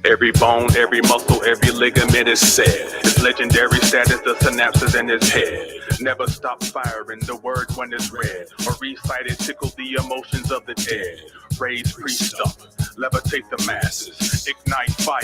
Every bone, every muscle, every ligament is said. His legendary status, the synapses in his head. Never stop firing the word when it's read, or recited tickle the emotions of the dead. Raise priest up, levitate the masses, ignite fire,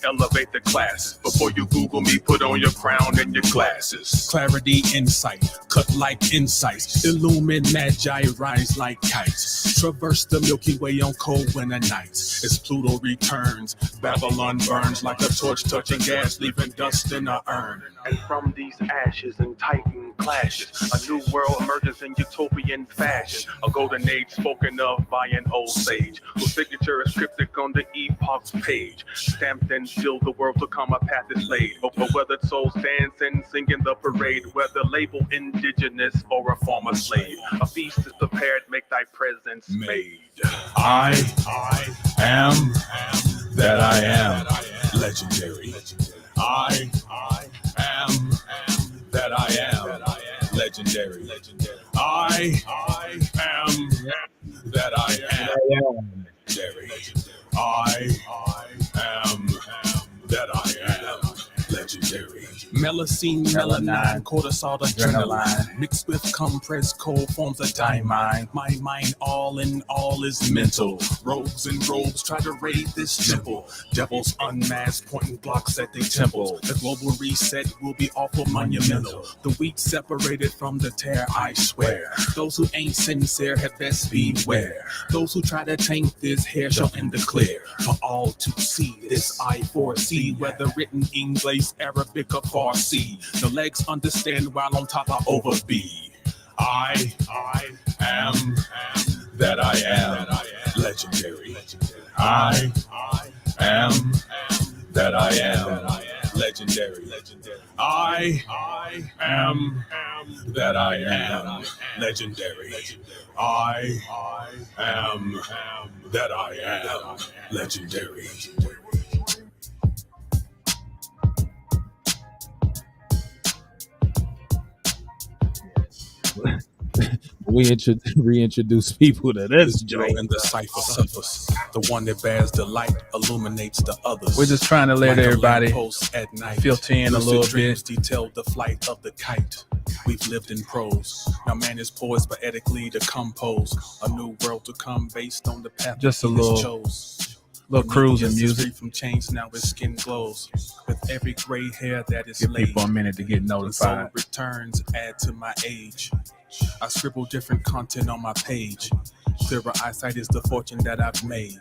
elevate the class. Before you Google me, put on your crown and your glasses. Clarity, insight, cut like insights, illumine magi, rise like kites. Traverse the Milky Way on cold winter nights. As Pluto returns, Babylon burns like a torch touching gas, leaving dust in a urn. And from these ashes and titan clashes, a new world emerges in utopian fashion. A golden age spoken of by an old sage, whose signature is cryptic on the epoch's page. Stamped and sealed, the world to come, a path is laid. Over weathered souls dance and sing in the parade, whether labeled indigenous or a former slave. A feast is prepared, make thy presence made. I am that I am, legendary. I am that I am, legendary. I am that I am, legendary. I am that I am, legendary. Melusine, melanine, cortisol, adrenaline, mixed with compressed cold forms a diamine. My mind all in all is mental. Rogues and robes try to raid this temple. Devils unmasked, pointing blocks at their temple. The global reset will be awful monumental. The weak separated from the tear, I swear. Those who ain't sincere had best beware. Those who try to taint this hair shall end the clear. For all to see, this I foresee, whether written English, Arabic, or Farsi. The legs understand while on top I overbe. I am that I am, legendary. I am that I am, legendary. I am that I am, legendary. I am that I am, legendary. We reintroduce people to this joint. And the cipher suffers. The one that bears the light illuminates the others. We're just trying to let Like everybody at night. filter in a Lucid little dreams bit. detail the flight of the kite. We've lived in prose. Now man is poised poetically to compose a new world to come based on the path Just a he little- has chose. Little cruise and Yes, music. free from chains, now his skin glows with every gray hair that is Give laid. people a minute to get And so notified. returns add to my age. I scribble different content on my page. Clearer eyesight is the fortune that I've made.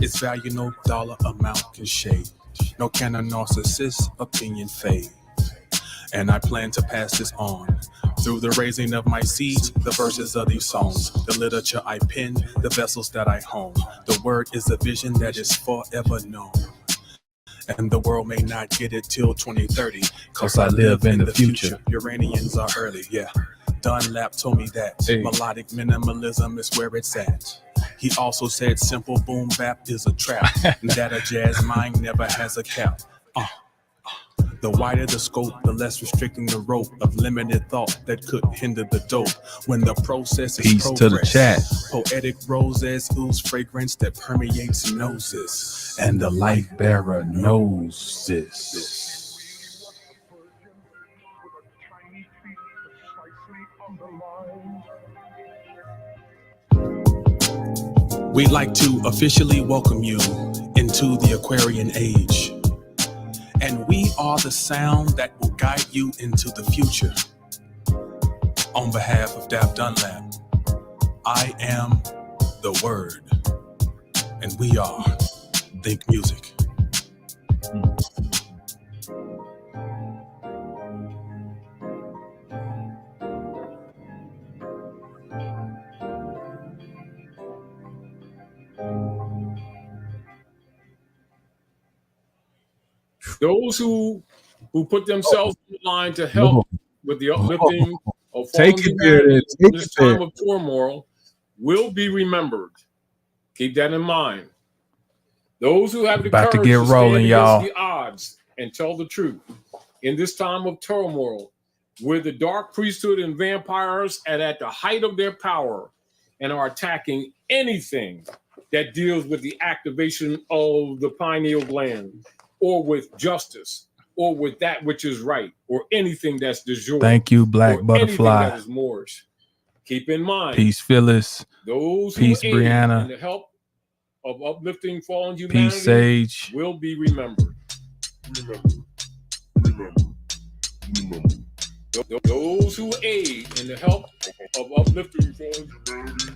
Its value no dollar amount can shade. No can a narcissist opinion fade. And I plan to pass this on. Through the raising of my seeds, the verses of these songs, the literature I pen, the vessels that I hone. The word is a vision that is forever known. And the world may not get it till 2030, cause I live in the future. Uranians are early, yeah. Dunlap told me that melodic minimalism is where it's at. He also said simple boom bap is a trap, and that a jazz mind never has a cap. The wider the scope, the less restricting the rope of limited thought that could hinder the dope. When the process is Peace to the progress, chat. poetic roses ooze fragrance that permeates noses. And the light bearer knows this. We'd like to officially welcome you into the Aquarian age. And we are the sound that will guide you into the future. On behalf of Dap Dunlap, I am the Word. And we are Think Music. Those who put themselves in line to help with the uplifting of Take fallen it there, humanity take in this it there. time of turmoil will be remembered. Keep that in mind. Those who have the About to courage get stand rolling, against y'all. the odds and tell the truth in this time of turmoil, where the dark priesthood and vampires are at the height of their power and are attacking anything that deals with the activation of the pineal gland, or with justice, or with that which is right, or anything that's de jour. Thank you, Black or Butterfly. anything that is Moorish. Keep in mind, Peace, Phyllis. those who Peace, aid Brianna. in the help of uplifting fallen humanity Peace, Sage. will be remembered. Those who aid in the help of uplifting fallen humanity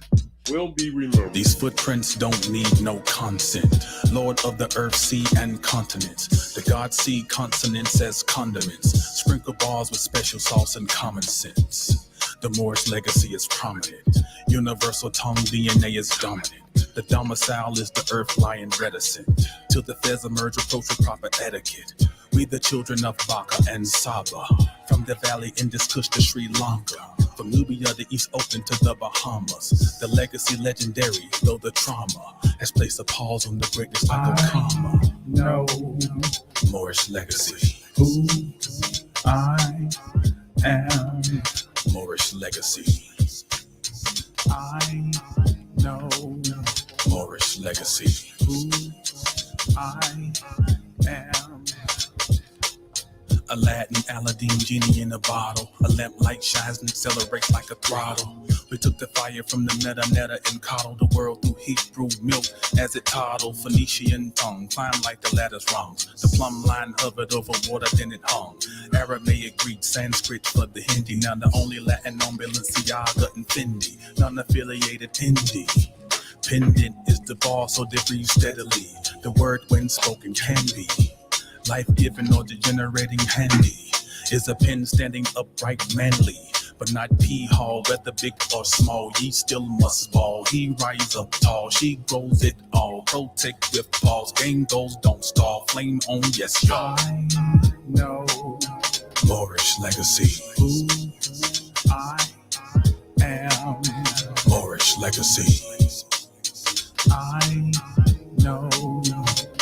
will be remembered. These footprints don't need no consent. Lord of the earth, sea, and continents. The gods see consonants as condiments. Sprinkle bars with special sauce and common sense. The Moorish legacy is prominent. Universal tongue DNA is dominant. The domicile is the earth lying reticent. Till the feds emerge, approach with proper etiquette. We the children of Baka and Saba. From the valley Indus Kush to Sri Lanka. From Nubia to East Oakland to the Bahamas. The legacy legendary, though the trauma has placed a pause on the greatness like a comma. No, Moorish legacy. who I am. Moorish legacy. I know Moorish legacy. who I am. Aladdin, Aladdin, genie in a bottle. A lamp light shines and accelerates like a throttle. We took the fire from the netta and coddled the world through heat, brewed milk as it toddled. Phoenician tongue climbed like the ladder's rungs. The plumb line hovered over water, then it hung. Aramaic, Greek, Sanskrit for the Hindi. Now the only Latin on Balenciaga and Fendi. Non-affiliated indie. Pendant is the ball, so they breathe steadily. The word when spoken can be life-giving or degenerating handy. Is a pen standing upright manly, but not pee-haw, whether big or small. Ye still must fall. He rise up tall, she grows it all. Protect with pause, game goes, don't stall. Flame on, yes, y'all. I know Moorish legacy. who I am. Moorish legacy. I know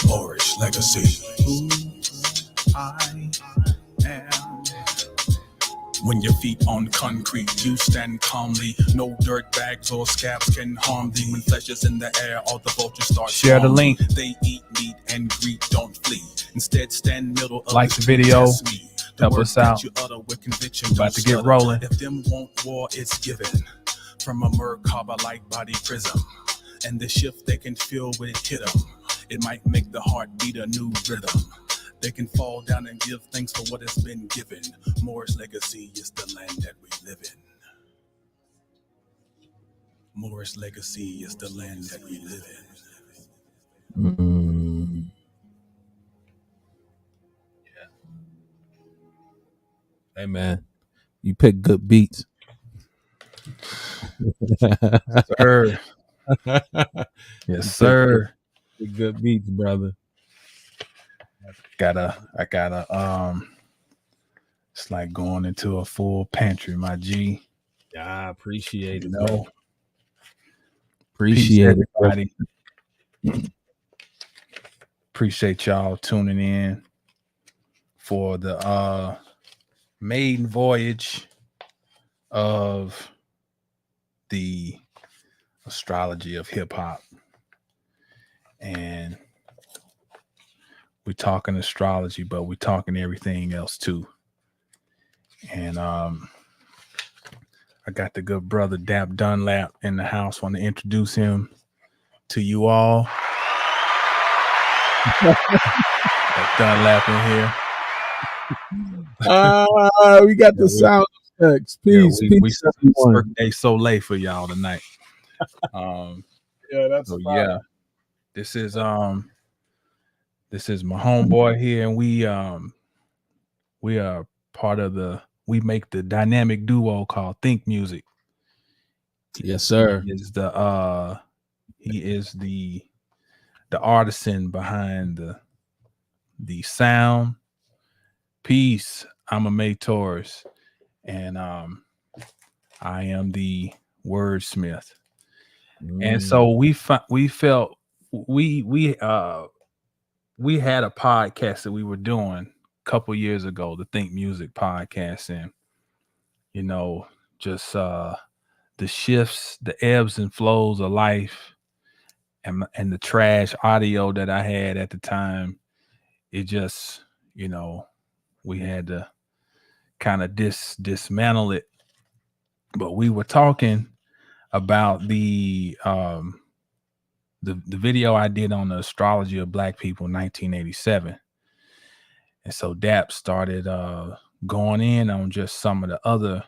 Moorish legacy. who I am. When your feet on concrete, you stand calmly. No dirt bags or scabs can harm thee. When flesh is in the air, all the vultures start Share the swarming. link. They eat meat and greed, don't flee. Instead, stand middle of Like the video. Help us out. You utter with conviction, About don't to get stutter. rolling. If them want war, it's given. From a Merkaba like body prism. And the shift they can feel when it hit them. It might make the heart beat a new rhythm. They can fall down and give thanks for what has been given. Moorish legacy is the land that we live in. Moorish legacy is the land that we live in. Yeah. Hey man, you pick good beats. Sir. Yes, Sir. Pick good beats, brother. I gotta it's like going into a full pantry, my G. Yeah, I appreciate it. You know. Appreciate Peace, it, everybody. Appreciate y'all tuning in for the maiden voyage of the Astrology of Hip Hop. And we're talking astrology, but we're talking everything else too. And I got the good brother Dap Dunlap in the house. Want to introduce him to you all. Dap Dunlap in here. We got the sound effects. Peace, we peace, everyone. birthday so late for y'all tonight. Yeah, that's so yeah. This is my homeboy here, and we are part of we make the dynamic duo called Think Music. Yes, sir. He is the artisan behind the sound. Peace. I'm a May Taurus, and I am the wordsmith. And so we felt we had a podcast that we were doing a couple years ago, the Think Music podcast, and just the shifts, the ebbs and flows of life and the trash audio that I had at the time, it just, you know, we had to kind of dismantle it. But we were talking about the video I did on the astrology of Black people in 1987. And so Dap started going in on just some of the other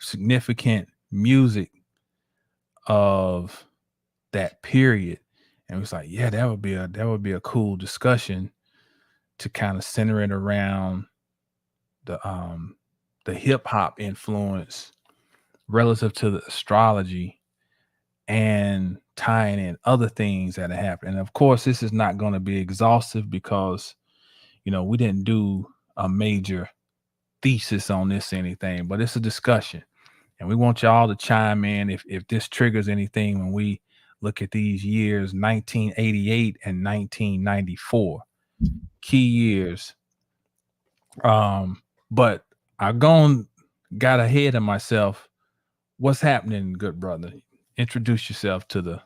significant music of that period. And it was like, yeah, that would be a cool discussion to kind of center it around the hip hop influence relative to the astrology and tying in other things that have happened. And of course, this is not going to be exhaustive because, you know, we didn't do a major thesis on this or anything, but it's a discussion. And we want y'all to chime in if this triggers anything when we look at these years, 1988 and 1994, key years. But I got ahead of myself. What's happening, good brother? Introduce yourself to the.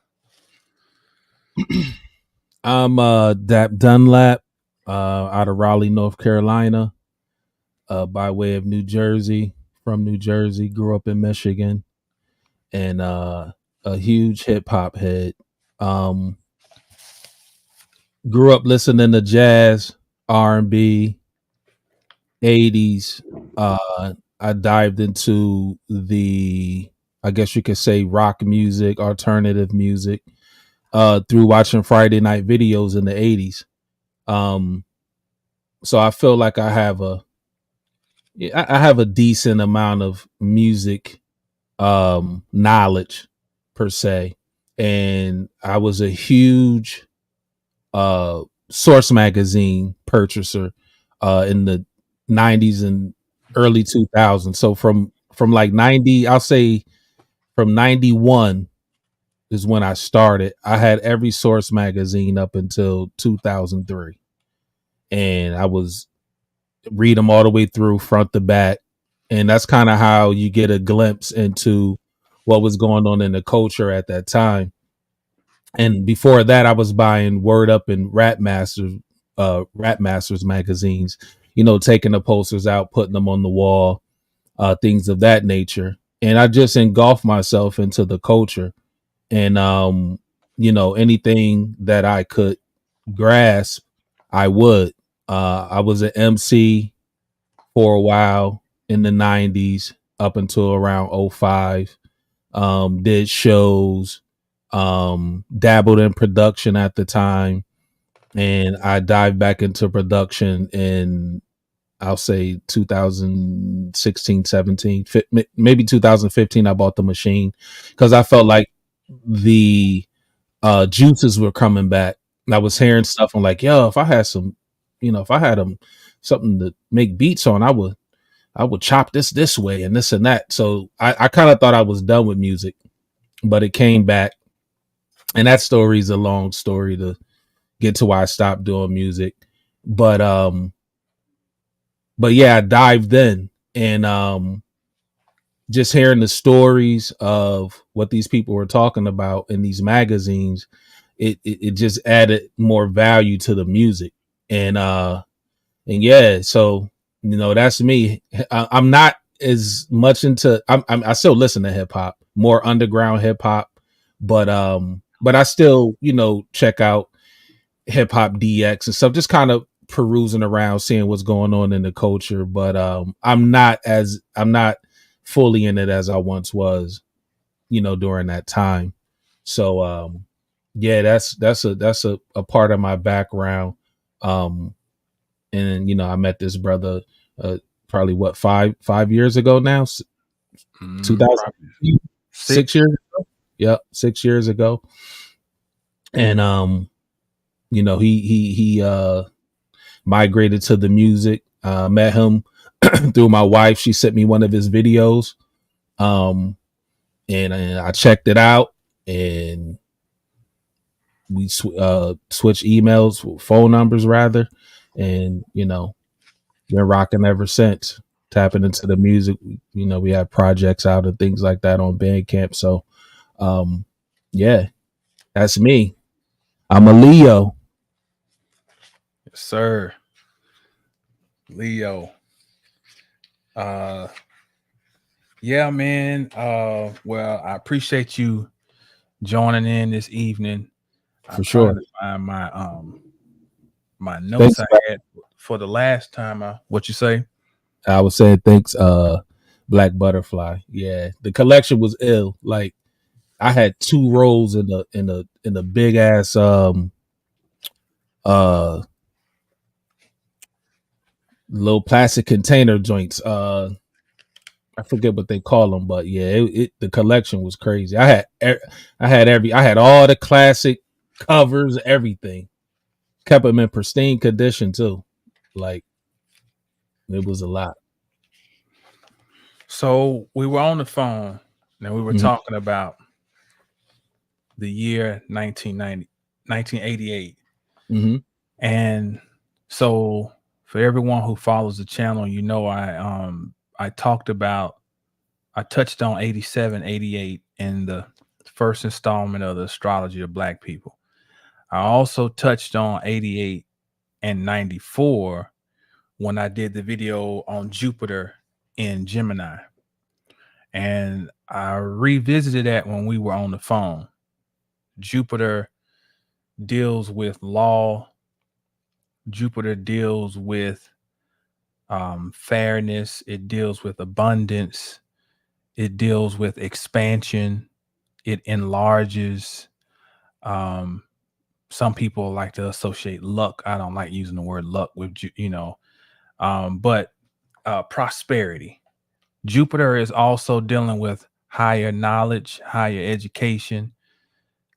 I'm Dap Dunlap, out of Raleigh, North Carolina, by way of New Jersey. From New Jersey, grew up in Michigan, and a huge hip hop head. Grew up listening to jazz, R&B, 80s. I dived into I guess you could say, rock music, alternative music, through watching Friday night videos in the 80s. So I feel like I have a decent amount of music knowledge per se. And I was a huge Source magazine purchaser in the 90s and early 2000s. So from like 90, I'll say from 91 is when I started. I had every Source magazine up until 2003. And I was read them all the way through front to back. And that's kind of how you get a glimpse into what was going on in the culture at that time. And before that, I was buying Word Up and Rap Masters magazines, you know, taking the posters out, putting them on the wall, things of that nature. And I just engulfed myself into the culture. And, you know, anything that I could grasp, I would. I was an MC for a while in the 90s up until around 05. Did shows, dabbled in production at the time, and I dived back into production in, I'll say 2016, 17, maybe 2015. I bought the machine because I felt like the juices were coming back. And I was hearing stuff. I'm like, yo, if I had some, you know, if I had something to make beats on, I would chop this way and this and that. So I kind of thought I was done with music, but it came back. And that story is a long story to get to why I stopped doing music. But yeah, I dived in, and just hearing the stories of what these people were talking about in these magazines, it just added more value to the music. And yeah, so, you know, that's me. I'm not as much into, I still listen to hip hop, more underground hip hop, but I still, you know, check out Hip Hop DX and stuff, just kind of perusing around, seeing what's going on in the culture. But I'm not fully in it as I once was, you know, during that time. So yeah, that's a part of my background. And you know, I met this brother probably 5 years ago now, 2000, 6 years ago. Yep, 6 years ago. And you know, he migrated to the music. Met him through my wife. She sent me one of his videos, and I checked it out, and we switched emails, phone numbers rather, and you know, been rocking ever since. Tapping into the music, you know, we have projects out and things like that on Bandcamp. So, yeah. That's me. I'm a Leo. Yes, sir. Leo. Yeah, man. Well, I appreciate you joining in this evening. I'm For trying sure. to find my notes Thanks. I had for the last time. What you say? I was saying thanks, Black Butterfly. Yeah, the collection was ill. Like I had 2 rows in the big ass uh little plastic container joints. I forget what they call them, but yeah, the collection was crazy. I had all the classic covers, everything. Kept them in pristine condition too. Like it was a lot. So we were on the phone and we were Mhm. talking about the year 1988. Mhm. And so for everyone who follows the channel, I touched on 87, 88 in the first installment of the Astrology of Black People. I also touched on 88 and 94 when I did the video on Jupiter in Gemini. And I revisited that when we were on the phone. Jupiter deals with law. Jupiter deals with fairness. It deals with abundance. It deals with expansion. It enlarges. Um, some people like to associate luck. I don't like using the word luck with, but prosperity. Jupiter is also dealing with higher knowledge, higher education,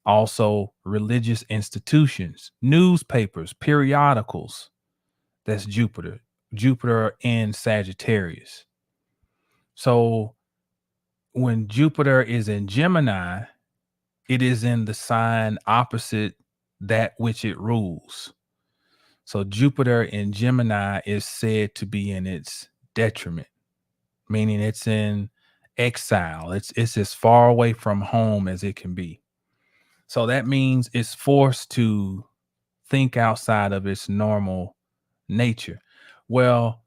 also religious institutions, newspapers, periodicals. That's Jupiter. Jupiter in Sagittarius. So when Jupiter is in Gemini, it is in the sign opposite that which it rules. So Jupiter in Gemini is said to be in its detriment, meaning it's in exile. It's as far away from home as it can be. So that means it's forced to think outside of its normal nature. Well,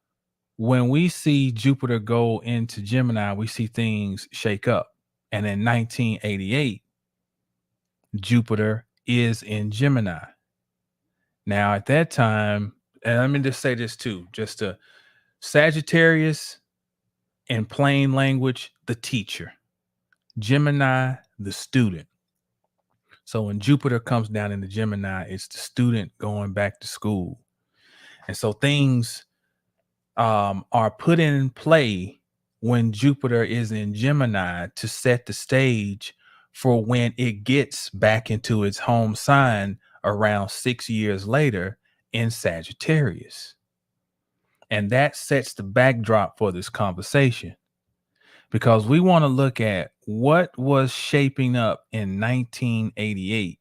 when we see Jupiter go into Gemini, we see things shake up. And in 1988, Jupiter is in Gemini. Now, at that time, and let me just say this too, just a Sagittarius in plain language, the teacher, Gemini, the student. So when Jupiter comes down into Gemini, it's the student going back to school. And so things are put in play when Jupiter is in Gemini to set the stage for when it gets back into its home sign around 6 years later in Sagittarius. And that sets the backdrop for this conversation because we want to look at what was shaping up in 1988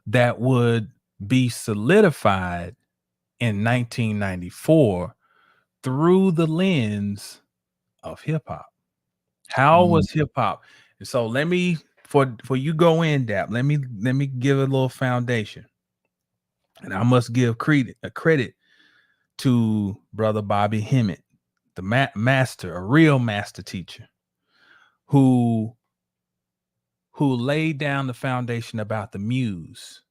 that would be solidified in 1994 through the lens of hip hop. How Mhm. was hip hop? And so let me for you go in Dap. Let me give a little foundation. And I must give credit to brother Bobby Hemmett, the master, a real master teacher who laid down the foundation about the muse,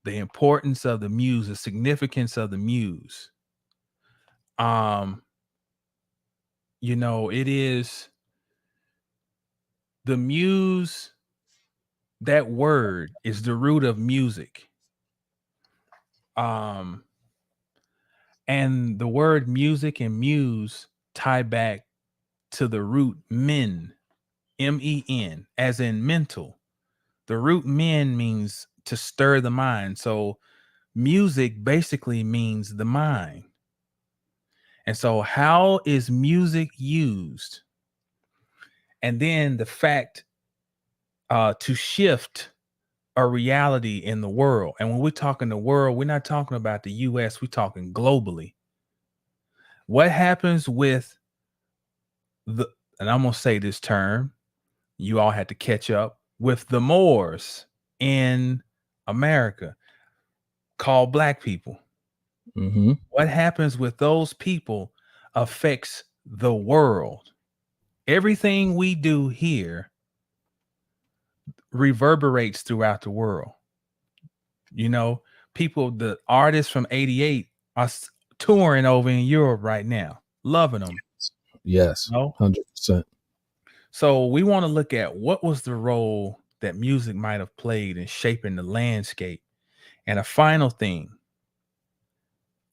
the importance of the muse, the significance of the muse. Um, it is the muse. That word is the root of music. Um, and the word music and muse tie back to the root men, men, as in mental. The root men means to stir the mind. So music basically means the mind. And so, how is music used? And then the fact to shift a reality in the world. And when we're talking the world, we're not talking about the US, we're talking globally. What happens with and I'm going to say this term, You all had to catch up with the Moors in America, called black people. Mm-hmm. What happens with those people affects the world. Everything we do here reverberates throughout the world. You know, people, the artists from 88 are touring over in Europe right now, loving them. Yes, You know? 100%. So we want to look at what was the role that music might have played in shaping the landscape. And a final thing,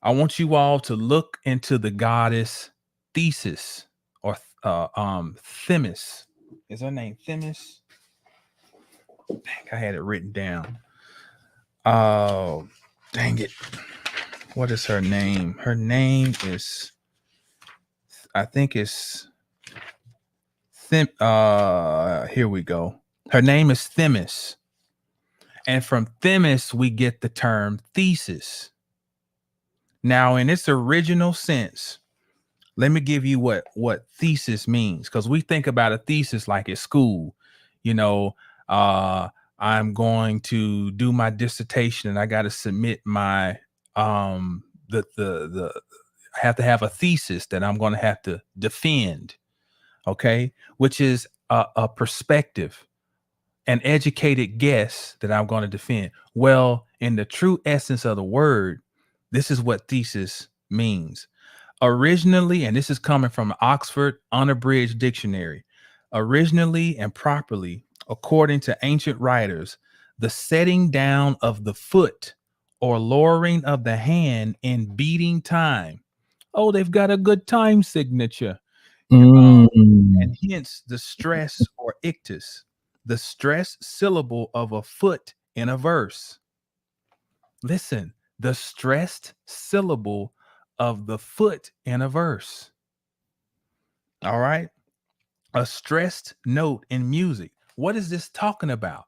I want you all to look into the goddess Thesis, or Themis. Is her name Themis? Dang, I had it written down. Oh, dang it. What is her name? Her name is, I think it's here we go. Her name is Themis. And from Themis, we get the term thesis. Now, in its original sense, let me give you what thesis means, because we think about a thesis like at school. You know, I'm going to do my dissertation and I got to submit my the I have to have a thesis that I'm going to have to defend. Okay, which is a perspective, an educated guess that I'm going to defend. Well, in the true essence of the word, this is what thesis means. Originally, and this is coming from Oxford Unabridged Dictionary, originally and properly, according to ancient writers, the setting down of the foot or lowering of the hand in beating time. Oh, they've got a good time signature. Mm. And hence the stress or ictus, the stress syllable of a foot in a verse. Listen, the stressed syllable of the foot in a verse. All right. A stressed note in music. What is this talking about?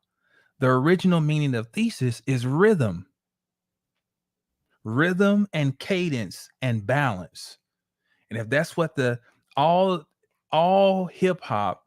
The original meaning of thesis is rhythm. Rhythm and cadence and balance. And if that's what the all hip hop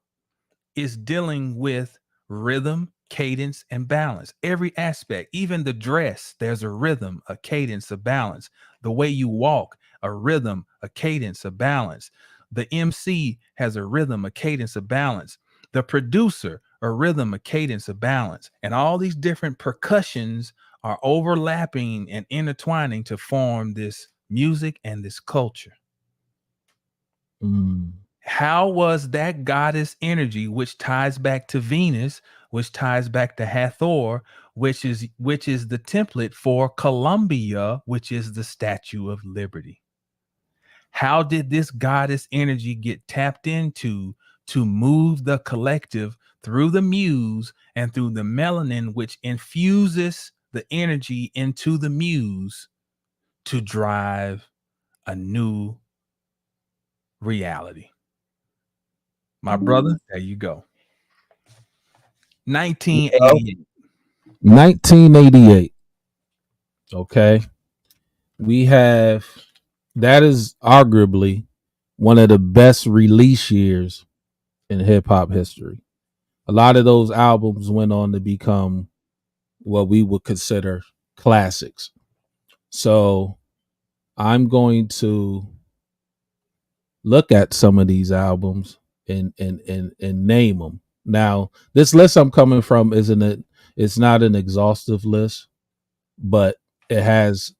is dealing with, rhythm, cadence, and balance. Every aspect, even the dress, there's a rhythm, a cadence, a balance. The way you walk, a rhythm, a cadence, a balance. The MC has a rhythm, a cadence, a balance. The producer, a rhythm, a cadence, a balance. And all these different percussions are overlapping and intertwining to form this music and this culture. Mm. How was that goddess energy, which ties back to Venus, which ties back to Hathor, which is the template for Columbia, which is the Statue of Liberty? How did this goddess energy get tapped into to move the collective through the muse and through the melanin, which infuses the energy into the muse to drive a new reality? My brother, there you go. 1988. 1988. Okay. We have, that is arguably one of the best release years in hip hop history. A lot of those albums went on to become what we would consider classics. So I'm going to look at some of these albums and name them. Now, this list I'm coming from it's not an exhaustive list, but it has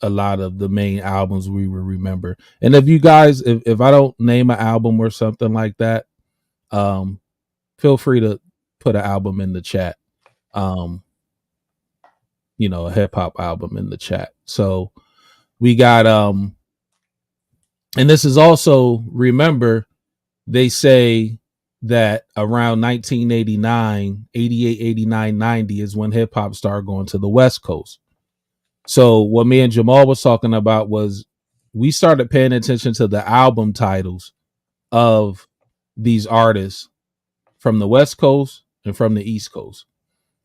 a lot of the main albums we will remember. And if you guys, if I don't name an album or something like that, feel free to put an album in the chat. A hip hop album in the chat. So we got and this is also, remember, they say that around 1989, 88, 89, 90 is when hip hop started going to the West Coast. So what me and Jamal was talking about was we started paying attention to the album titles of these artists from the West Coast and from the East Coast.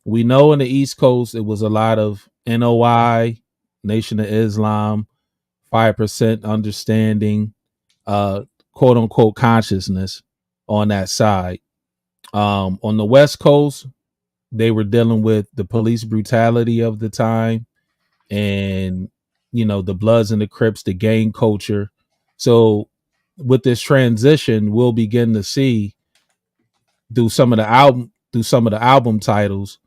We know in the East Coast, it was a lot of NOI, Nation of Islam, 5% understanding, quote unquote consciousness on that side. On the West Coast, they were dealing with the police brutality of the time, and the Bloods and the Crips, the gang culture. So with this transition, we'll begin to see through some of the album titles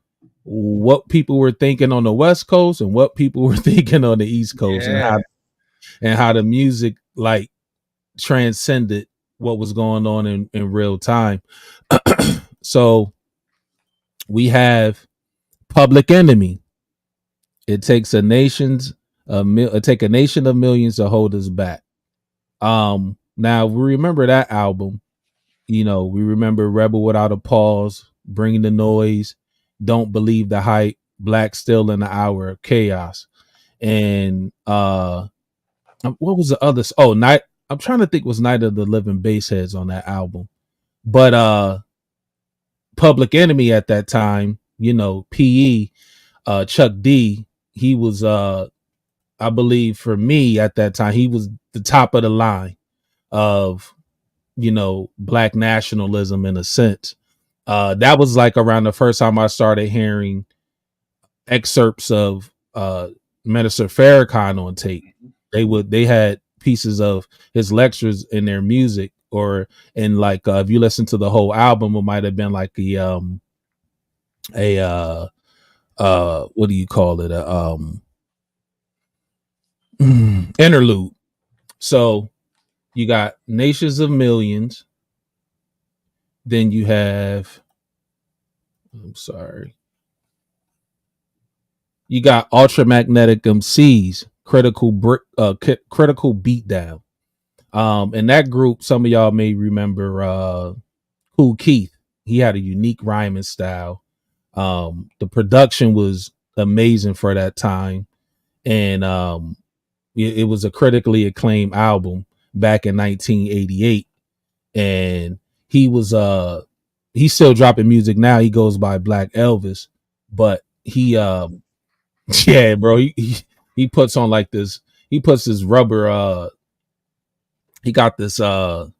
what people were thinking on the West Coast and what people were thinking on the East Coast, Yeah. and how the music like transcended what was going on in real time. So we have Public Enemy. It takes a nation of millions to hold us back. Now we remember that album. We remember Rebel Without a Pause, Bring the Noise, Don't Believe the Hype, Black Still in the Hour of Chaos. And what was the other? Oh, Night. I'm trying to think, was Night of the Living Bassheads on that album. But Public Enemy at that time, PE, Chuck D, he was I believe for me at that time, he was the top of the line of black nationalism in a sense. That was like around the first time I started hearing excerpts of Minister Farrakhan on tape. They had pieces of his lectures in their music, or in like if you listen to the whole album, it might have been like what do you call it, interlude. So you got Nations of Millions, then you have, I'm sorry, you got Ultramagnetic MCs, Critical Beatdown. In that group, some of y'all may remember Kool Keith. He had a unique rhyming style. The production was amazing for that time, and it was a critically acclaimed album back in 1988. And he's still dropping music now. He goes by Black Elvis, but he yeah, bro, he puts on like this. He puts this rubber. He got this some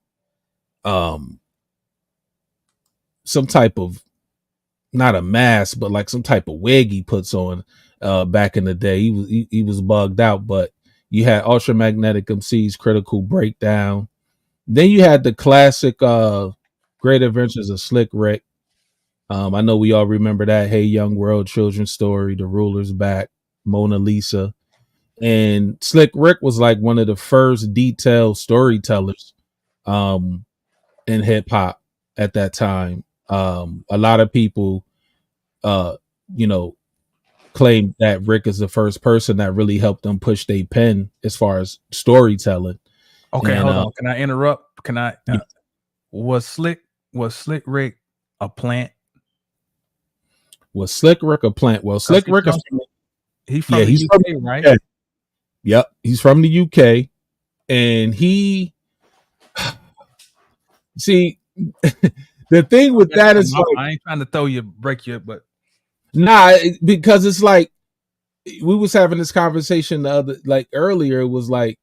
type of, not a mask, but like some type of wig he puts on. Back in the day, he was bugged out. But you had Ultramagnetic MC's Critical Breakdown. Then you had the classic Great Adventures of Slick Rick. I know we all remember that. Hey Young World, Children's Story, The Ruler's Back, Mona Lisa. And Slick Rick was like one of the first detailed storytellers in hip hop at that time. A lot of people claim that Rick is the first person that really helped them push their pen as far as storytelling. Okay, And, hold on. Can I interrupt? Can I? Yeah. Was Slick Rick a plant? Was Slick Rick a plant? Well, Slick Rick is he's from the UK, right? UK. Yep, he's from the UK, and he see the thing with that is like, I ain't trying to break you, but nah, because it's like we was having this conversation earlier. It was like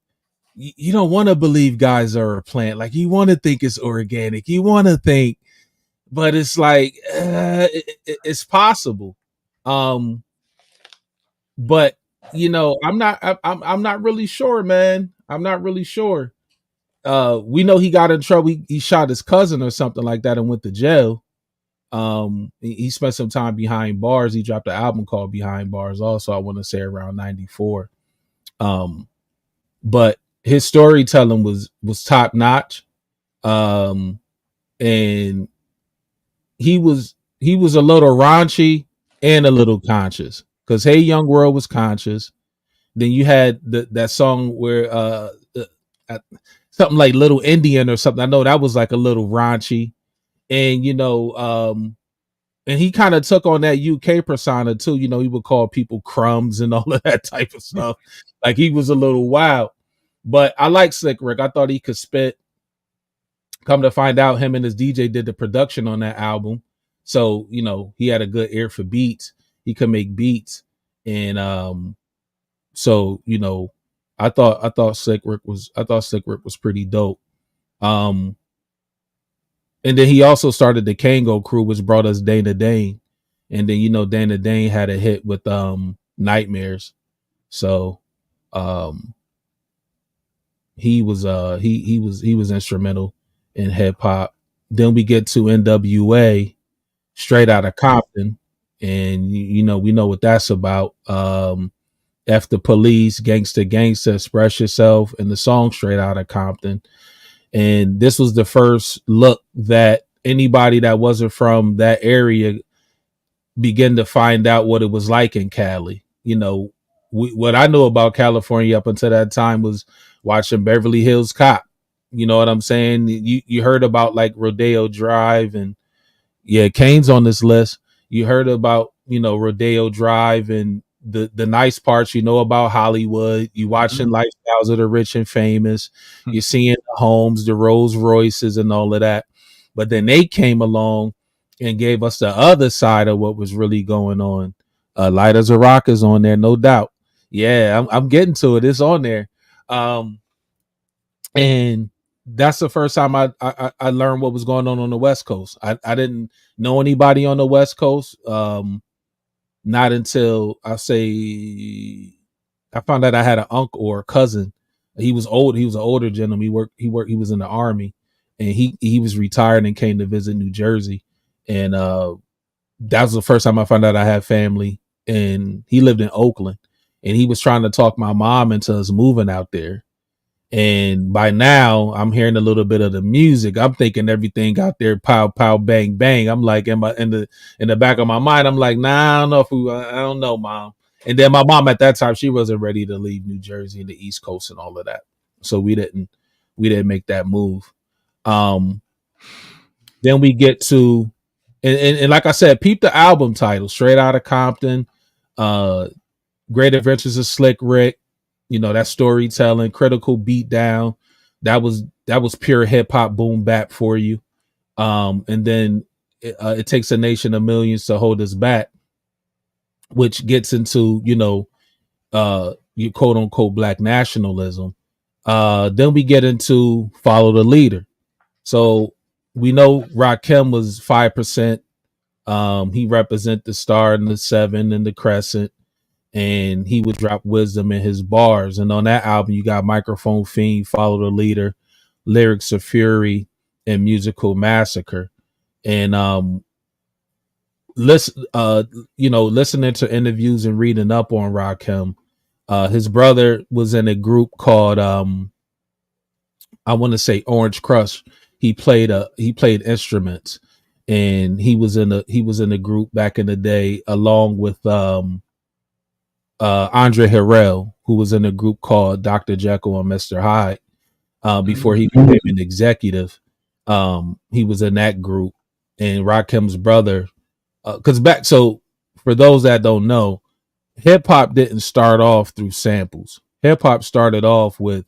you don't want to believe guys are a plant. Like you want to think it's organic. You want to think, but it's like it's possible. But I'm not really sure, man. I'm not really sure. We know he got in trouble. He shot his cousin or something like that and went to jail. He spent some time behind bars. He dropped an album called Behind Bars also, I want to say around 94. But his storytelling was top notch. And he was a little raunchy and a little conscious, because Hey Young World was conscious. Then you had that song where something like Little Indian or something. I know that was like a little raunchy. And and he kind of took on that UK persona too. He would call people crumbs and all of that type of stuff. Like he was a little wild. But I like Slick Rick. I thought he could spit. Come to find out, him and his DJ did the production on that album. So, he had a good ear for beats. He could make beats. And so, I thought Slick Rick was pretty dope. And then he also started the Kango crew, which brought us Dana Dane. And then, Dana Dane had a hit with Nightmares. So he was instrumental in hip hop. Then we get to NWA, straight out of Compton, and we know what that's about. F the Police, Gangsta Gangsta, Express Yourself, and the song Straight Out of Compton. And this was the first look that anybody that wasn't from that area began to find out what it was like in Cali. What I knew about California up until that time was watching Beverly Hills Cop. You know what I'm saying? You heard about like Rodeo Drive, and yeah, Kane's on this list. You heard about, Rodeo Drive and the nice parts, about Hollywood. You watching lifestyles of the rich and famous. You're seeing the homes, the Rolls Royces and all of that. But then they came along and gave us the other side of what was really going on. Light as a Rock is on there, no doubt. Yeah, I'm getting to it. It's on there. And that's the first time I learned what was going on the West Coast. I didn't know anybody on the West Coast. Not until I found out I had an uncle or a cousin. He was old. He was an older gentleman. He was in the Army, and he was retired and came to visit New Jersey. And that was the first time I found out I had family. And he lived in Oakland, and he was trying to talk my mom into us moving out there. And by now I'm hearing a little bit of the music. I'm thinking everything out there, pow, pow, bang, bang. I'm like, in the back of my mind, I'm like, nah, I don't know, Mom. And then my mom at that time, she wasn't ready to leave New Jersey and the East Coast and all of that. So we didn't make that move. Then we get to, and like I said, peep the album title, Straight Outta Compton, Great Adventures of Slick Rick. That storytelling, critical beat down. That was pure hip hop boom bap for you. And then it takes a nation of millions to hold us back, which gets into, your quote unquote black nationalism. Then we get into Follow the Leader. So we know Rakim was 5%. He represent the star and the 7 and the crescent. And he would drop wisdom in his bars. And on that album, you got Microphone Fiend, Follow the Leader, Lyrics of Fury, and Musical Massacre. And listening to interviews and reading up on Rakim, his brother was in a group called I want to say Orange Crush. He played instruments, and he was in a group back in the day along with Andre Harrell, who was in a group called Dr. Jekyll and Mr. Hyde. Before he became an executive, he was in that group. And Rakim's brother, so for those that don't know, hip hop didn't start off through samples. Hip hop started off with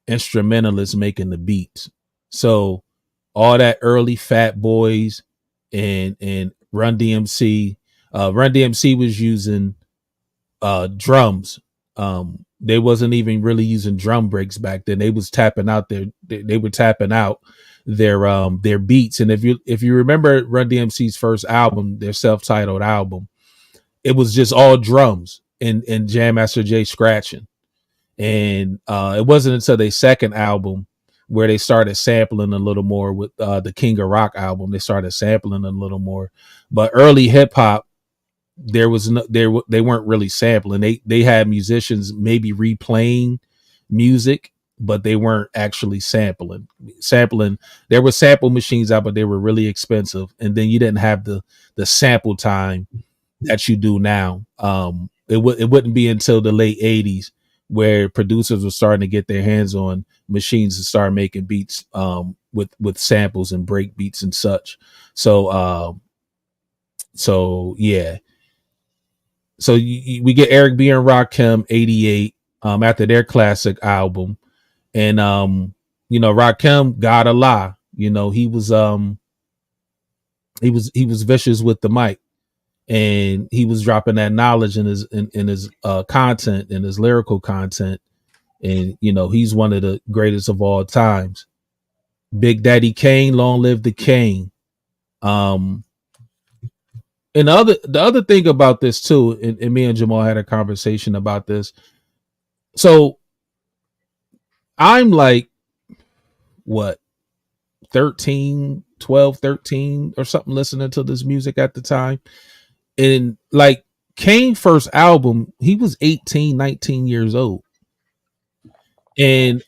instrumentalists making the beats. So all that early Fat Boys and Run DMC, Run DMC was using drums. They wasn't even really using drum breaks back then. They was tapping out they were tapping out their beats. And if you remember Run DMC's first album, their self-titled album, it was just all drums and Jam Master Jay scratching. And it wasn't until their second album where they started sampling a little more with the King of Rock album. They started sampling a little more. But early hip hop, they weren't really sampling. They had musicians maybe replaying music, but they weren't actually sampling. There were sample machines out, but they were really expensive. And then you didn't have the sample time that you do now. It wouldn't be until the late 80s where producers were starting to get their hands on machines and start making beats with samples and break beats and such. So yeah. So we get Eric B. and Rakim 88 after their classic album. And Rakim got a lie. He was vicious with the mic, and he was dropping that knowledge in his content, in his lyrical content. And he's one of the greatest of all times. Big Daddy Kane, long live the Kane. And the other thing about this too, and me and Jamal had a conversation about this. So I'm like, what, 13, 12, 13 or something listening to this music at the time. And like Kane's first album, he was 18, 19 years old. And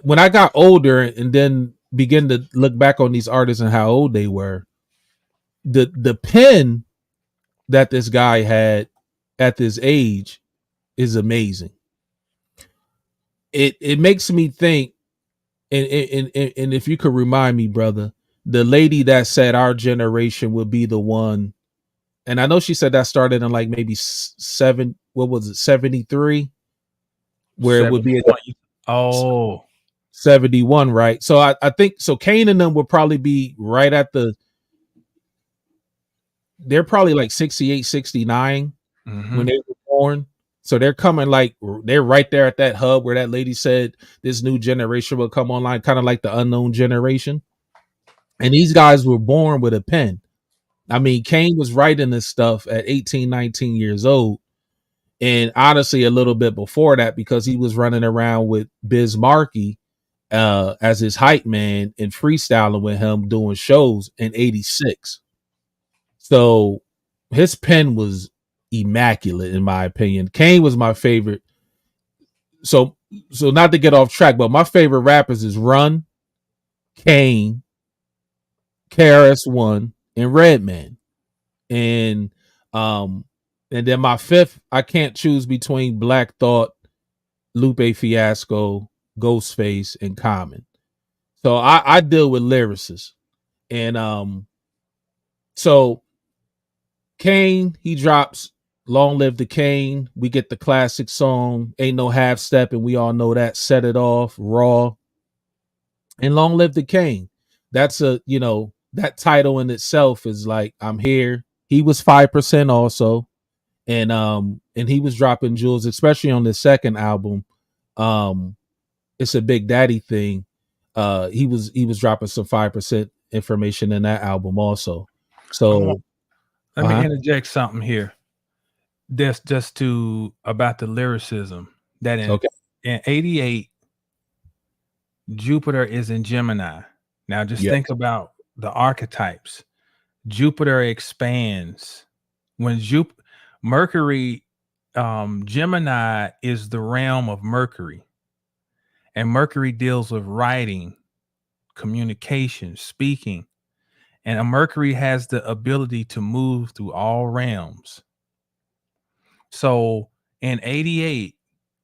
when I got older and then began to look back on these artists and how old they were, the pen that this guy had at this age is amazing. It makes me think, and if you could remind me, brother, the lady that said our generation would be the one, and I know she said that started in like maybe 73, where it would be 71, right? So I think so. Kane and them would probably be right at they're probably like 68, 69 when they were born. So they're coming like they're right there at that hub where that lady said this new generation will come online, kind of like the unknown generation. And these guys were born with a pen. I mean, Kane was writing this stuff at 18, 19 years old. And honestly, a little bit before that, because he was running around with Biz Markie as his hype man and freestyling with him doing shows in 86. So his pen was immaculate, in my opinion. Kane was my favorite. So not to get off track, but my favorite rappers is Run, Kane, KRS-One, and Redman. And then my fifth, I can't choose between Black Thought, Lupe Fiasco, Ghostface, and Common. So I deal with lyricists. And so Kane, he drops Long Live the Kane. We get the classic song, Ain't No Half Step, and we all know that. Set It Off, Raw, and Long Live the Kane. That's that title in itself is like, I'm here. He was 5% also. And he was dropping jewels, especially on the second album. It's a Big Daddy thing. He was dropping some 5% information in that album also. So let me interject something here. That's just about the lyricism that in 88, Jupiter is in Gemini. Now just think about the archetypes. Jupiter expands when Mercury, Gemini is the realm of Mercury, and Mercury deals with writing, communication, speaking, and a Mercury has the ability to move through all realms. So in 88,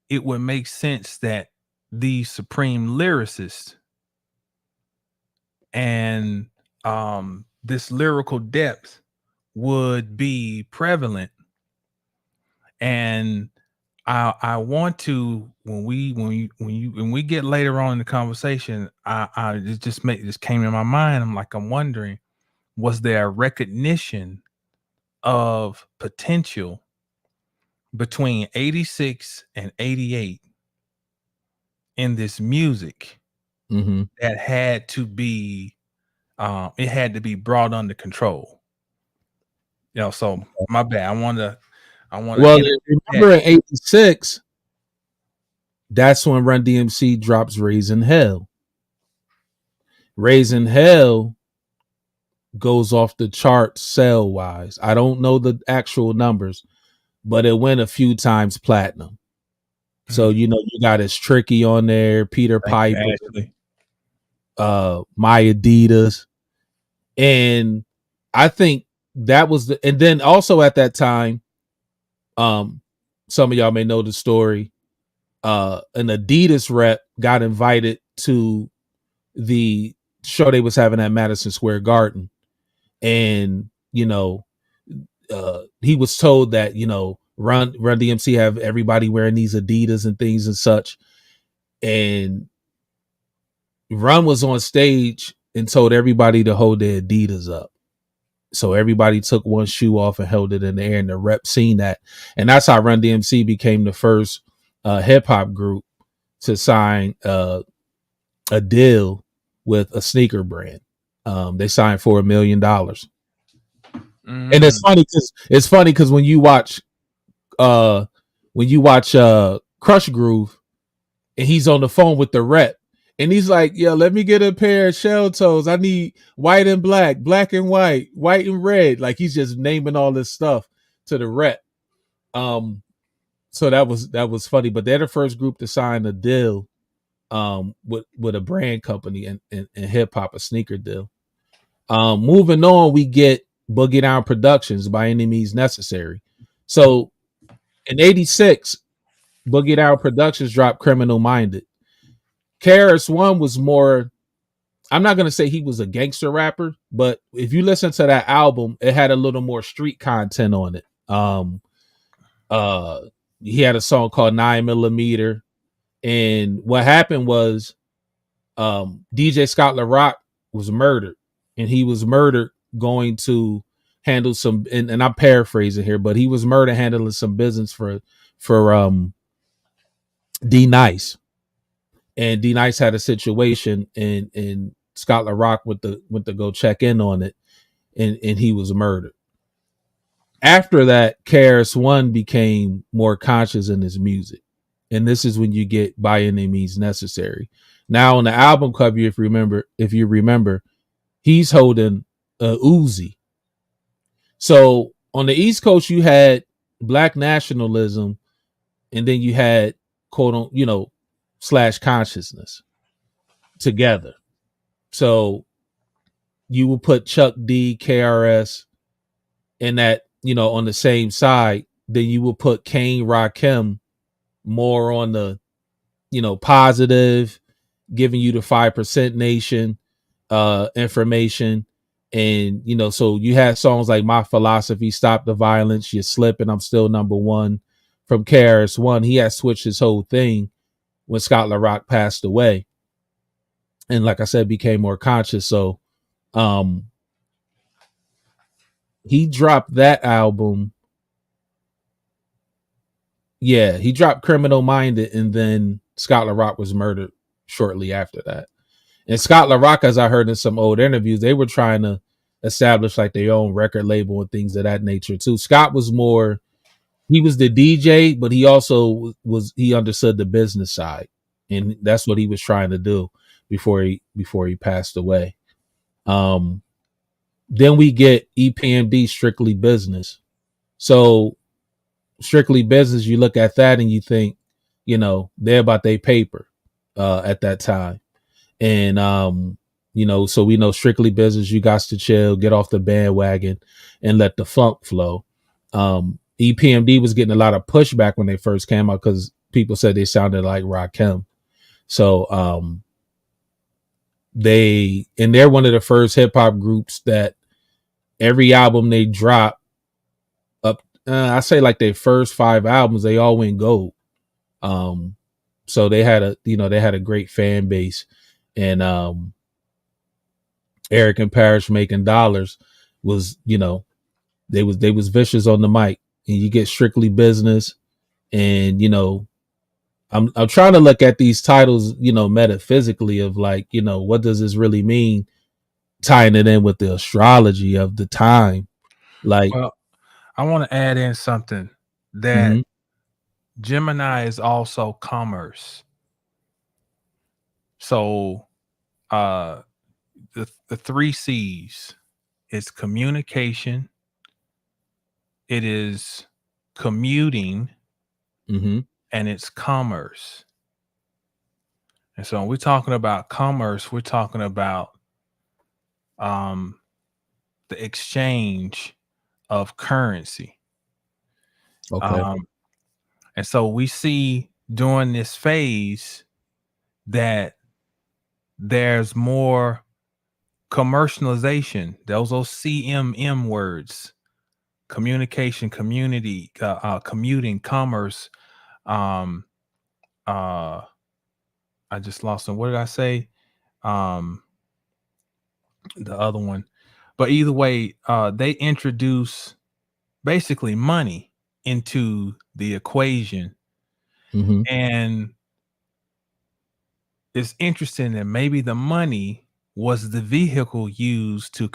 it would make sense that the supreme lyricist and this lyrical depth would be prevalent. And I want to, when we get later on in the conversation, it just came in my mind. I'm wondering, was there a recognition of potential between 86 and 88 in this music that had to be it had to be brought under control? So my bad. I want to remember in 86, that's when Run DMC drops Raising Hell. Raising Hell goes off the charts sale wise. I don't know the actual numbers, but it went a few times platinum. So you got It's Tricky on there, Peter Piper, My Adidas, and I think that was and then also at that time, some of y'all may know the story. An Adidas rep got invited to the show they was having at Madison Square Garden, and he was told that Run DMC have everybody wearing these Adidas and things and such, and Run was on stage and told everybody to hold their Adidas up. So everybody took one shoe off and held it in the air, and the rep seen that, and that's how Run DMC became the first hip hop group to sign a deal with a sneaker brand. They signed for $1 million. And Mm. it's funny because when you watch Crush Groove and he's on the phone with the rep and he's like, yo, let me get a pair of shell toes. I need white and black, black and white, white and red. Like he's just naming all this stuff to the rep. So that was funny. But they're the first group to sign a deal with a brand company and hip hop, a sneaker deal. Moving on, we get Boogie Down Productions, By Any Means Necessary. So in '86, Boogie Down Productions dropped Criminal Minded. KRS-One was more, I'm not gonna say he was a gangster rapper, but if you listen to that album, it had a little more street content on it. He had a song called 9mm, and what happened was DJ Scott LaRock was murdered, and he was murdered going to handle some, and I'm paraphrasing here, but he was murdered handling some business for D Nice, and D Nice had a situation, and Scott LaRock went to go check in on it, and he was murdered. After that, KRS-One became more conscious in his music, and this is when you get By Any Means Necessary. Now on the album cover, if you remember, he's holding a Uzi. So on the East Coast, you had black nationalism, and then you had quote, / consciousness together. So you will put Chuck D, KRS, and that, on the same side. Then you will put Kane, Rakim more on the, positive, giving you the 5% nation information. And so you had songs like My Philosophy, Stop the Violence, You Slip, and I'm Still Number One from KRS-One. He had switched his whole thing when Scott LaRock passed away, and like I said, became more conscious. So he dropped that album. Yeah, he dropped Criminal Minded, and then Scott LaRock was murdered shortly after that. And Scott LaRock, as I heard in some old interviews, they were trying to establish like their own record label and things of that nature too. Scott was more, he was the DJ, but he also he understood the business side, and that's what he was trying to do before he passed away. Then we get EPMD, Strictly Business. So Strictly Business, you look at that and you think, they're about their paper at that time. And so we know Strictly Business, you got to chill, get off the bandwagon and let the funk flow. EPMD was getting a lot of pushback when they first came out because people said they sounded like Rakim. So they're one of the first hip hop groups that every album they drop up, I say like their first 5 albums, they all went gold. So they had a great fan base, and Eric and Parrish Making Dollars was, they was vicious on the mic. And you get Strictly Business, and I'm trying to look at these titles, metaphysically of like, what does this really mean, tying it in with the astrology of the time. Like, Well, I want to add in something that Gemini is also commerce. So the 3 C's is communication, it is commuting, and it's commerce. And so when we're talking about commerce, we're talking about the exchange of currency. okay. And so we see during this phase that there's more commercialization. Those CMM words: communication, community, commuting, commerce. I just lost them. What did I say? The other one. But either way, they introduce basically money into the equation. And it's interesting that maybe the money was the vehicle used to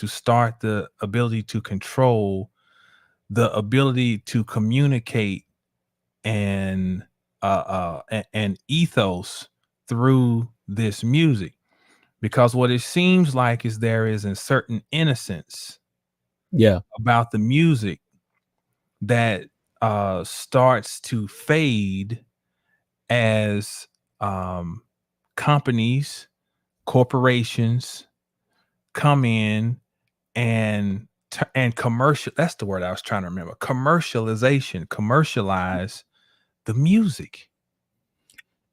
start the ability to control, the ability to communicate, and an ethos through this music. Because what it seems like is there is a certain innocence Yeah. about the music that starts to fade as companies, corporations come in and commercial. That's the word I was trying to remember. Commercialize the music.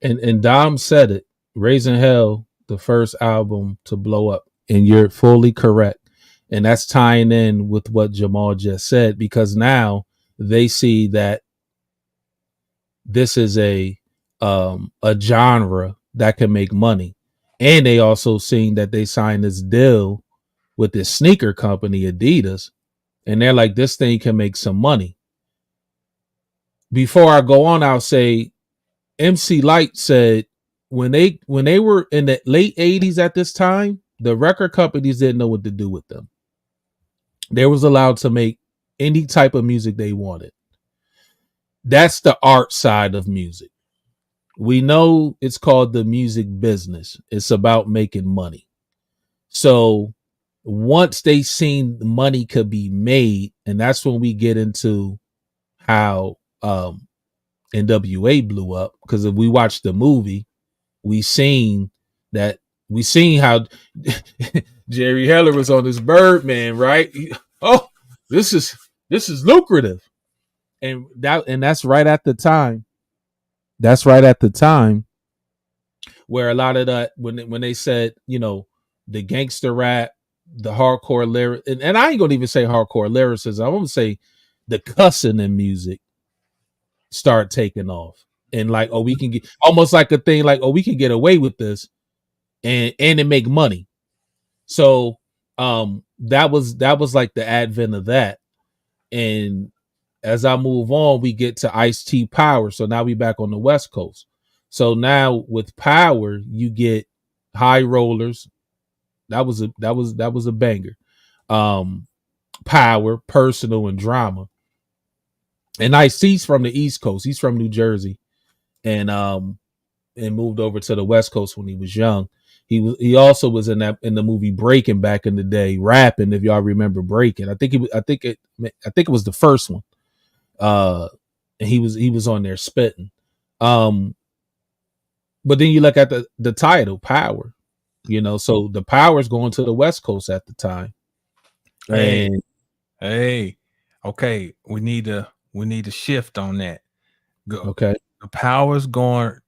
And Dom said it. Raising Hell, the first album to blow up, and you're fully correct. And that's tying in with what Jamal just said, because now they see that this is a genre that can make money, and they also seen that they signed this deal with this sneaker company, Adidas, and they're like, this thing can make some money. Before I go on, I'll say MC Light said when they were in the late 80s at this time, the record companies didn't know what to do with them. They was allowed to make any type of music they wanted. That's the art side of music. We know it's called the music business. It's about making money. So once they seen money could be made, and that's when we get into how NWA blew up. Because if we watched the movie, we seen how Jerry Heller was on his Birdman, right? Oh, this is lucrative. And that's right at the time. That's right at the time where a lot of that, when they said, the gangster rap, the hardcore lyric, and I ain't gonna even say hardcore lyricism, I'm gonna say the cussing in music start taking off. And like, we can get almost like a thing like, we can get away with this and it make money. So that was like the advent of that. And as I move on, we get to Ice-T Power. So now we back on the West Coast. So now with Power, you get High Rollers. That was a banger. Power, Personal, and Drama. And Ice-T's from the East Coast. He's from New Jersey, and moved over to the West Coast when he was young. He also was in the movie Breaking back in the day, rapping. If y'all remember Breaking, I think it was the first one. And he was on there spitting. But then you look at the title, Power. So the Power's going to the West Coast at the time. Hey, okay, we need to shift on that. Okay, the Power's going.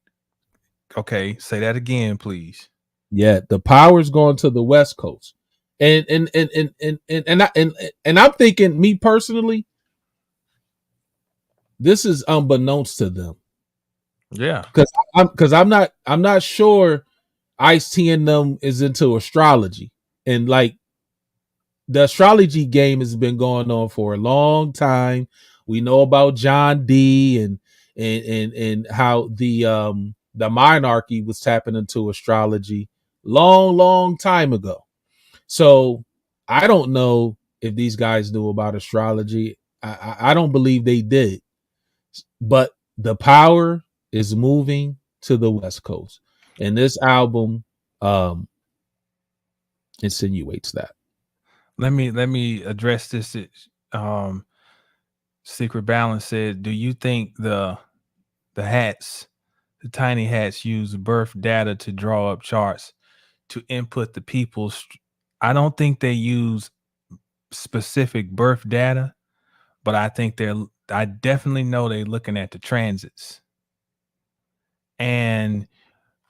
Okay, say that again, please. Yeah, the Power's going to the West Coast, and I'm thinking, me personally, this is unbeknownst to them. Yeah, because I'm not sure Ice-T and them is into astrology, and like the astrology game has been going on for a long time. We know about John D and how the monarchy was tapping into astrology long time ago. So I don't know if these guys knew about astrology. I don't believe they did, but the Power is moving to the West Coast, and this album insinuates that. let me address this. Secret Balance said, do you think the tiny hats use birth data to draw up charts to input the people's? I don't think they use specific birth data, but I definitely know they're looking at the transits. And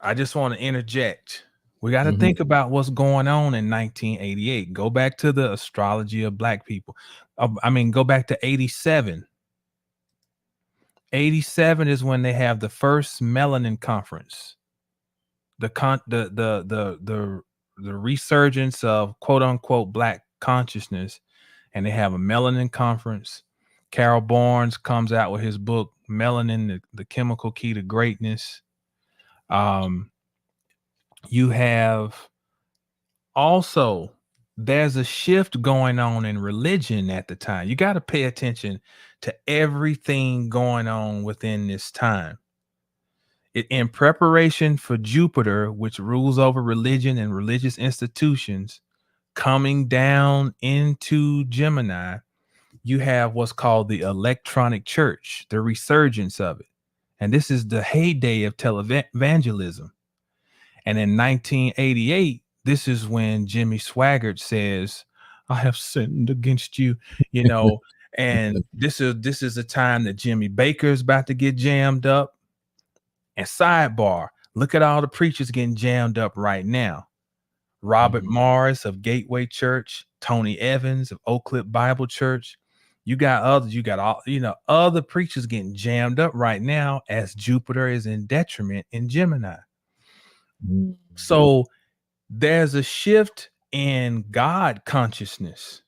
I just want to interject. We got to think about what's going on in 1988. Go back to the astrology of black people. Go back to 87. 87 is when they have the first melanin conference. The resurgence of quote unquote black consciousness, and they have a melanin conference. Carol Barnes comes out with his book Melanin, the Chemical Key to Greatness. You have also, there's a shift going on in religion at the time. You got to pay attention to everything going on within this time. In preparation for Jupiter, which rules over religion and religious institutions, coming down into Gemini, you have what's called the electronic church, the resurgence of it. And this is the heyday of televangelism. And in 1988, this is when Jimmy Swaggart says, I have sinned against you, you know, and this is the time that Jimmy Baker's about to get jammed up. And sidebar, look at all the preachers getting jammed up right now. Robert Morris of Gateway Church, Tony Evans of Oak Cliff Bible Church. You got all, other preachers getting jammed up right now as Jupiter is in detriment in Gemini. So there's a shift in God consciousness.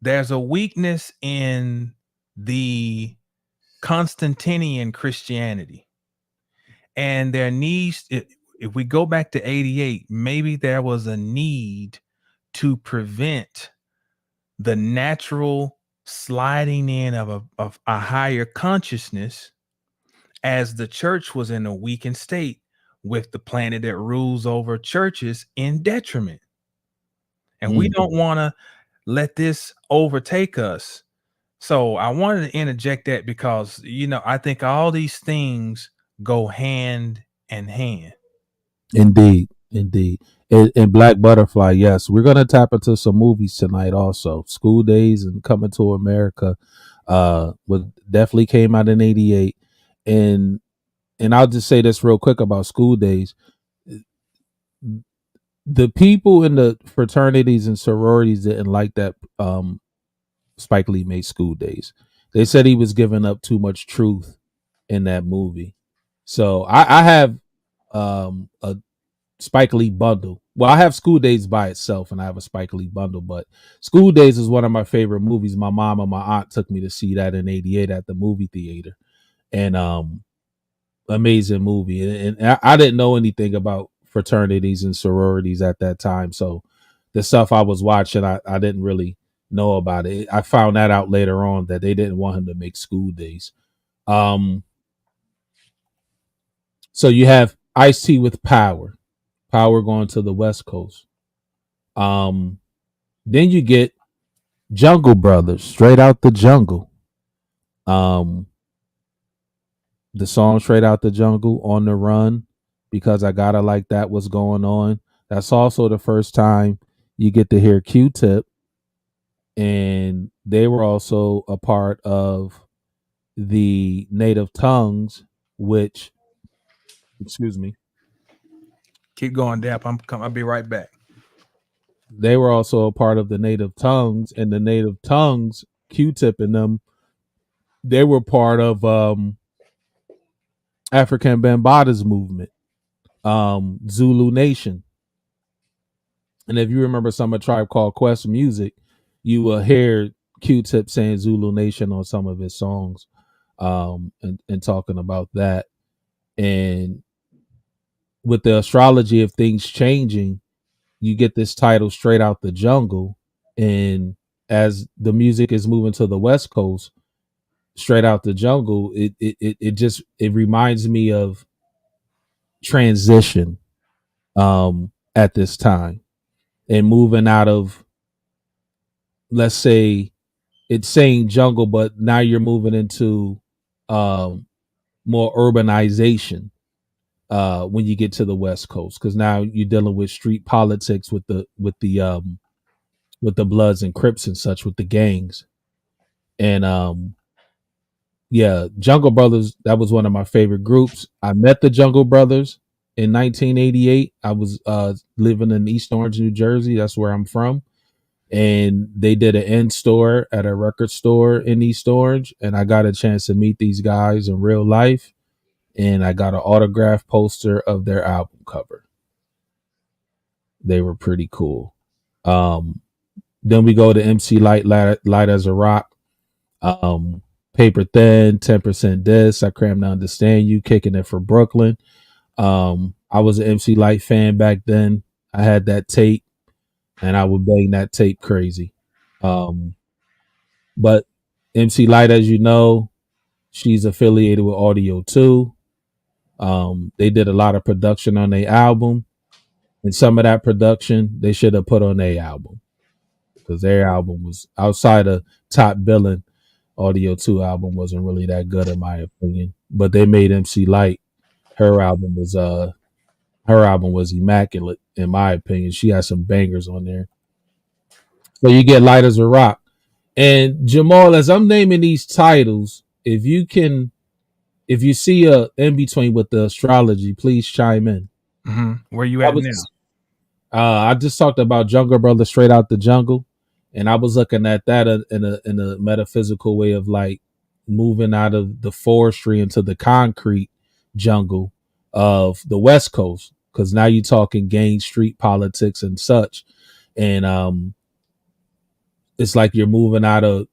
There's a weakness in the Constantinian Christianity. And there needs, if we go back to 88, maybe there was a need to prevent the natural sliding in of a higher consciousness as the church was in a weakened state with the planet that rules over churches in detriment. And we don't want to let this overtake us. So I wanted to interject that because, I think all these things go hand in hand. Indeed. And Black Butterfly, yes, we're gonna tap into some movies tonight. Also, School Days and Coming to America, definitely came out in '88. And I'll just say this real quick about School Days. The people in the fraternities and sororities didn't like that Spike Lee made School Days. They said he was giving up too much truth in that movie. So I have a Spike Lee bundle. Well, I have School Days by itself and I have a Spike Lee bundle, but School Days is one of my favorite movies. My mom and my aunt took me to see that in '88 at the movie theater. And amazing movie. And I didn't know anything about fraternities and sororities at that time. So the stuff I was watching, I didn't really know about it. I found that out later on that they didn't want him to make School Days. So you have Ice-T with Power going to the West Coast. Then you get Jungle Brothers, Straight Out the Jungle. The song Straight Out the Jungle, On the Run, Because I Gotta Like That, What's Going On. That's also the first time you get to hear Q-Tip. And they were also a part of the Native Tongues, which, excuse me. Keep going, Dap. I'll be right back. They were also a part of the Native Tongues, and the Native Tongues, Q-Tip and them, they were part of African Bambaata's movement, Zulu Nation. And if you remember some of Tribe Called Quest music, you will hear Q-Tip saying Zulu Nation on some of his songs, and talking about that. And with the astrology of things changing, you get this title Straight Out the Jungle. And as the music is moving to the West Coast, Straight Out the Jungle, it reminds me of transition at this time, and moving out of, let's say it's saying jungle, but now you're moving into more urbanization when you get to the West Coast, because now you're dealing with street politics with the Bloods and Crips and such, with the gangs. And yeah, Jungle Brothers, that was one of my favorite groups. I met the Jungle Brothers in 1988. I was living in East Orange, New Jersey. That's where I'm from. And they did an in store at a record store in East Orange. And I got a chance to meet these guys in real life. And I got an autographed poster of their album cover. They were pretty cool. Then we go to MC Light as a Rock. Paper Thin, 10% This, I Cram to Understand You, Kicking It for Brooklyn. I was an MC Light fan back then. I had that tape, and I would bang that tape crazy. But MC Light, as you know, she's affiliated with Audio 2. They did a lot of production on their album, and some of that production they should have put on their album, because their album was outside of top billing. Audio 2 album wasn't really that good in my opinion, but they made MC Light. Her album was immaculate in my opinion. She has some bangers on there. So you get Light as a Rock. And Jamal, as I'm naming these titles, if you see a in between with the astrology, please chime in. Where you at now? I just talked about Jungle Brother, Straight Out the Jungle, and I was looking at that in a metaphysical way of like moving out of the forestry into the concrete jungle of the West Coast, because now you're talking gang street politics and such, and it's like you're moving out of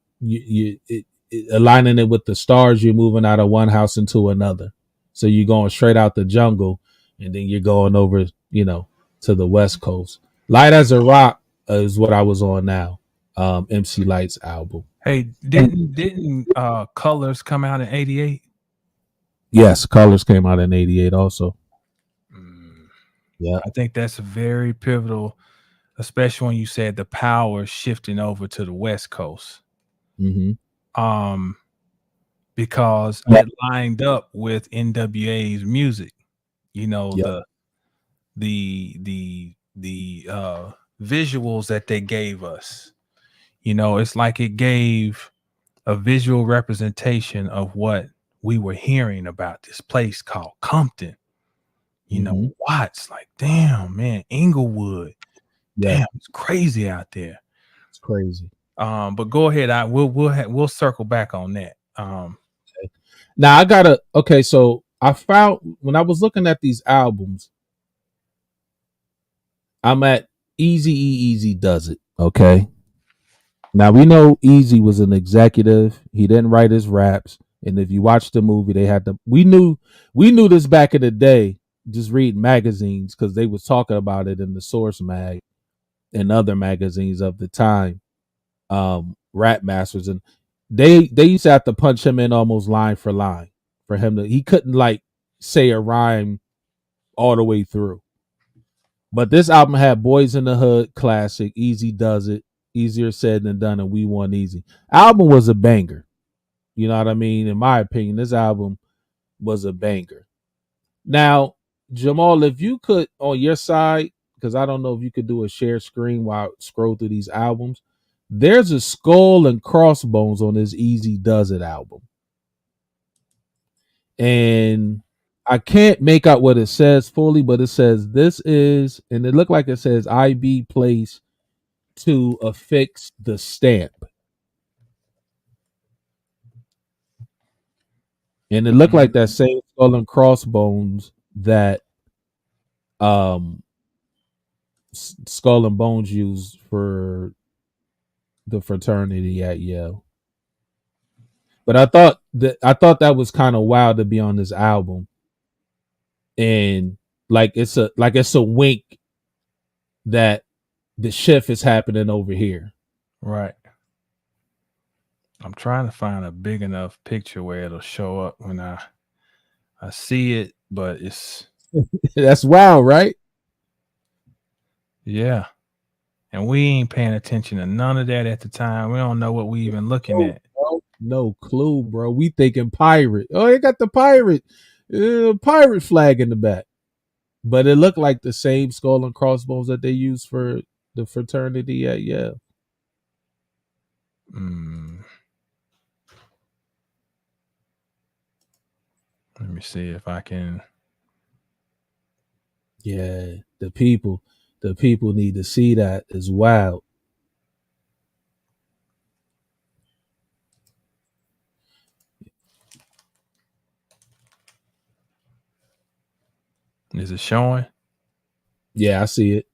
aligning it with the stars. You're moving out of one house into another, so you're going straight out the jungle, and then you're going over, to the West Coast. Light as a Rock is what I was on now. MC Light's album. Hey, didn't Colors come out in 88? Yes, Colors came out in 88 also. Yeah. I think that's very pivotal, especially when you said the power shifting over to the West Coast. Because it lined up with NWA's music. The visuals that they gave us. It's like it gave a visual representation of what we were hearing about this place called Compton. Watts, like, damn, man, Inglewood. Yeah. Damn, it's crazy out there. It's crazy. But go ahead. We'll circle back on that. Now so I found, when I was looking at these albums, I'm at Easy Does It. Okay. Now we know Easy was an executive. He didn't write his raps. And if you watch the movie, we knew this back in the day, just reading magazines, because they was talking about it in the Source mag and other magazines of the time. Rap masters, and they used to have to punch him in almost line for line for him he couldn't like say a rhyme all the way through. But this album had Boys in the Hood classic, Easy Does It, Easier Said Than Done, and We Want Easy. Album was a banger. You know what I mean? In my opinion, this album was a banger. Now, Jamal, if you could, on your side, because I don't know if you could do a share screen while I scroll through these albums, there's a skull and crossbones on this Easy Does It album. And I can't make out what it says fully, but it says this is, and it looked like it says IB place to affix the stamp. And it looked like that same skull and crossbones that Skull and Bones used for the fraternity at Yale. But I thought that was kind of wild to be on this album. And it's a wink that the shift is happening over here. Right. I'm trying to find a big enough picture where it'll show up when I see it, but it's that's wild, right? Yeah. And we ain't paying attention to none of that at the time. We don't know what we even looking at. No clue, bro. We thinking pirate. Oh, they got the pirate flag in the back. But it looked like the same skull and crossbones that they used for the fraternity at Yale. Let me see if I can. Yeah, the people need to see that as wild. Is it showing? Yeah, I see it.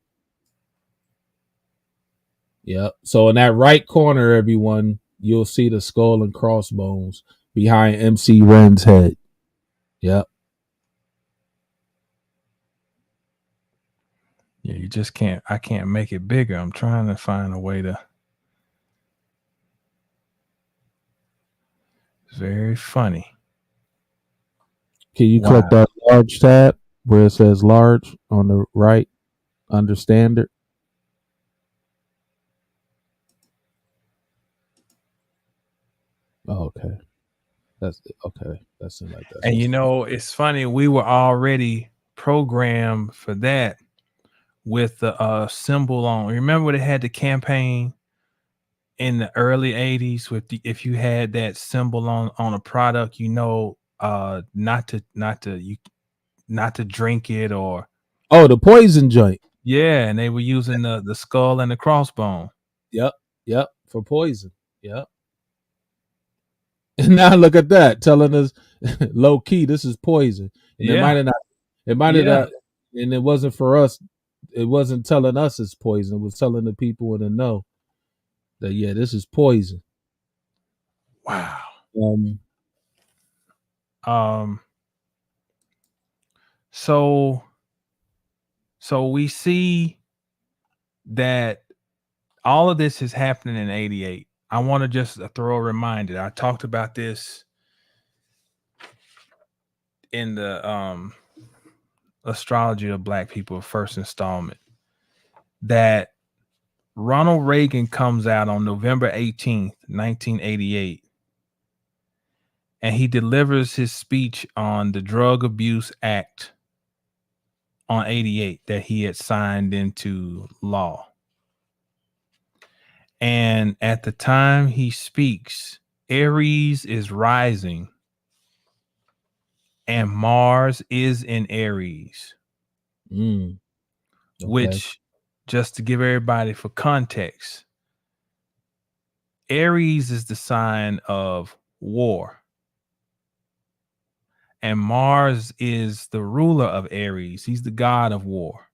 Yep. So in that right corner, everyone, you'll see the skull and crossbones behind MC Ren's head. Yep. Yeah, you just can't. I can't make it bigger. I'm trying to find a way to. It's very funny. Can you Wow. click that large tab where it says large on the right under standard? Oh, okay. That's okay. That seems like that's And you what's know, it's funny. We were already programmed for that with the symbol on. Remember, they had the campaign in the early '80s with the, if you had that symbol on a product, you know, not to drink it or oh, the poison joint. yeah, and they were using the skull and the crossbone. Yep. Yep. For poison. Yep. And now look at that, telling us low key, this is poison. And it might Yeah, have not, it might have yeah. not, and it wasn't for us. It wasn't telling us it's poison. It was telling the people in the know that, yeah, this is poison. Wow. Um, Um. So we see that all of this is happening in '88. I want to just throw a reminder. I talked about this in the Astrology of Black People first installment, that Ronald Reagan comes out on November 18th, 1988, and he delivers his speech on the Drug Abuse Act on 88 that he had signed into law. And at the time he speaks, Aries is rising and Mars is in Aries, okay. which, just to give everybody for context, Aries is the sign of war. And Mars is the ruler of Aries. He's the god of war.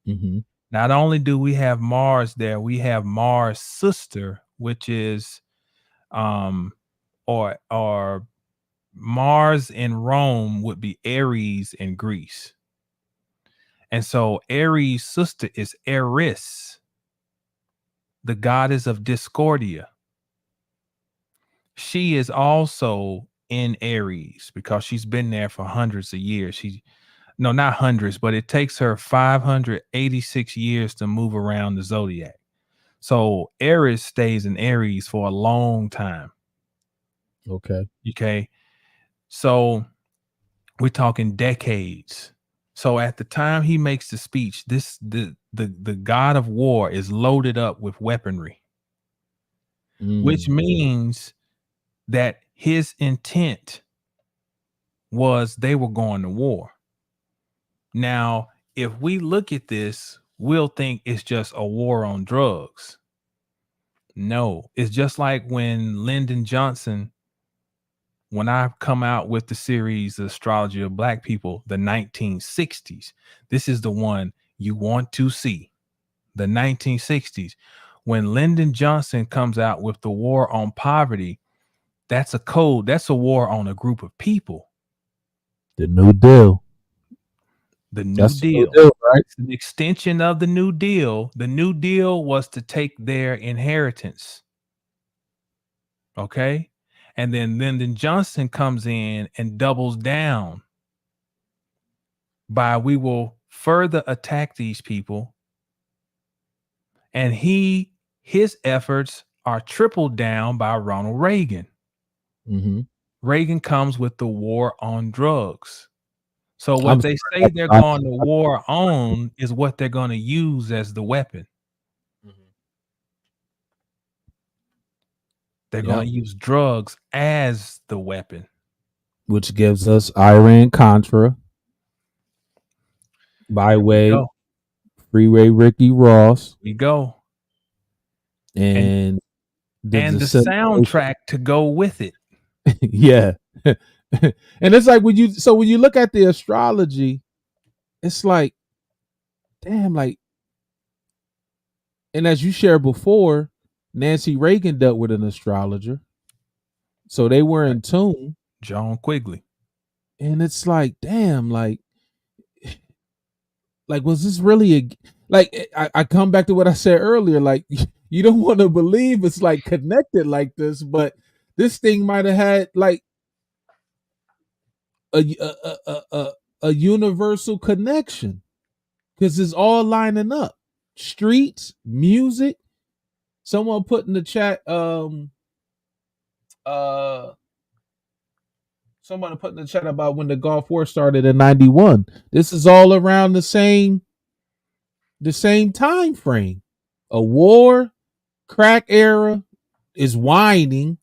Mm-hmm. Not only do we have Mars there, we have Mars' sister, which is or Mars in Rome would be Aries in Greece. And so Aries' sister is Eris, the goddess of discordia. She is also in Aries because she's been there for hundreds of years. No, not hundreds, but it takes her 586 years to move around the zodiac. So Aries stays in Aries for a long time. Okay. So we're talking decades. So at the time he makes the speech, the god of war is loaded up with weaponry, which means that his intent was they were going to war. Now, if we look at this, we'll think it's just a war on drugs. No, it's just like when Lyndon Johnson, when I come out with the series Astrology of Black People, the 1960s, this is the one you want to see. The 1960s, when Lyndon Johnson comes out with the war on poverty, that's a code. That's a war on a group of people. The New Deal. The New Deal, right? It's an extension of the New Deal. The New Deal was to take their inheritance. Okay. And then Lyndon Johnson comes in and doubles down by we will further attack these people. And his efforts are tripled down by Ronald Reagan. Mm-hmm. Reagan comes with the war on drugs. So what they say they're going to war on is what they're going to use as the weapon. They're going to use drugs as the weapon. Which gives us Iran Contra, Byway, Freeway Ricky Ross. We go. And the soundtrack to go with it. Yeah. And it's like when you look at the astrology, it's like, damn, like, and as you shared before, Nancy Reagan dealt with an astrologer. So they were in tune. John Quigley. And it's like, damn, like was this really like I come back to what I said earlier. Like you don't want to believe it's like connected like this, but this thing might have had like a universal connection because it's all lining up. Streets, music. Someone put in the chat. Someone put in the chat about when the Gulf War started in '91. This is all around the same time frame. A war, crack era is whining,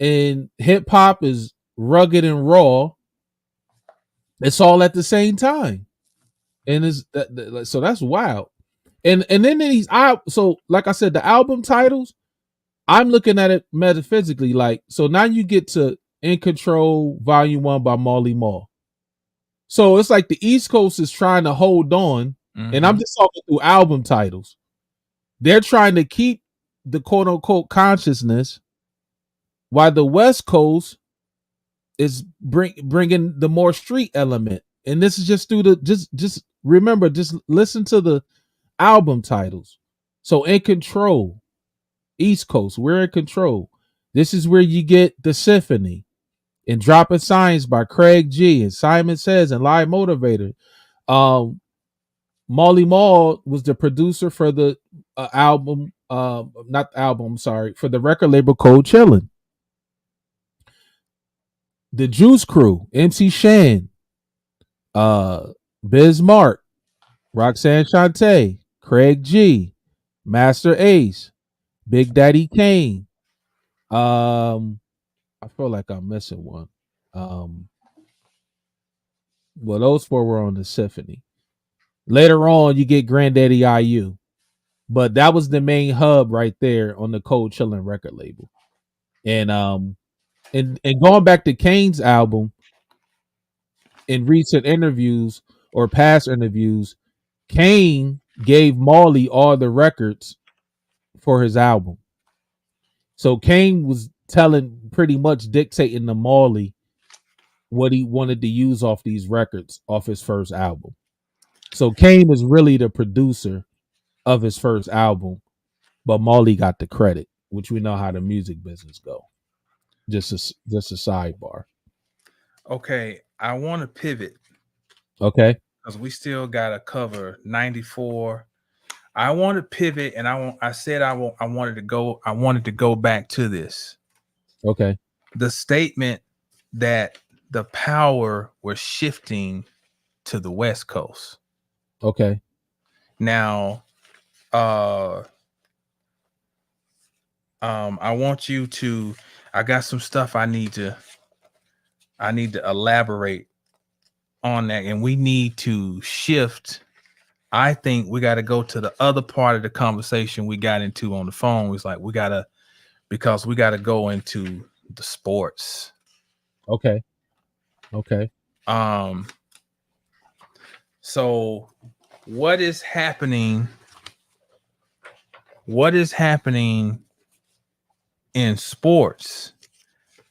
and hip hop is rugged and raw. It's all at the same time, and so that's wild. And then these so like I said, the album titles, I'm looking at it metaphysically. Like, so now you get to In Control Volume 1 by Marley Marl. So it's like the East Coast is trying to hold on, and I'm just talking through album titles. They're trying to keep the quote unquote consciousness, while the West Coast is bringing the more street element. And this is just through the just remember, just listen to the album titles. So In Control, East Coast, we're in control. This is where you get the symphony and Dropping Science by Craig G and Simon Says and Live Motivator. Marley Marl was the producer for the album, not the album, sorry, for the record label Cold Chillin'. The Juice Crew, MC Shan, Biz Mark, Roxanne Shante, Craig G, Master Ace, Big Daddy Kane. I feel like I'm missing one. Well, those four were on the symphony. Later on, you get Granddaddy IU, but that was the main hub right there on the Cold Chillin' record label. And going back to Kane's album, in recent interviews or past interviews, Kane gave Marley all the records for his album. So Kane was pretty much dictating to Marley what he wanted to use off these records off his first album. So Kane is really the producer of his first album, but Marley got the credit, which we know how the music business go. Just a sidebar. Okay, I want to pivot. Okay, because we still got to cover 94. I want to pivot, and I wanted to go back to this. Okay. The statement that the power was shifting to the West Coast. Okay. Now, I want you to. I got some stuff I need to elaborate on that, and we need to shift. I think we got to go to the other part of the conversation we got into on the phone. It's like we got to go into the sports. Okay. So what is happening? What is happening in sports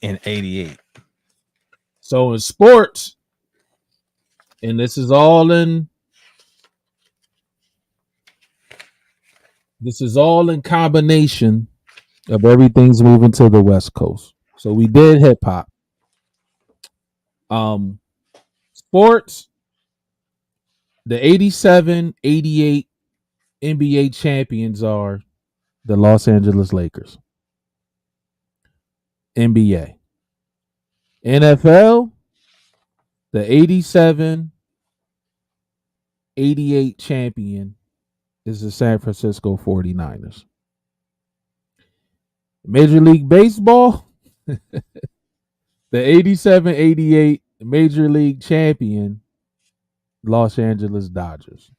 in 88? So in sports, and this is all in combination of everything's moving to the West Coast. So we did hip hop. Sports, the 87-88 NBA champions are the Los Angeles Lakers. NBA. NFL, the 87-88 champion is the San Francisco 49ers. Major League Baseball, the 87-88 Major League champion, Los Angeles Dodgers.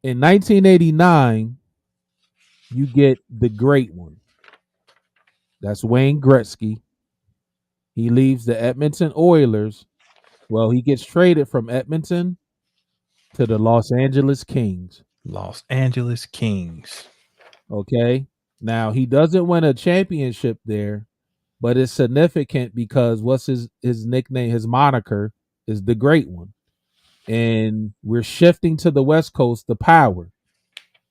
In 1989, you get the great one. That's Wayne Gretzky. He leaves the Edmonton Oilers. Well, he gets traded from Edmonton to the Los Angeles Kings. Los Angeles Kings. Okay. Now, he doesn't win a championship there, but it's significant because what's his nickname, his moniker is the Great One. and we're shifting to the West Coast, the power.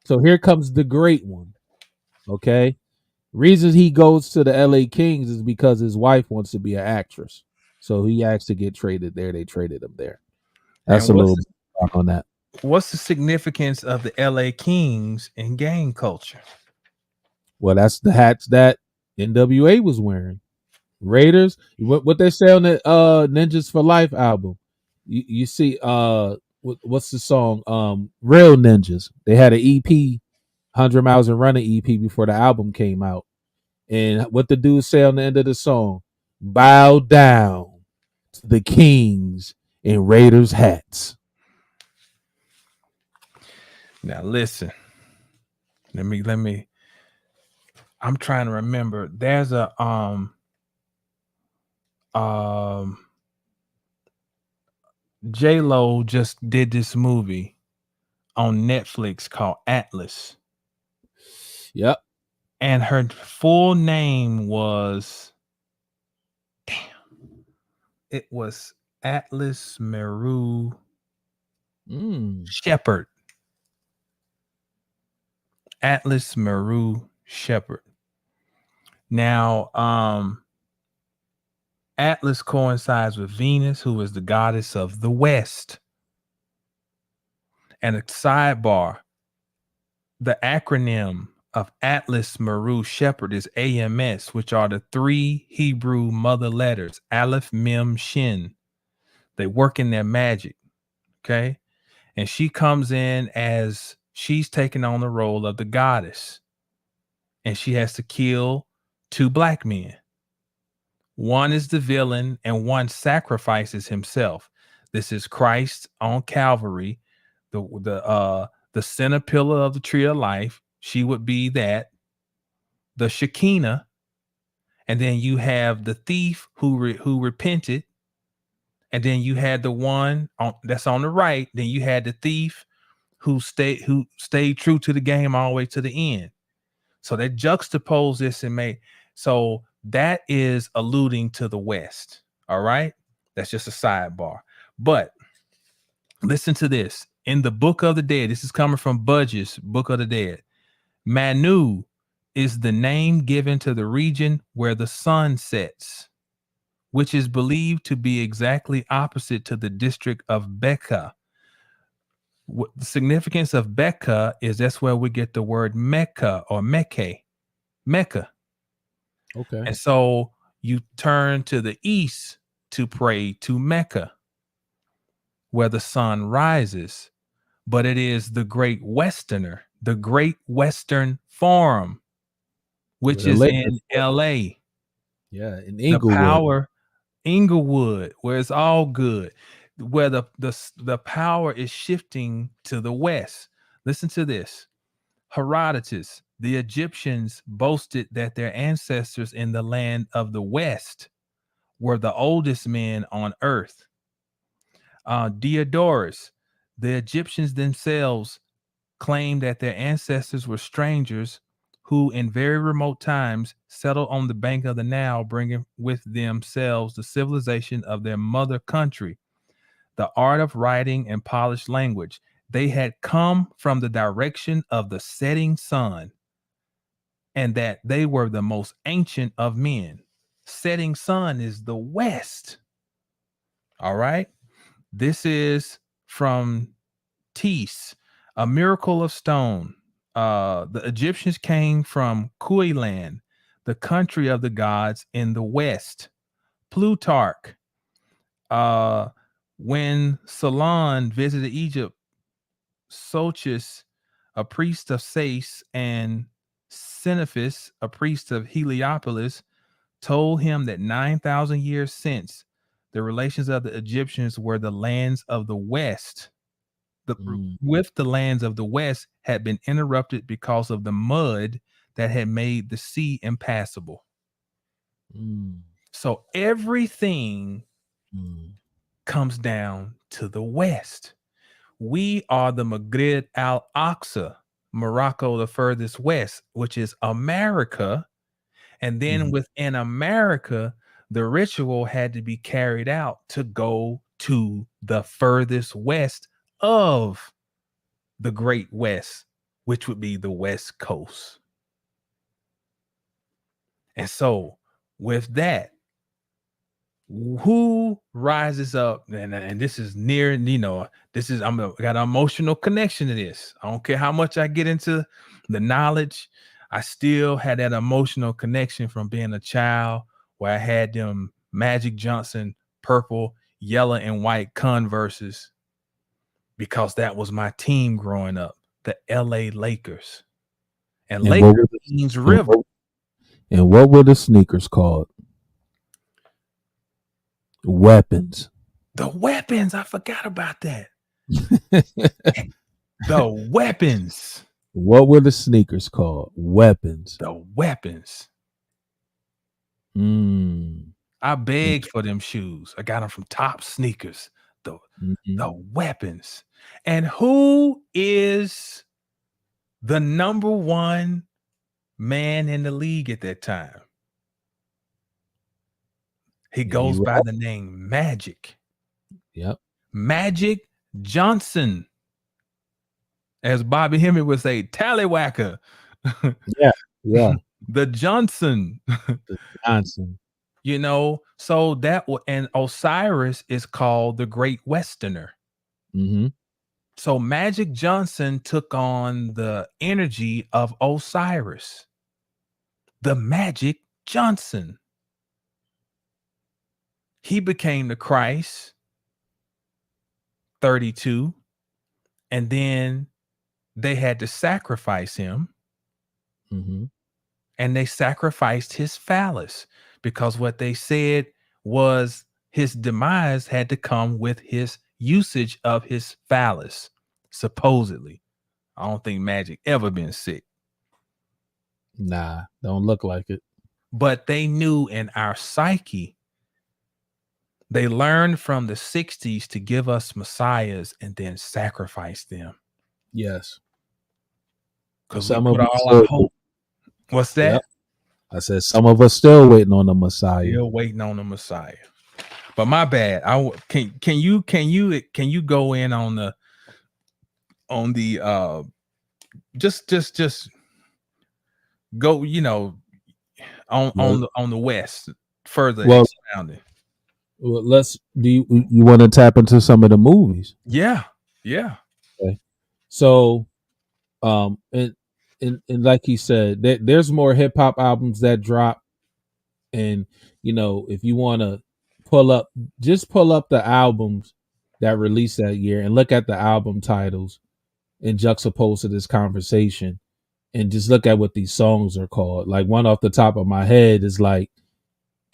So here comes the great one. Okay. Reason he goes to the LA Kings is because his wife wants to be an actress. So he asked to get traded there. They traded him there. That's And a little bit on that. what's the significance of the LA Kings in gang culture? Well, that's the hats that NWA was wearing. Raiders, what they say on the Ninjas for Life album. You see what's the song? Real Ninjas. They had an EP, 100 Miles and Running EP before the album came out. And what the dudes say on the end of the song, bow down to the Kings in Raiders hats. Now listen. Let me I'm trying to remember. There's a J-Lo just did this movie on Netflix called Atlas. Yep. And her full name was it was Atlas Meru Shepherd. Atlas Meru Shepherd. Now, Atlas coincides with Venus, who is the goddess of the West. And a sidebar, the acronym of Atlas Meru Shepherd is AMS, which are the three Hebrew mother letters, Aleph, Mem, Shin. They work in their magic, okay? And she comes in as she's taking on the role of the goddess. And she has to kill two black men. One is the villain and one sacrifices himself. This is Christ on Calvary, the center pillar of the tree of life. She would be that, the Shekinah, and then you have the thief who repented, and then you had the one that's on the right. Then you had the thief who stayed true to the game all the way to the end. So they juxtapose this and made so that is alluding to the West. All right, that's just a sidebar. But listen to this. In the Book of the Dead, this is coming from Budge's Book of the Dead. Manu is the name given to the region where the sun sets, which is believed to be exactly opposite to the district of Becca. The significance of Becca is that's where we get the word Mecca or Mecca. Okay. And so you turn to the east to pray to Mecca, where the sun rises. But it is the Great Westerner, the Great Western Forum, which is in LA. Yeah, in Inglewood. The power, Inglewood, where it's all good, where the power is shifting to the west. Listen to this. Herodotus, the Egyptians boasted that their ancestors in the land of the west were the oldest men on earth. Diodorus, the Egyptians themselves claimed that their ancestors were strangers who in very remote times settled on the bank of the Nile, bringing with themselves the civilization of their mother country, the art of writing and polished language. They had come from the direction of the setting sun, and that they were the most ancient of men. Setting sun is the West. All right. This is from Tees, A Miracle of Stone. The Egyptians came from Kuilan, the country of the gods in the West. Plutarch, when Solon visited Egypt, Sochus, a priest of Sais, and Xenophus, a priest of Heliopolis, told him that 9,000 years since, the relations of the Egyptians were the lands of the West. With the lands of the West had been interrupted because of the mud that had made the sea impassable. So everything comes down to the West. We are the Maghrib al-Aqsa, Morocco, the furthest west, which is America. And then within America, the ritual had to be carried out to go to the furthest west of the Great West, which would be the West Coast. And so, with that, who rises up? And this is near, this is, got an emotional connection to this. I don't care how much I get into the knowledge, I still had that emotional connection from being a child where I had them Magic Johnson purple, yellow, and white Converses, because that was my team growing up, the LA Lakers. And Lakers means river. And what were the sneakers called? Weapons. The weapons. I forgot about that. The weapons. What were the sneakers called? Weapons. The weapons. Mm. I begged for them shoes. I got them from Top Sneakers. The weapons. And who is the number one man in the league at that time? He goes by the name Magic. Yep. Magic Johnson. As Bobby Hemmett would say, tallywhacker. Yeah. The Johnson. The Johnson. So that and Osiris is called the Great Westerner. Mm-hmm. So Magic Johnson took on the energy of Osiris, the Magic Johnson. He became the Christ, 32, and then they had to sacrifice him. Mm-hmm. And they sacrificed his phallus, because what they said was his demise had to come with his usage of his phallus, supposedly. I don't think Magic ever been sick. Nah, don't look like it. But they knew in our psyche, they learned from the 60s to give us messiahs and then sacrifice them. Yes. Because we put all our hope. What's that? Yep. I said some of us still waiting on the Messiah. Still waiting on the Messiah. But my bad. Can you go in on the just go, on the west further expounding. Well, do you want to tap into some of the movies? Yeah. Okay. So and like he said, there's more hip hop albums that drop, and if you want to pull up the albums that released that year and look at the album titles and juxtapose to this conversation, and just look at what these songs are called. Like, one off the top of my head is like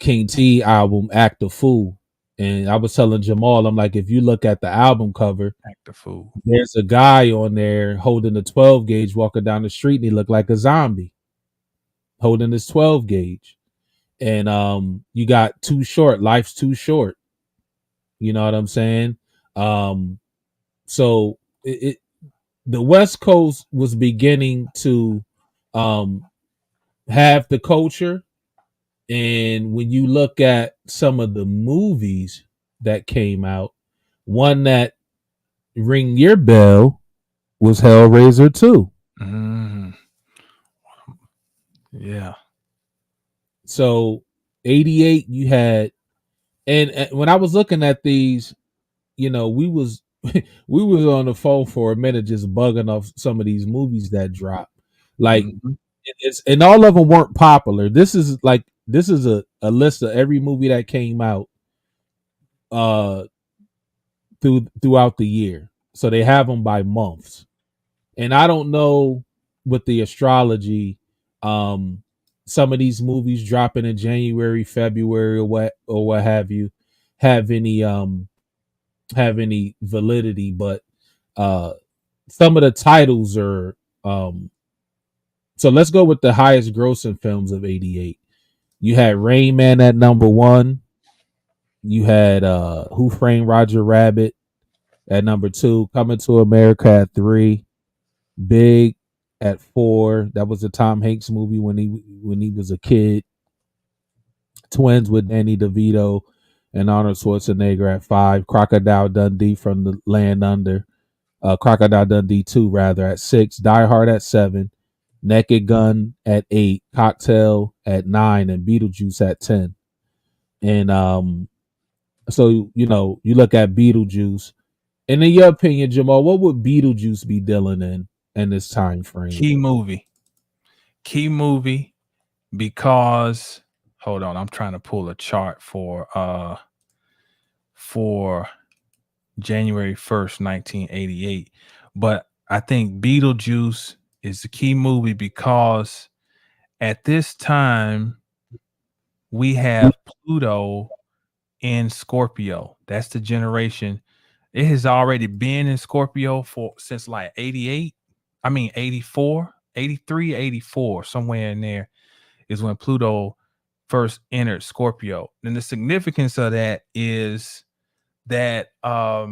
King T album Act a Fool. And I was telling Jamal, I'm like, if you look at the album cover, Act a Fool, there's a guy on there holding a 12 gauge walking down the street, and he looked like a zombie holding his 12 gauge. And you got Too Short, Life's Too Short. You know what I'm saying? So the West Coast was beginning to have the culture. And when you look at some of the movies that came out, one that ring your bell was Hellraiser 2. Mm-hmm. Yeah. So 88 you had, and when I was looking at these, we was on the phone for a minute just bugging off some of these movies that dropped. Like, and all of them weren't popular. This is a list of every movie that came out throughout the year. So they have them by months. And I don't know with the astrology, some of these movies dropping in January, February, or what have you, have any validity, but some of the titles are so let's go with the highest grossing films of 88. You had Rain Man at number 1. You had Who Framed Roger Rabbit at number 2. Coming to America at 3. Big at 4. That was a Tom Hanks movie when he was a kid. Twins with Danny DeVito and Arnold Schwarzenegger at 5. Crocodile Dundee from the Land Under. Crocodile Dundee 2 rather at 6. Die Hard at 7. Naked Gun at 8. Cocktail at 9, and Beetlejuice at 10. And so you look at Beetlejuice, and in your opinion, Jamal, what would Beetlejuice be dealing in this time frame? Key movie, because hold on, I'm trying to pull a chart for January 1st, 1988. But I think Beetlejuice is the key movie because at this time we have Pluto in Scorpio. That's the generation. It has already been in Scorpio since like 88. I mean 84, 83, 84, somewhere in there is when Pluto first entered Scorpio. And the significance of that is that that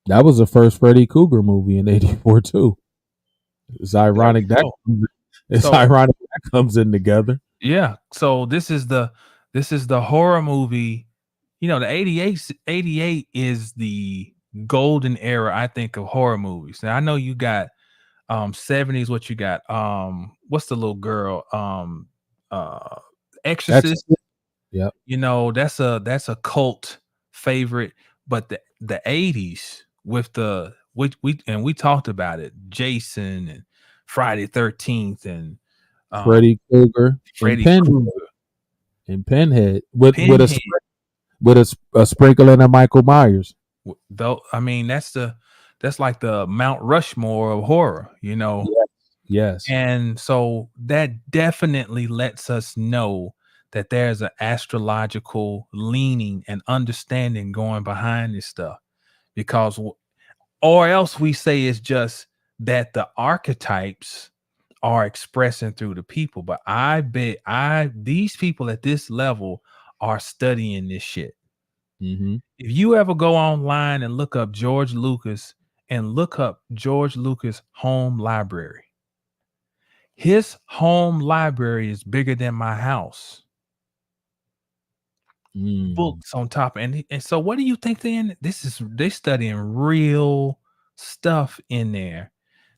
was the first Freddy Krueger movie in 84 too. It's ironic ironic that comes in together. Yeah. So this is the horror movie. You know, the 88 is the golden era, I think, of horror movies. Now I know you got 70s, what you got? What's the little girl? Exorcist. Yep. You know, that's a cult favorite, but the 80s with we talked about it, Jason and Friday 13th and Freddy Krueger and Pinhead with a sprinkle in a Michael Myers. Though I mean that's like the Mount Rushmore of horror, you know. Yes. And so that definitely lets us know that there's an astrological leaning and understanding going behind this stuff, because or else we say it's just that the archetypes are expressing through the people. But I bet these people at this level are studying this shit. Mm-hmm. If you ever go online and look up George Lucas and look up George Lucas home library, his home library is bigger than my house. Books on top. And so what do you think they studying real stuff in there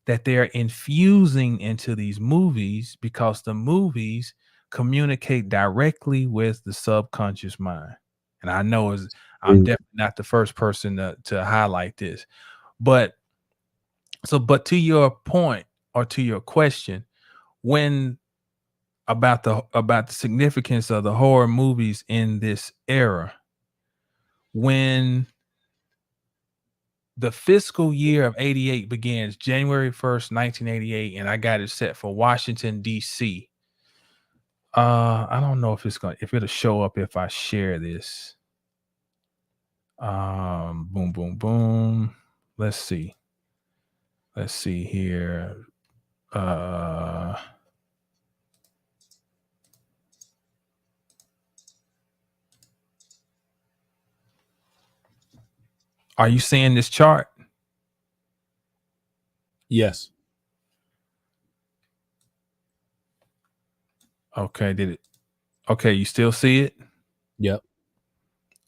that they're infusing into these movies, because the movies communicate directly with the subconscious mind. And I know I'm definitely not the first person to highlight this, but to your point, or to your question, when about the significance of the horror movies in this era, when the fiscal year of 88 begins January 1st, 1988, and I got it set for Washington, D.C. I don't know if it'll show up if I share this. Boom, boom, boom. Let's see here. Are you seeing this chart? Yes. Okay, okay, you still see it? Yep.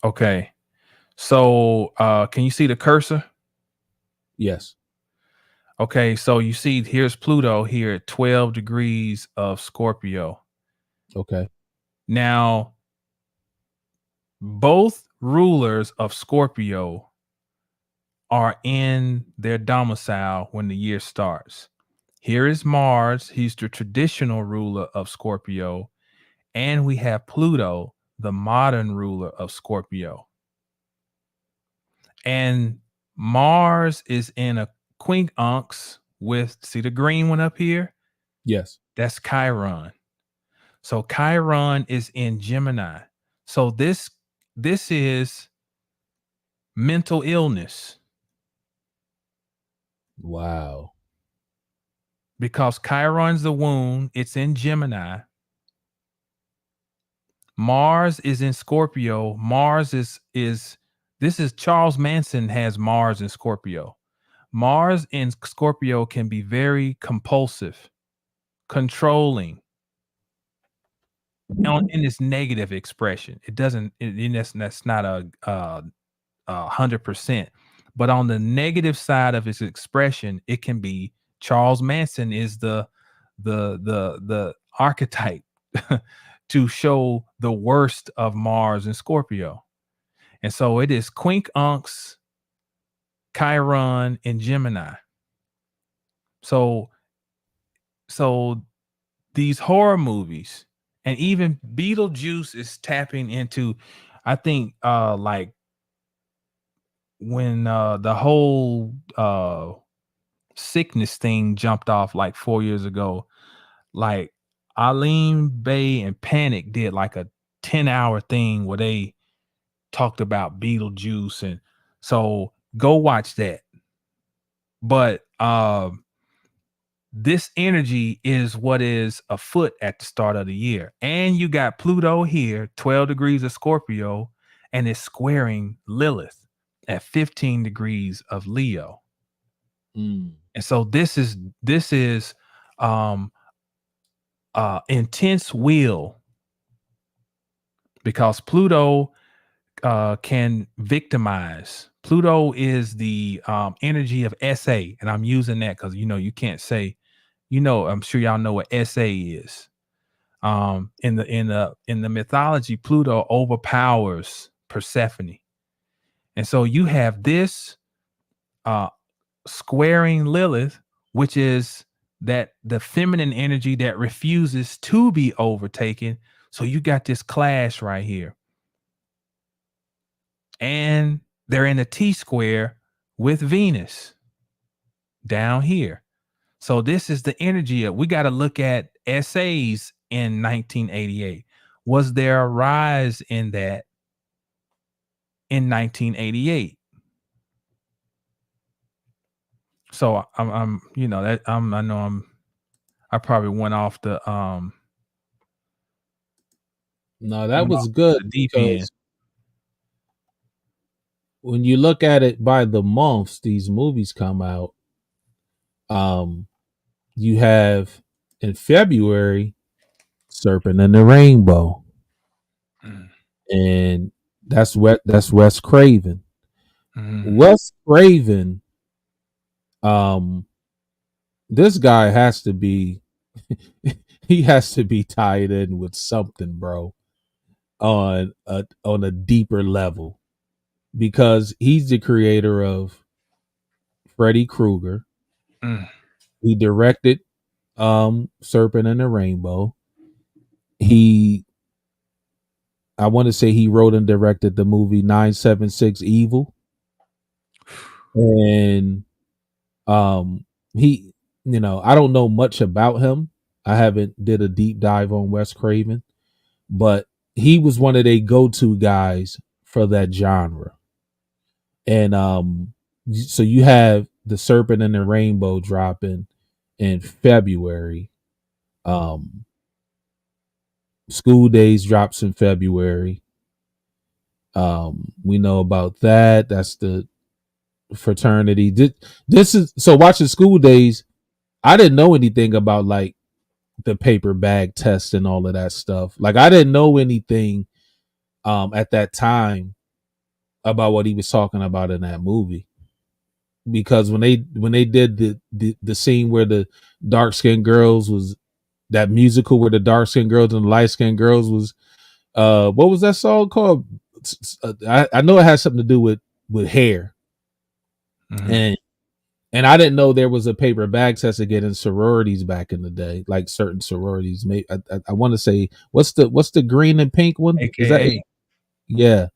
Okay. So can you see the cursor? Yes. Okay, so you see here's Pluto here at 12 degrees of Scorpio. Okay. Now, both rulers of Scorpio are in their domicile when the year starts. Here is Mars. He's the traditional ruler of Scorpio. And we have Pluto, the modern ruler of Scorpio. And Mars is in a quincunx with, see the green one up here? Yes. That's Chiron. So Chiron is in Gemini. So this is mental illness. Wow. Because Chiron's the wound, it's in Gemini. Mars is in Scorpio. Mars is Charles Manson has Mars in Scorpio. Mars in Scorpio can be very compulsive, controlling. in its negative expression. It doesn't. And that's not a 100%. But on the negative side of its expression, it can be Charles Manson is the archetype to show the worst of Mars and Scorpio. And so it is Quincunx, Chiron, and Gemini. So these horror movies and even Beetlejuice is tapping into, I think, like when the whole sickness thing jumped off like 4 years ago, like Aline Bay and Panic did like a 10-hour thing where they talked about Beetlejuice, and so go watch that. But this energy is what is afoot at the start of the year, and you got Pluto here, 12 degrees of Scorpio, and it's squaring Lilith at 15 degrees of Leo. And so this is intense will, because Pluto can victimize. Pluto is the energy of SA, and I'm using that because you can't say, I'm sure y'all know what SA is. In the mythology, Pluto overpowers Persephone, and so you have this squaring Lilith, which is that the feminine energy that refuses to be overtaken. So you got this clash right here, and they're in a T square with Venus down here. So this is the energy of, we got to look at essays in 1988. Was there a rise in that in 1988? So I probably went off the No, that was good, deep end. because when you look at it by the months these movies come out, you have in February Serpent and the Rainbow, and that's Wes Craven. Wes Craven, this guy has to be he has to be tied in with something, bro, on a deeper level, because he's the creator of Freddy Krueger. He directed Serpent and the Rainbow. I want to say he wrote and directed the movie 976 Evil. And he, I don't know much about him. I haven't did a deep dive on Wes Craven, but he was one of their go-to guys for that genre. And so you have the Serpent and the Rainbow dropping in February. School Days drops in February. We know about that. That's the fraternity. This is so watching School Days. I didn't know anything about like the paper bag test and all of that stuff. Like I didn't know anything at that time about what he was talking about in that movie, because when they did the scene where the dark skinned girls was that musical where the dark skinned girls and the light skinned girls was what was that song called? I know it has something to do with hair. And I didn't know there was a paper bag test to get in sororities back in the day, like certain sororities. Maybe I want to say what's the green and pink one? AKA. Is that, yeah.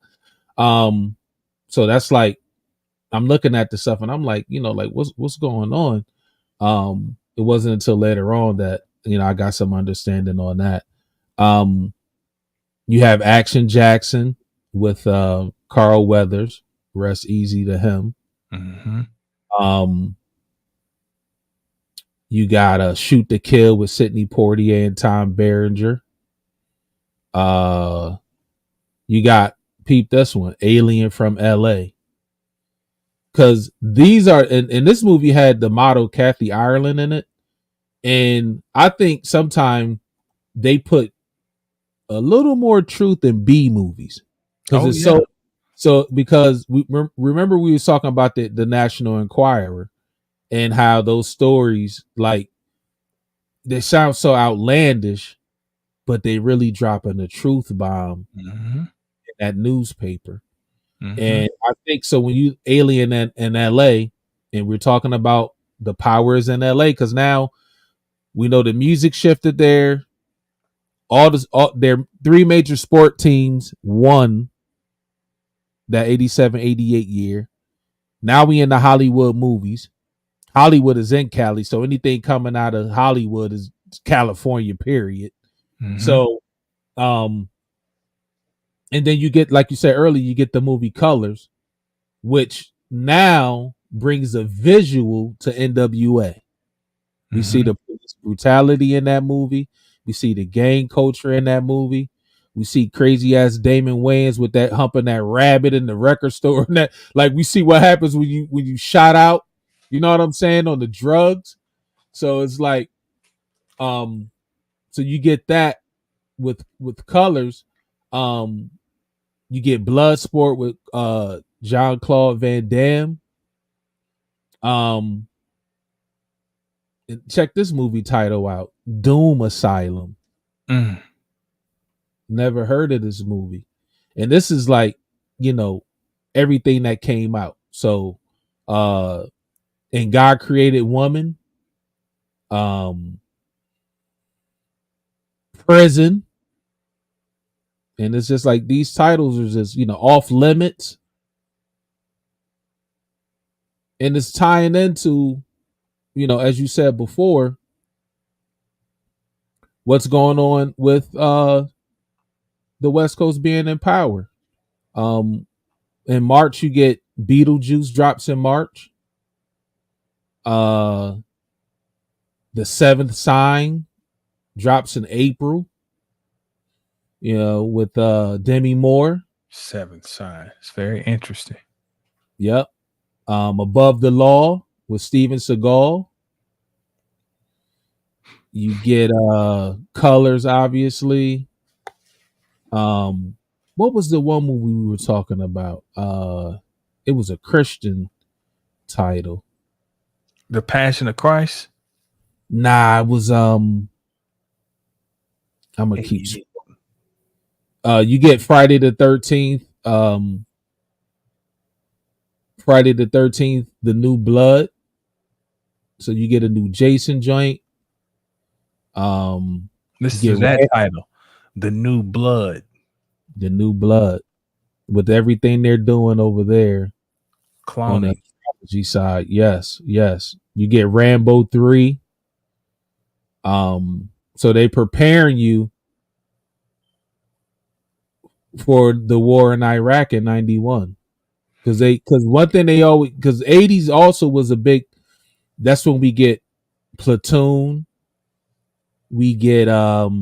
So that's like I'm looking at the stuff and I'm like, like what's going on? It wasn't until later on that I got some understanding on that. You have Action Jackson with Carl Weathers. Rest easy to him. You got Shoot to Kill with Sidney Poitier and Tom Berenger. You got, peep this one, Alien from LA. Because these are, and this movie had the model Kathy Ireland in it. And I think sometime they put a little more truth in B movies because Oh it's yeah. so because we remember we was talking about the National Enquirer and how those stories like they sound so outlandish, but they really dropping a truth bomb Mm-hmm. in that newspaper. Mm-hmm. And I think so when you alien in LA and we're talking about the powers in LA, because now we know the music shifted there. All their three major sport teams won that 87, 88 year. Now we in the Hollywood movies. Hollywood is in Cali, so anything coming out of Hollywood is California, period. Mm-hmm. So and then you get, like you said earlier, you get the movie Colors, which now brings a visual to NWA. We see the police brutality in that movie. We see the gang culture in that movie. We see crazy ass Damon Wayans with that humping that rabbit in the record store. And that, like, we see what happens when you shot out. You know what I'm saying, on the drugs. So it's like, so you get that with Colors. You get Bloodsport with Jean-Claude Van Damme. Check this movie title out: Doom Asylum. Mm. Never heard of this movie, and this is like, everything that came out. So, and God Created Woman, Prison, and it's just like these titles are just off limits, and it's tying into, as you said before, what's going on with the West Coast being in power. In March, you get Beetlejuice drops in March. The Seventh Sign drops in April. With Demi Moore. Seventh Sign. It's very interesting. Yep. Above the Law with Steven Seagal. You get Colors, obviously. What was the one movie we were talking about? It was a Christian title. The Passion of Christ. Nah, it was I'm gonna keep. You get Friday the 13th. Friday the 13th, The New Blood. So you get a new Jason joint. This is that title, The New Blood. The New Blood, with everything they're doing over there on the Cloning. astrology side. Yes. You get Rambo 3. So they preparing you for the war in Iraq in 91. Because one thing they always, because 80s also was a big, that's when we get Platoon. We get what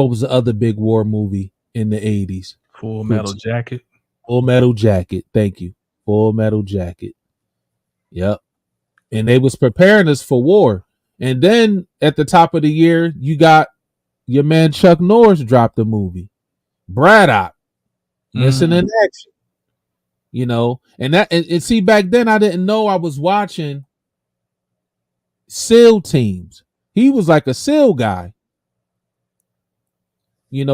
was the other big war movie in the 80s? Full Metal Jacket. Full Metal Jacket. Thank you. Full Metal Jacket. Yep. And they was preparing us for war. And then at the top of the year, you got your man Chuck Norris dropped a movie, Braddock, Missing in Action. And that and see, back then I didn't know I was watching SEAL teams. He was like a SEAL guy,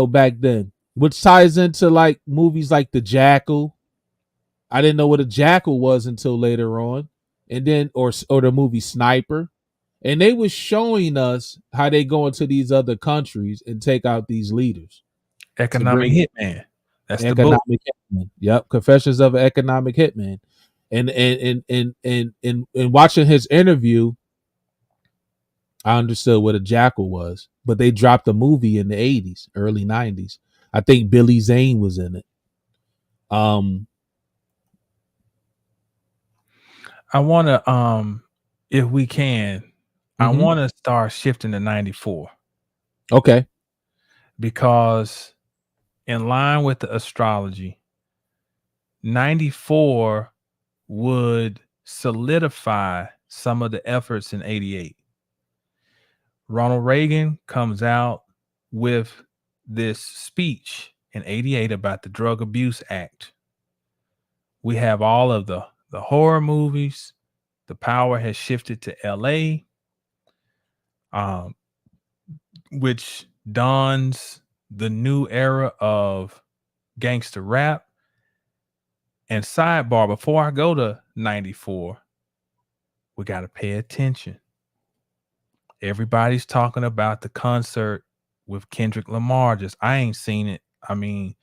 back then, which ties into like movies like The Jackal. I didn't know what a jackal was until later on, and then or the movie Sniper, and they was showing us how they go into these other countries and take out these leaders. Economic Hitman. That's Economic the book. Hitman. Yep, Confessions of an Economic Hitman. And watching his interview, I understood what a jackal was, but they dropped a movie in the 80s, early 90s. I think Billy Zane was in it. I want to, if we can, I want to start shifting to 94. Okay. Because in line with the astrology, 94 would solidify some of the efforts in 88. Ronald Reagan comes out with this speech in 88 about the Drug Abuse Act, we have all of the horror movies. The power has shifted to LA, which dawns the new era of gangster rap. And sidebar, before I go to 94, we got to pay attention. Everybody's talking about the concert with Kendrick Lamar. I ain't seen it. I mean,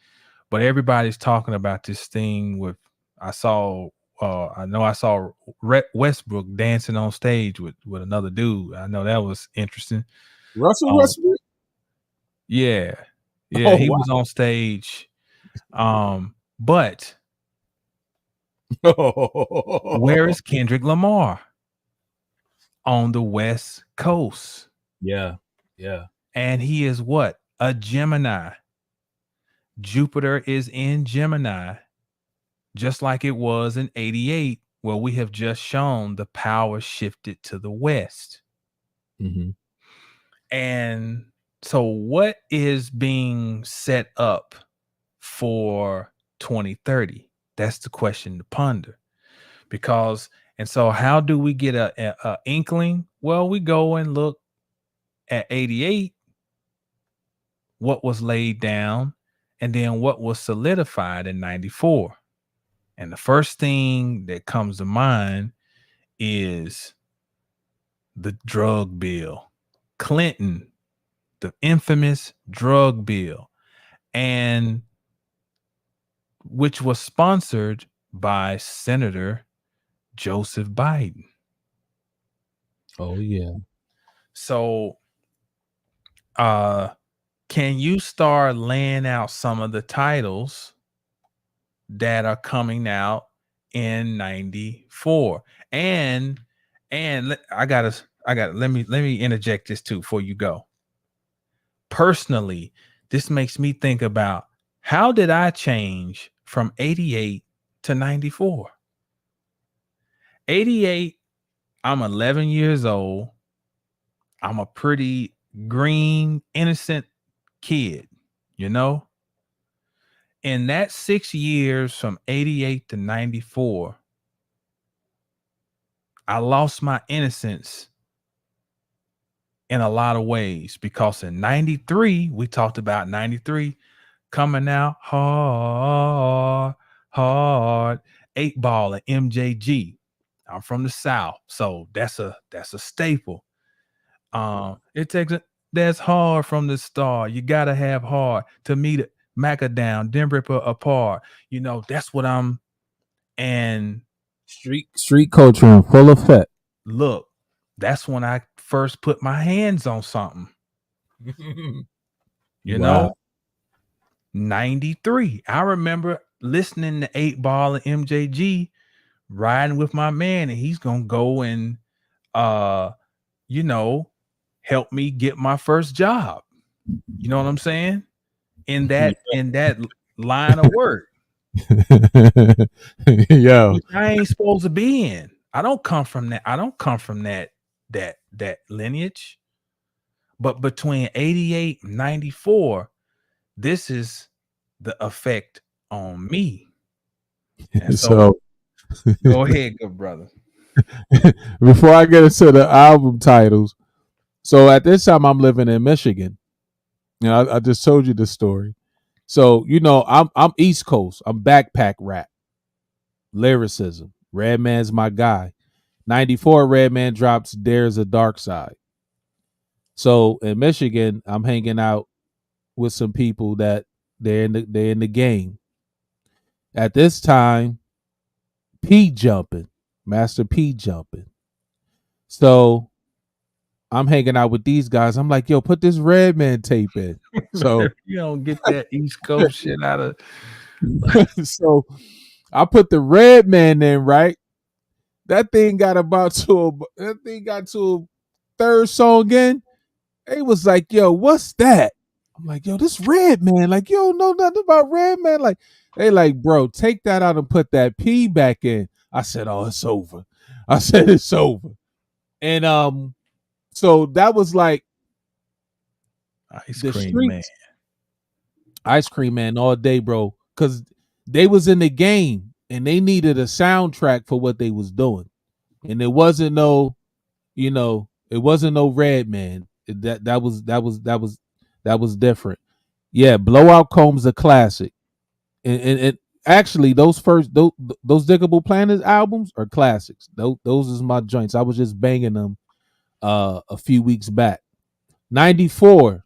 but everybody's talking about this thing with, I saw Westbrook dancing on stage with another dude. I know that was interesting. Russell Westbrook? Yeah. Oh, He wow. was on stage. But where is Kendrick Lamar? On the West Coast. Yeah. And he is what? A Gemini. Jupiter is in Gemini, just like it was in 88, where we have just shown the power shifted to the West. Mm-hmm. And so what is being set up for 2030? That's the question to ponder. And so how do we get a inkling? Well, we go and look at 88, what was laid down, and then what was solidified in 94. And the first thing that comes to mind is the drug bill. Clinton, the infamous drug bill, and which was sponsored by Senator Joseph Biden. Oh, yeah. So, can you start laying out some of the titles that are coming out in 94? And let me interject this too before you go. Personally, this makes me think about, how did I change from 88 to 94? 88, I'm 11 years old. I'm a pretty green, innocent kid, you know? In that 6 years from 88 to 94, I lost my innocence in a lot of ways, because in 93, we talked about 93 coming out hard, 8 Ball and MJG. I'm from the South, so that's a staple. It takes that's hard from the start. You gotta have hard to meet it. Maca down, then rip her apart. You know, that's what I'm. And street culture in full effect. Look, that's when I first put my hands on something. You know, 93. I remember listening to 8 Ball and MJG, riding with my man, and he's gonna go and help me get my first job. You know what I'm saying? In that line of work. Yeah. Which I ain't supposed to be in. I don't come from that lineage. But between 88 and 94, this is the effect on me. And so go ahead, good brother. Before I get into the album titles, so at this time I'm living in Michigan. You know, I just told you the story. So, you know, I'm East Coast. I'm backpack rap. Lyricism. Redman's my guy. 94, Redman drops There's a Dark Side. So in Michigan, I'm hanging out with some people that they're in the game. At this time, P jumping. Master P jumping. So I'm hanging out with these guys. I'm like, yo, put this Redman tape in. So you don't get that East Coast shit out of. So I put the Redman in, right? That thing got to a third song in. It was like, yo, what's that? I'm like, yo, this Redman. Like, you don't know nothing about Redman. Like, they like, bro, take that out and put that P back in. I said, oh, it's over. I said, it's over. And so that was like Ice the cream streets. man. Ice Cream Man all day, bro. Cause they was in the game and they needed a soundtrack for what they was doing. And it wasn't no, it wasn't no Red Man. That was different. Yeah, Blowout Comb's a classic. And actually those Diggable Planets albums are classics. Those is my joints. I was just banging them a few weeks back. 94.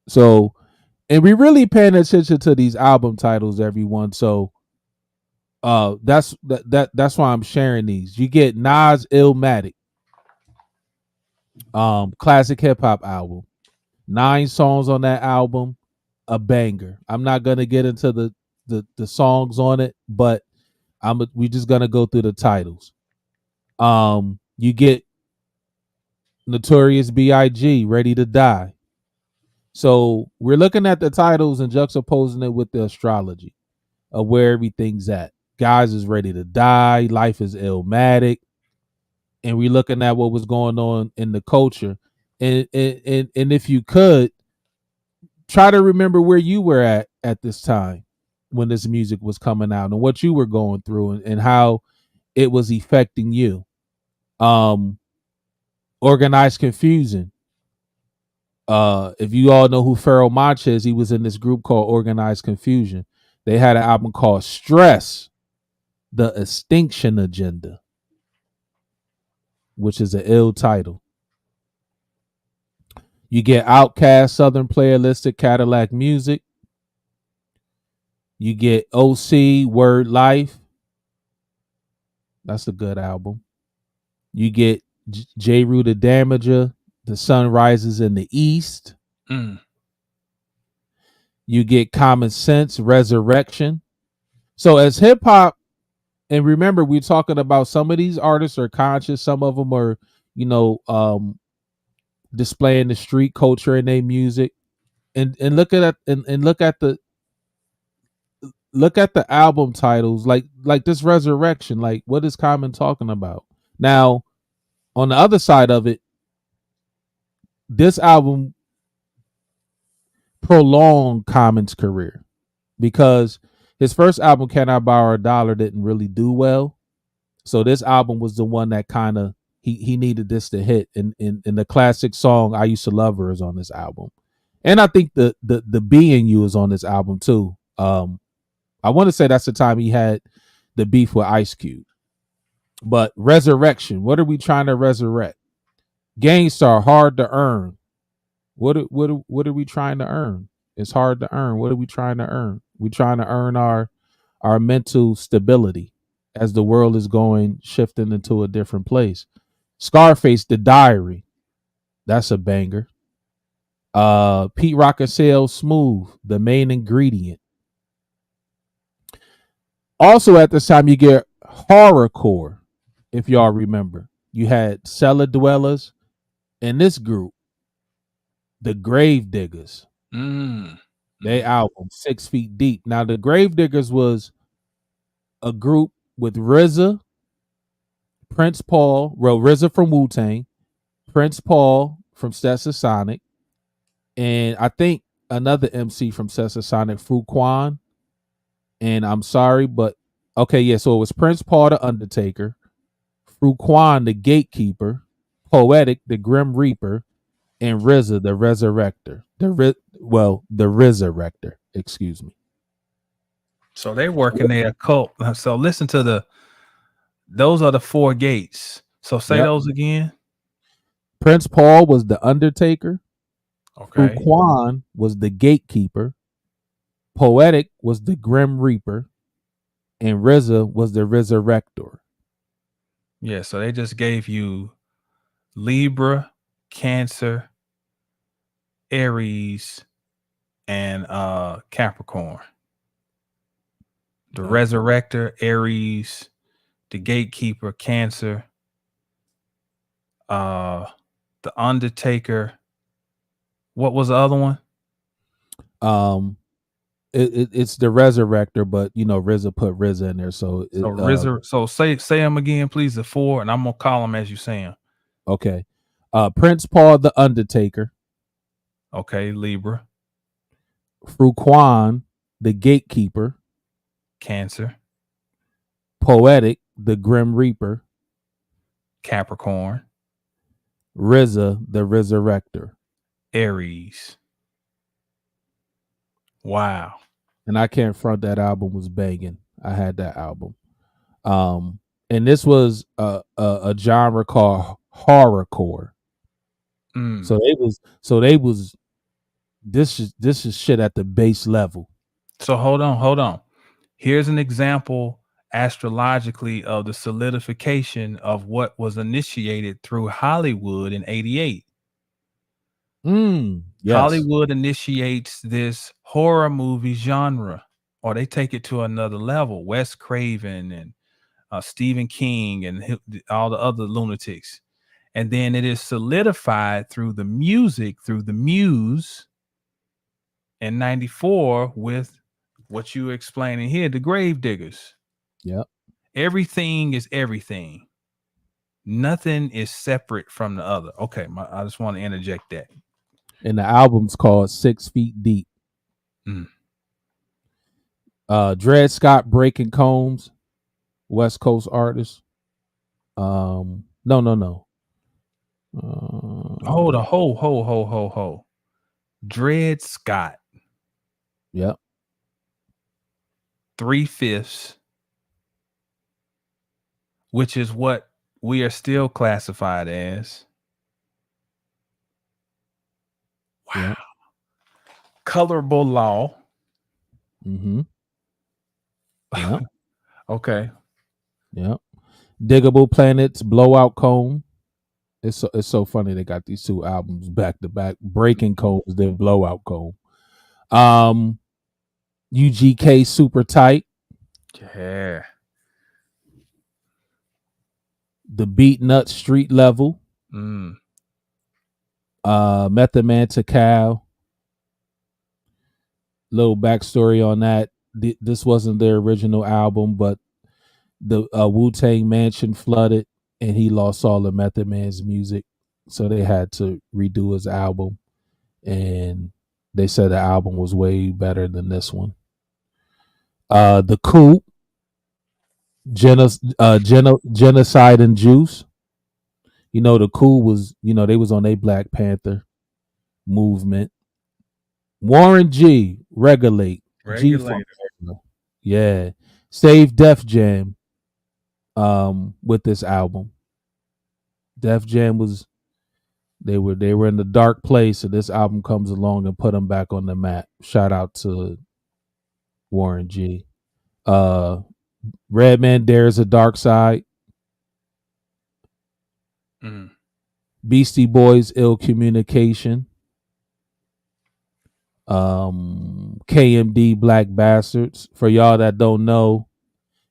So, and we really paying attention to these album titles, everyone. So that's why I'm sharing these. You get Nas Illmatic, classic hip hop album. 9 songs on that album, a banger. I'm not gonna get into the songs on it, but we just gonna go through the titles. You get Notorious B.I.G. Ready to Die. So we're looking at the titles and juxtaposing it with the astrology of where everything's at. Guys is ready to die. Life is Illmatic. And we're looking at what was going on in the culture. And if you could, try to remember where you were at this time when this music was coming out and what you were going through and how it was affecting you. Organized Confusion. If you all know who Pharoah Monch is, he was in this group called Organized Confusion. They had an album called Stress, The Extinction Agenda, which is an ill title. You get Outkast, Southern Playalistic, Cadillac Music. You get OC, Word Life. That's a good album. You get J. Rue the Damager, The Sun Rises in the East. You get Common Sense, Resurrection. So as hip hop, and remember, we're talking about some of these artists are conscious, some of them are, displaying the street culture in their music. And look at the album titles, like this Resurrection. Like, what is Common talking about? Now, on the other side of it, this album prolonged Common's career because his first album, Can I Borrow a Dollar, didn't really do well. So this album was the one that kind of he needed this to hit. And the classic song I Used to Love Her is on this album. And I think the Being You is on this album too. I want to say that's the time he had the beef with Ice Cube. But Resurrection, what are we trying to resurrect? Gangstar, Hard to Earn. What are we trying to earn? It's hard to earn. What are we trying to earn? We're trying to earn our mental stability as the world is shifting into a different place. Scarface, The Diary. That's a banger. Pete Rock and Sale, Smooth, The Main Ingredient. Also at this time, you get horrorcore, if y'all remember. You had Cellar Dwellers and this group, the Grave Diggers. They album 6 Feet Deep. Now the Grave Diggers was a group with RZA, Prince Paul, RZA from Wu-Tang, Prince Paul from Stetsasonic, and I think another MC from Stetsasonic, Fruquan. And I'm sorry, but okay, yeah. So it was Prince Paul, the Undertaker, Fruquan, the Gatekeeper, Poetic, the Grim Reaper, and RZA, the Resurrector. The Resurrector. Excuse me. So they're working their occult. So listen to those are the 4 gates. So say those again. Prince Paul was the Undertaker. Okay. Fruquan was the Gatekeeper. Poetic was the Grim Reaper, and RZA was the Resurrector. Yeah, so they just gave you Libra, Cancer, Aries, and Capricorn. The Resurrector, Aries, the Gatekeeper, Cancer, the Undertaker. What was the other one? It's the Resurrector, but RZA put RZA in there, so RZA. So say them again, please. The 4, and I'm gonna call them as you say them. Okay. Prince Paul, the Undertaker. Okay, Libra. Fruquan, the gatekeeper. Cancer, Poetic, the grim reaper. Capricorn, RZA, the resurrector. Aries. Wow. And I can't front, that album was banging. I had that album. And this was a genre called horrorcore. Mm. So they was this is shit at the base level. So hold on. Here's an example astrologically of the solidification of what was initiated through Hollywood in 88. Yes. Hollywood initiates this horror movie genre, or they take it to another level. Wes Craven and Stephen King and all the other lunatics. And then it is solidified through the music, through the Muse in 94 with what you explaining here, the Grave Diggers. Yep. Everything is everything. Nothing is separate from the other. Okay, I just want to interject that. And the album's called 6 Feet Deep. Mm. Dred Scott, Breaking Combs, West Coast artist. No. Hold on, ho. Dred Scott. Yep. 3/5, which is what we are still classified as. Wow. Yep. Colorable Law. Mm-hmm. Yep. Okay. Yep. Diggable Planets, Blowout Comb. It's so funny they got these two albums back to back. Breaking Combs, then Blowout Comb. UGK, Super Tight. Yeah. The Beat Nut, Street Level. Mm. Method Man to Cal. Little backstory on that. This wasn't their original album, but the Wu-Tang Mansion flooded and he lost all of Method Man's music. So they had to redo his album. And they said the album was way better than this one. The Coup, Genocide and Juice. You know, the Coup was, they was on a Black Panther movement. Warren G, Regulate. Regulator. Yeah. Save Def Jam with this album. Def Jam was they were in the dark place, and this album comes along and put them back on the map. Shout out to Warren G. Redman, There's a Dark Side. Mm. Beastie Boys, Ill Communication. KMD, Black Bastards. For y'all that don't know,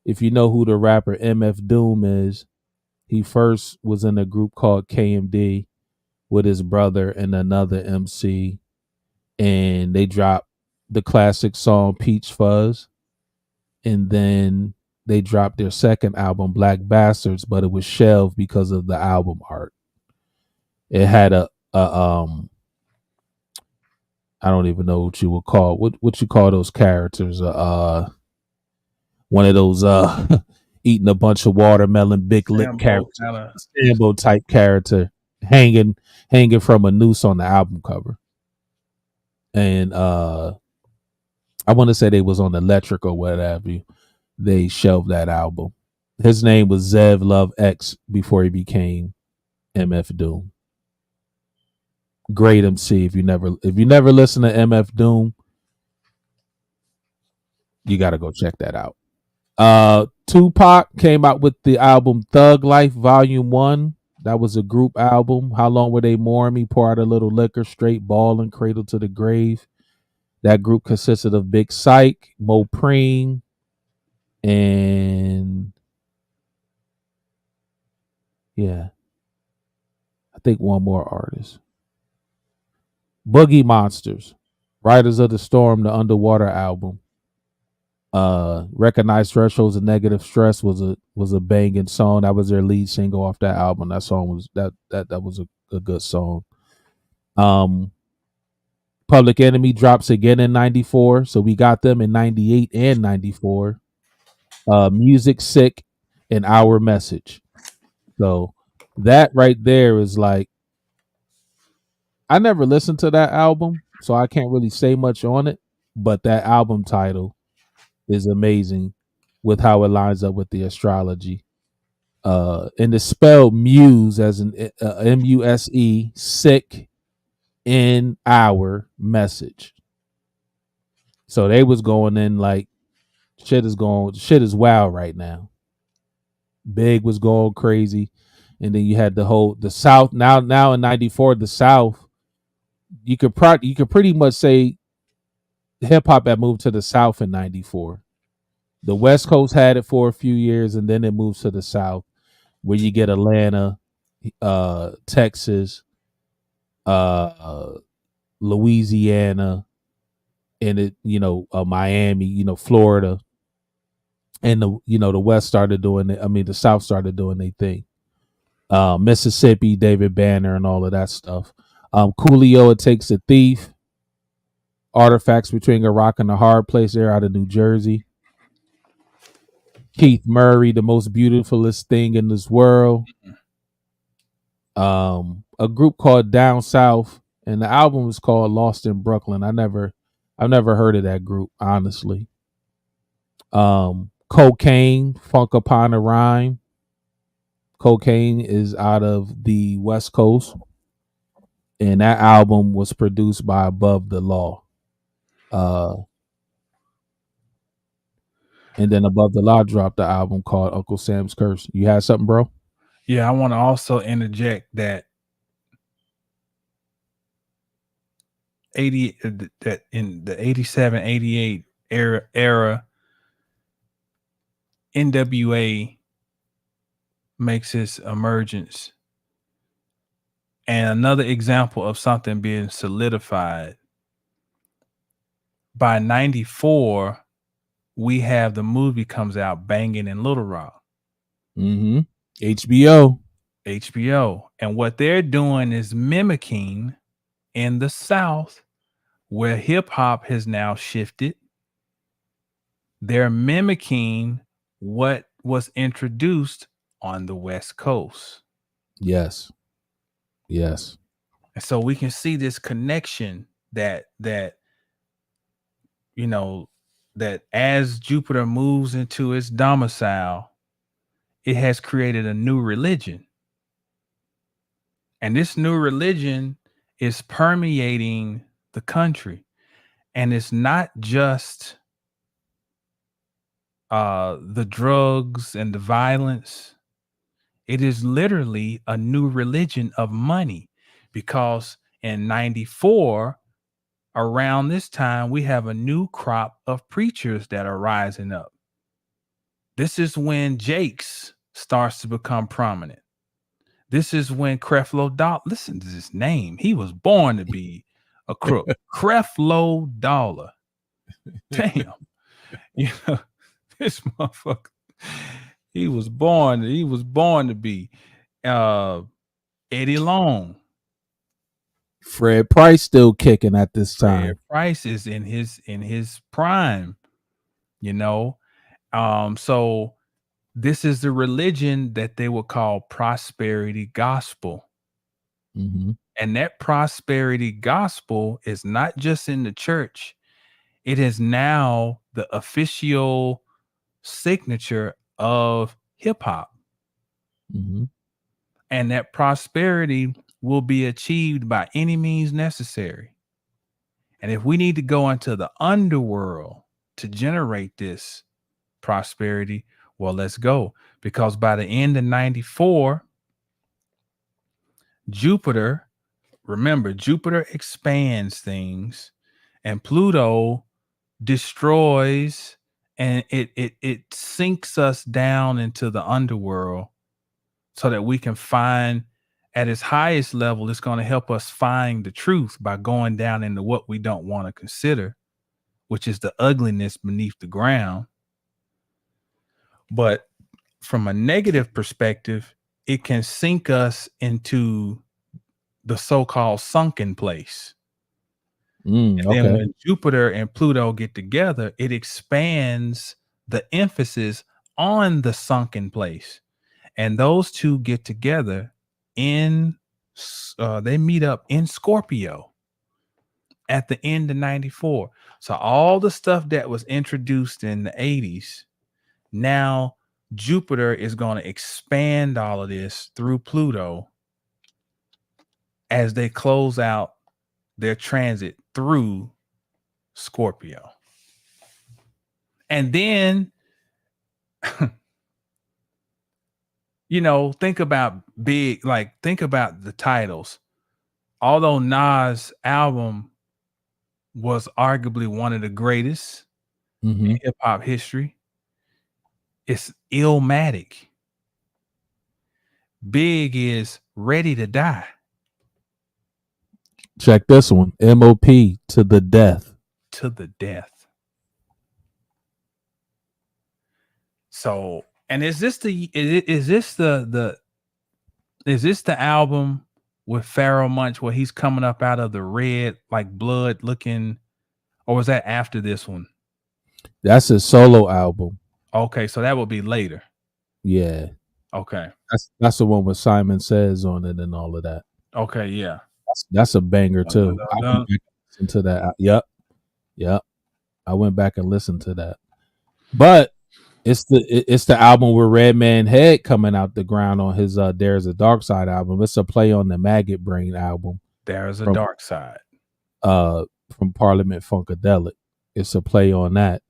if you know who the rapper MF Doom is, he first was in a group called KMD with his brother and another MC, and they dropped the classic song Peach Fuzz, and then they dropped their second album, Black Bastards, but it was shelved because of the album art. It had a I don't even know what you would call what you call those characters. One of those eating a bunch of watermelon, big lip character, Sambo type character, hanging from a noose on the album cover. And I want to say they was on Electric or whatever. They shelved that album. His name was Zev Love X before he became MF Doom. Great MC. If you never listen to MF Doom, you got to go check that out. Tupac came out with the album Thug Life Volume 1. That was a group album. How Long Will They Mourn Me? Pour Out a Little Liquor, Straight Ballin', Cradle to the Grave. That group consisted of Big Psych, Mo Preem, and I think one more artist. Boogie Monsters, Riders of the Storm, the Underwater album. Recognize Thresholds of Negative Stress was a banging song. That was their lead single off that album. That song was that was a good song. Public Enemy drops again in 94. So we got them in 98 and 94. Music Sick and Our Message. So that right there is like, I never listened to that album, so I can't really say much on it. But that album title is amazing with how it lines up with the astrology. And it's spelled Muse as an Muse, sick in our message. So they was going in like shit is wild right now. Big was going crazy. And then you had the South now in 94, the South, you could pretty much say hip hop had moved to the South in 94. The West Coast had it for a few years and then it moves to the South where you get Atlanta, Texas, Louisiana, and it, Miami, Florida, and the West started doing it. I mean, the South started doing their thing. Mississippi, David Banner, and all of that stuff. Coolio, It Takes a Thief. Artifacts Between a Rock and a Hard Place, there out of New Jersey. Keith Murray, The Most Beautifulest Thing in This World. A group called Down South, and the album was called Lost in Brooklyn. I've never heard of that group, honestly. Cocaine, Funk Upon a Rhyme. Cocaine is out of the West Coast, and that album was produced by Above the Law. And then Above the Law dropped the album called Uncle Sam's Curse. You had something, bro? Yeah, I want to also interject that that in the 87, 88 era, NWA makes its emergence. And another example of something being solidified. By 94, we have the movie comes out, Banging in Little Rock. Mm-hmm. HBO. And what they're doing is mimicking in the South, where hip hop has now shifted. They're mimicking what was introduced on the West Coast. Yes. And so we can see this connection that as Jupiter moves into its domicile, it has created a new religion. And this new religion is permeating the country. And it's not just the drugs and the violence. It is literally a new religion of money, because in 94, around this time, we have a new crop of preachers that are rising up. This is when Jakes starts to become prominent. This is when Creflo Dollar, listen to this name. He was born to be a crook. Creflo Dollar. Damn. This motherfucker. He was born to be Eddie Long. Fred Price still kicking at this time. Fred Price is in his prime, So this is the religion that they would call prosperity gospel. Mm-hmm. And that prosperity gospel is not just in the church. It is now the official signature of hip hop. Mm-hmm. And that prosperity will be achieved by any means necessary. And if we need to go into the underworld to generate this prosperity, well, let's go. Because by the end of 94, Jupiter expands things, and Pluto destroys, and it sinks us down into the underworld so that we can find, at its highest level, it's going to help us find the truth by going down into what we don't want to consider, which is the ugliness beneath the ground. But from a negative perspective, it can sink us into the so-called sunken place. And then Okay. when Jupiter and Pluto get together, it expands the emphasis on the sunken place. And those two get together they meet up in Scorpio at the end of 94. So all the stuff that was introduced in the 80s, now Jupiter is going to expand all of this through Pluto as they close out their transit through Scorpio. And then, think about think about the titles. Although Nas' album was arguably one of the greatest in hip hop history, it's Illmatic. Big is Ready to Die. Check this one. MOP, To the Death. To the Death. So, and is this the album with Pharoah Monch where he's coming up out of the red, like blood looking, or was that after this one? That's his solo album. Okay, so that will be later. Yeah. Okay. That's the one with Simon Says on it and all of that. Okay, yeah. That's a banger too. I went back and listened to that. Yep. I went back and listened to that. But it's the album with Redman Head coming out the ground on his There's a Dark Side album. It's a play on the Maggot Brain album. There's a Dark Side. From Parliament Funkadelic. It's a play on that.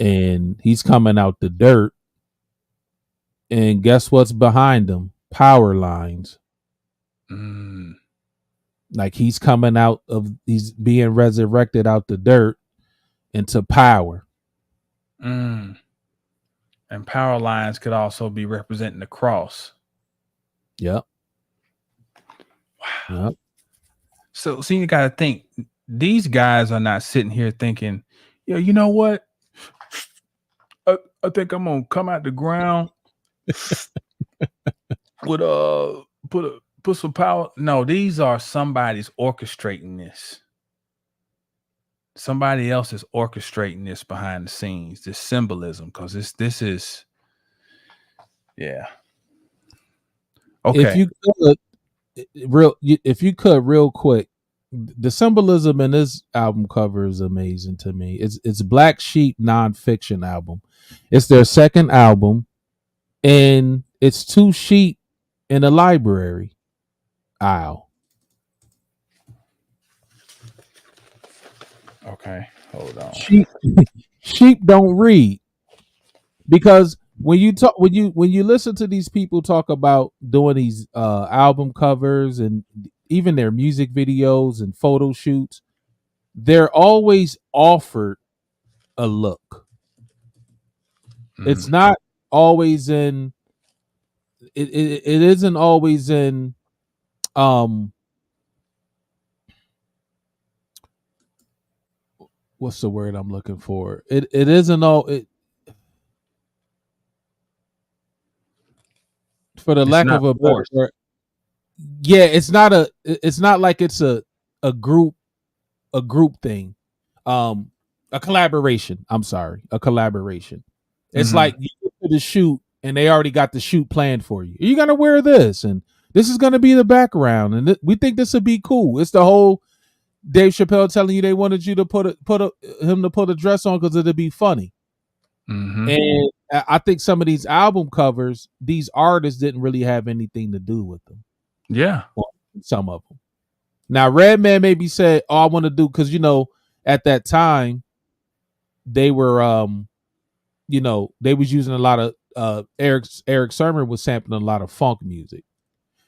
And he's coming out the dirt. And guess what's behind him? Power lines. Like he's being resurrected out the dirt into power. And power lines could also be representing the cross. Yep. Wow. Yep. So you got to think, these guys are not sitting here thinking, you know what? I think I'm gonna come out the ground with put some power. No, these are somebody's orchestrating this. Somebody else is orchestrating this behind the scenes, this symbolism, because this is, yeah. Okay. If you could real quick, the symbolism in this album cover is amazing to me. It's Black Sheep nonfiction album. It's their second album, and it's two sheep in a library aisle. Okay, hold on. Sheep don't read, because when you listen to these people talk about doing these album covers and even their music videos and photo shoots, they're always offered a look. It's not always in. It isn't always in. What's the word I'm looking for? It isn't all it. For the lack of a better word, yeah, it's not like it's a group thing, a collaboration. I'm sorry, a collaboration. It's like you go to the shoot and they already got the shoot planned for you. You're gonna wear this, and this is gonna be the background, and we think this would be cool. It's the whole Dave Chappelle telling you they wanted you to put a dress on because it'd be funny. And I think some of these album covers, these artists didn't really have anything to do with them. Yeah, well, some of them. Now, Redman maybe said, "Oh, I want to do," because at that time they were, they was using a lot of Eric Sermon was sampling a lot of funk music,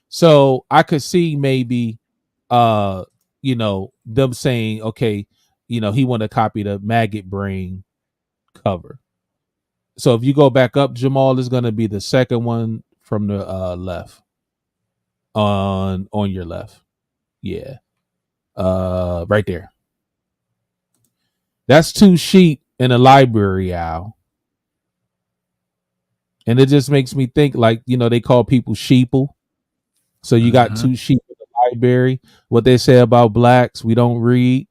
so I could see maybe, them saying, okay, he want to copy the Maggot Brain cover. So if you go back up, Jamal, is going to be the second one from the left. On your left. Yeah. Right there. That's two sheep in a library owl. And it just makes me think, like, they call people sheeple. So you got two sheep in the library. What they say about blacks, we don't read.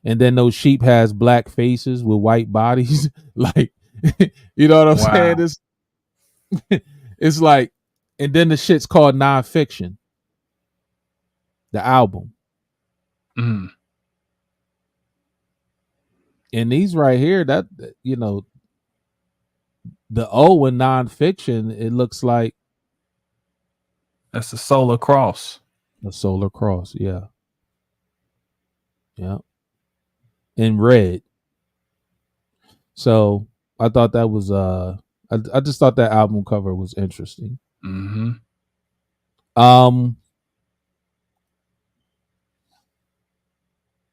and then those sheep has black faces with white bodies. Like, you know what I'm saying? It's like, and then the shit's called nonfiction, the album. Mm. And these right here, that, you know, the O in nonfiction, it looks like That's the solar cross. a solar cross. Yeah. Yeah. In red. So I thought that was I just thought that album cover was interesting. Mm-hmm.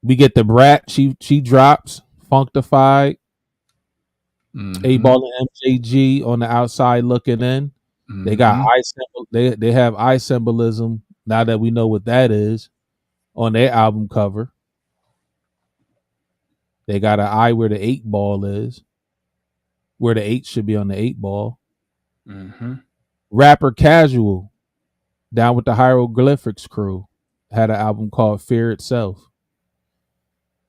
We get the Brat, she drops Functified, Mm-hmm. 8Ball and MJG on the outside looking in. They got eye symbol, they have eye symbolism now that we know what that is on their album cover. They got an eye where the 8Ball is, where the 8 should be on the 8Ball. Mm-hmm. Rapper Casual, down with the Hieroglyphics crew, had an album called Fear Itself.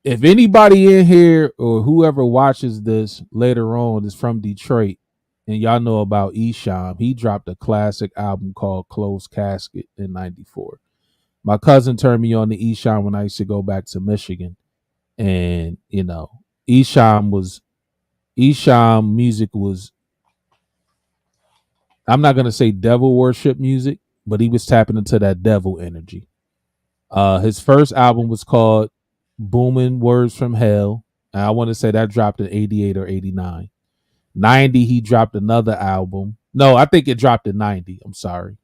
If anybody in here or whoever watches this later on is from Detroit and y'all know about Esham, he dropped a classic album called Closed Casket in 94. My cousin turned me on to Esham when I used to go back to Michigan. And, you know, Esham music was, I'm not going to say devil worship music, but he was tapping into that devil energy. His first album was called Booming Words from Hell. And I want to say that dropped in 88 or 89. 90, he dropped another album. No, I think it dropped in 90. I'm sorry.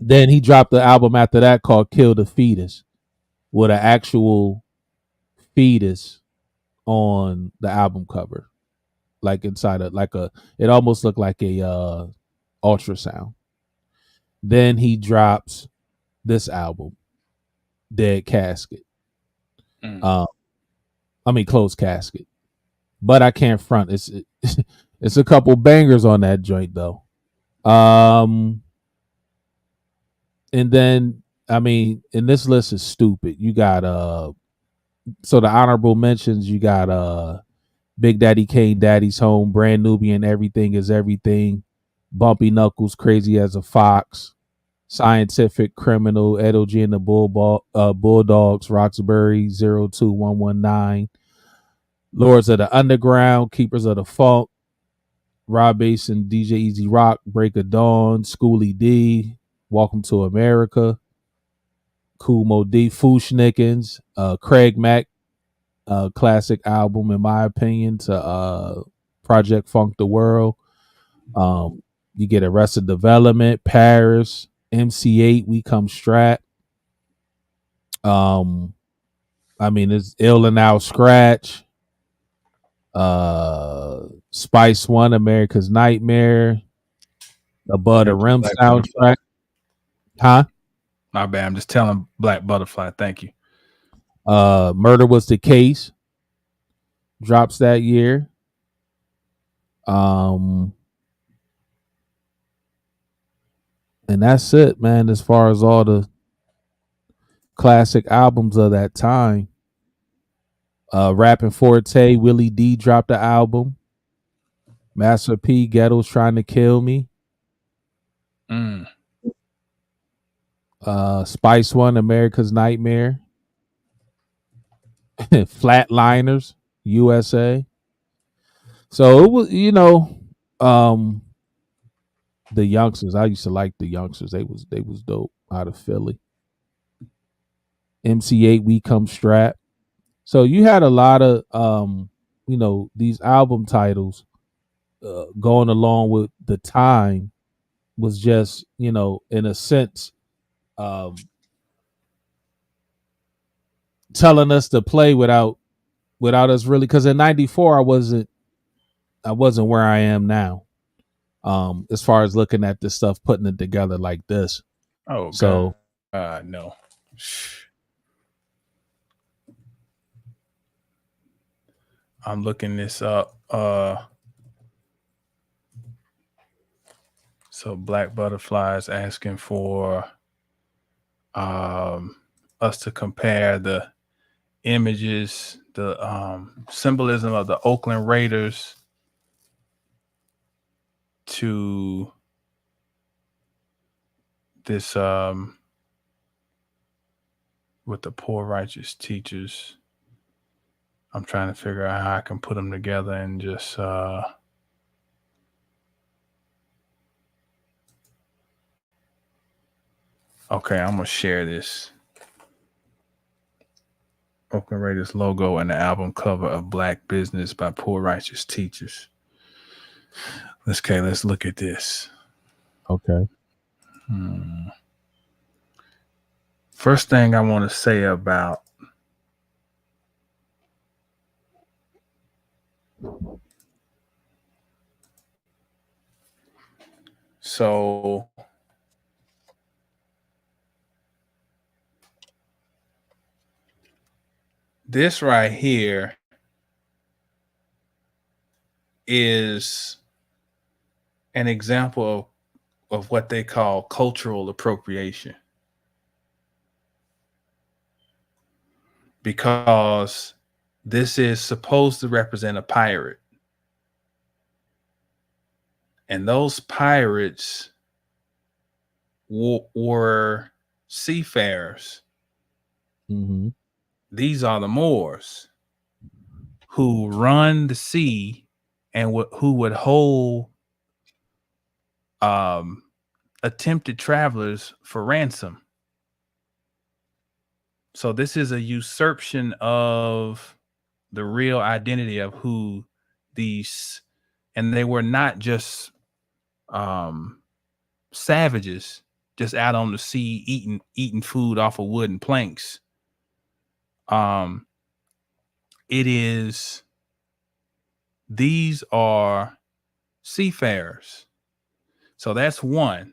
Then he dropped the album after that called Kill the Fetus with an actual fetus on the album cover. Like inside of like a, it almost looked like a ultrasound. Then he drops this album, Dead Casket. Closed Casket. But I can't front. It's a couple bangers on that joint though. And then and this list is stupid. You got so the honorable mentions, you got Big Daddy Kane, Daddy's Home, Brand Nubian, Everything is Everything, Bumpy Knuckles, Crazy as a Fox, Scientific Criminal, Edo G and the Bulldogs, Roxbury, 02119, Lords of the Underground, Keepers of the Funk, Rob Bass and DJ Easy Rock, Break of Dawn, Schoolie D, Welcome to America, Kool Mo D, Fushnikins, Craig Mack, classic album in my opinion, to Project Funk the World. You get Arrested Development, Paris, MC8, We Come Strat. It's Ill and Out Scratch, Spice One, America's Nightmare, Above the Rim soundtrack. Huh? My bad. I'm just telling Black Butterfly. Thank you. Murder Was the Case drops that year. And that's it, man, as far as all the classic albums of that time. Rapping Forte, Willie D dropped the album. Master P, Ghetto's Trying to Kill Me. Spice One, America's Nightmare. Flatliners, USA. So it was, the youngsters. I used to like the youngsters. They was dope out of Philly. MC8, We Come Strap. So you had a lot of these album titles going along with the time was just, in a sense, telling us to play without us really, because in 94 I wasn't where I am now. As far as looking at this stuff, putting it together like this. Oh, so no. I'm looking this up. So Black Butterfly is asking for us to compare the images, the symbolism of the Oakland Raiders to this with the poor righteous teachers. I'm trying to figure out how I can put them together and just okay, I'm gonna share this Oakland Raiders logo and the album cover of Black Business by Poor Righteous Teachers. Let's look at this. Okay. First thing I want to say about so this right here is an example of what they call cultural appropriation. Because this is supposed to represent a pirate. And those pirates were seafarers. Mm-hmm. These are the Moors who run the sea and who would hold attempted travelers for ransom. So this is a usurpation of the real identity of who these, and they were not just savages just out on the sea eating food off of wooden planks. These are seafarers. So that's one.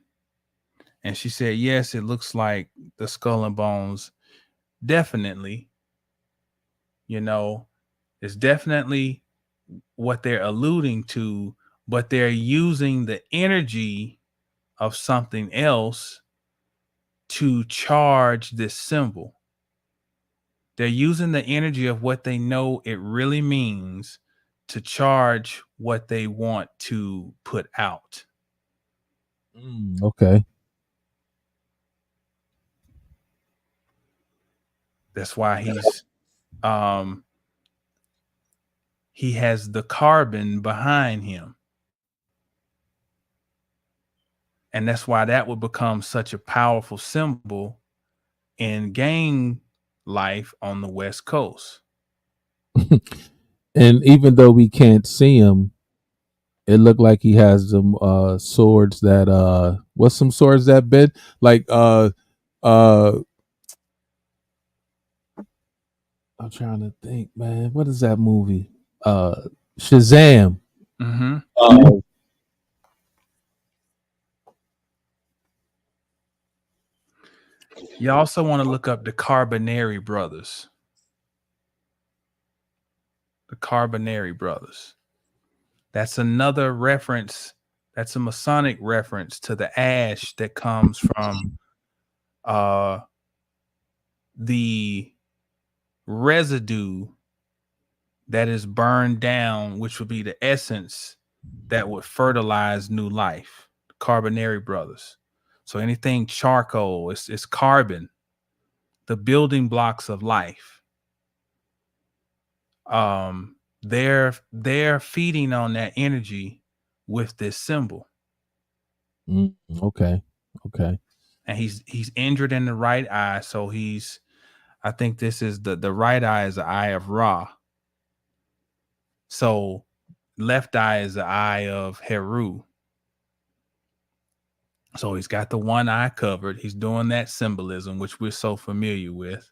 And she said, yes, it looks like the skull and bones. Definitely, it's definitely what they're alluding to, but they're using the energy of something else to charge this symbol. They're using the energy of what they know it really means to charge what they want to put out. Okay. That's why he has the carbon behind him. And that's why that would become such a powerful symbol in gang life on the West Coast. And even though we can't see him, it looked like he has some swords that what's some swords that bit like I'm trying to think, man. What is that movie? Shazam. Mm-hmm. You also want to look up the Carbonari brothers. The Carbonari brothers. That's another reference. That's a Masonic reference to the ash that comes from the residue that is burned down, which would be the essence that would fertilize new life. The Carbonari brothers. So anything charcoal, it's carbon, the building blocks of life. They're feeding on that energy with this symbol. Okay. And he's injured in the right eye, so I think this is the right eye is the eye of Ra. So left eye is the eye of Heru. So he's got the one eye covered. He's doing that symbolism, which we're so familiar with.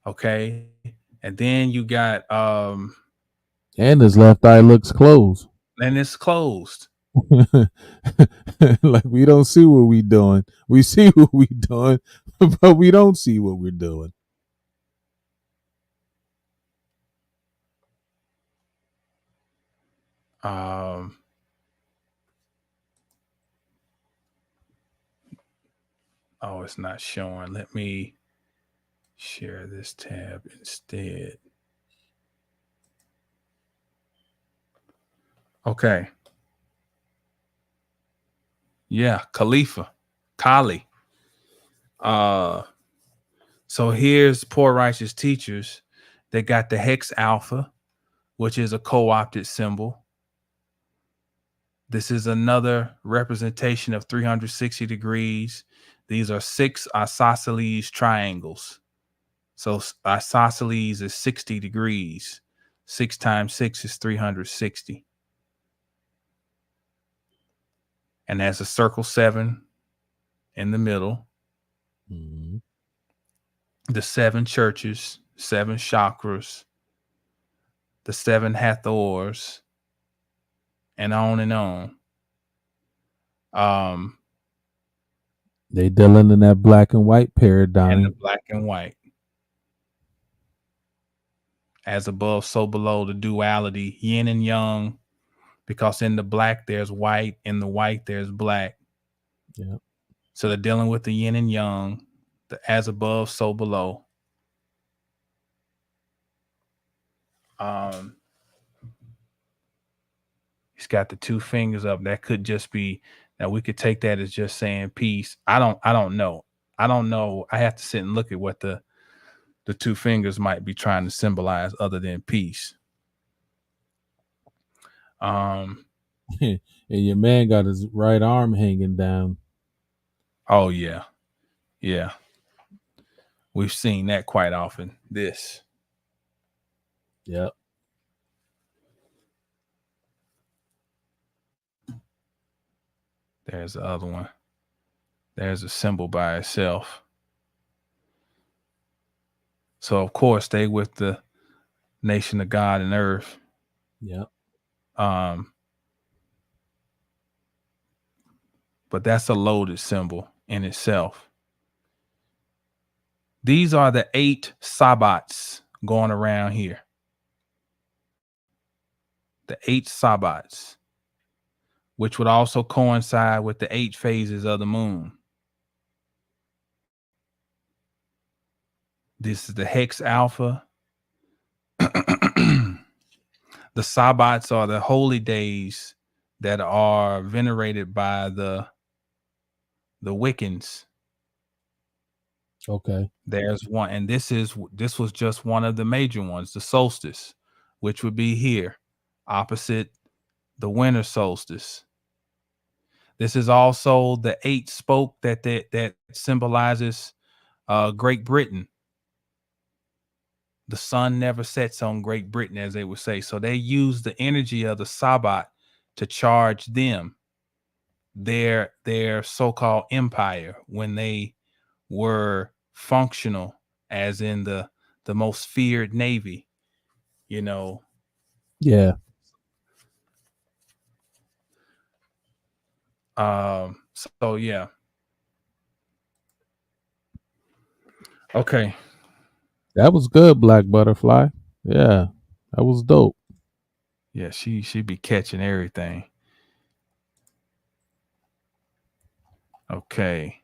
Okay. And then you got and his left eye looks closed. And it's closed. Like we don't see what we doing. We see what we doing, but we don't see what we're doing. Oh, it's not showing. Let me Share this tab instead. Okay. Yeah, Khalifa, Kali. So here's poor righteous teachers. They got the hex alpha, which is a co-opted symbol. This is another representation of 360 degrees. These are 6 isosceles triangles. So isosceles is 60 degrees. 6 times 6 is 360. And there's a circle 7 in the middle. Mm-hmm. The 7 churches, 7 chakras, the 7 Hathors, and on and on. They dealing in that black and white And paradigm. the black and white. As above, so below, the duality, yin and yang, because in the black there's white, in the white there's black. Yeah. So they're dealing with the yin and yang, the as above, so below. He's got the 2 fingers up. That could just be, now we could take that as just saying peace. I don't know. I don't know. I have to sit and look at what the 2 fingers might be trying to symbolize other than peace. And your man got his right arm hanging down. Oh yeah. Yeah. We've seen that quite often. This. Yep. There's the other one. There's a symbol by itself. So of course they with the nation of God and earth. Yep. But that's a loaded symbol in itself. These are the 8 sabbats going around here. The 8 sabbats, which would also coincide with the 8 phases of the moon. This is the hex alpha. The sabbats are the holy days that are venerated by the Wiccans. Okay. There's one, and this was just one of the major ones, the solstice, which would be here, opposite the winter solstice. This is also the 8 spoke that symbolizes Great Britain. The sun never sets on Great Britain, as they would say. So they use the energy of the Sabbat to charge them, their so-called empire, when they were functional, as in the most feared navy, you know. Yeah. So yeah. Okay. That was good, Black Butterfly. Yeah. That was dope. Yeah, she be catching everything. Okay.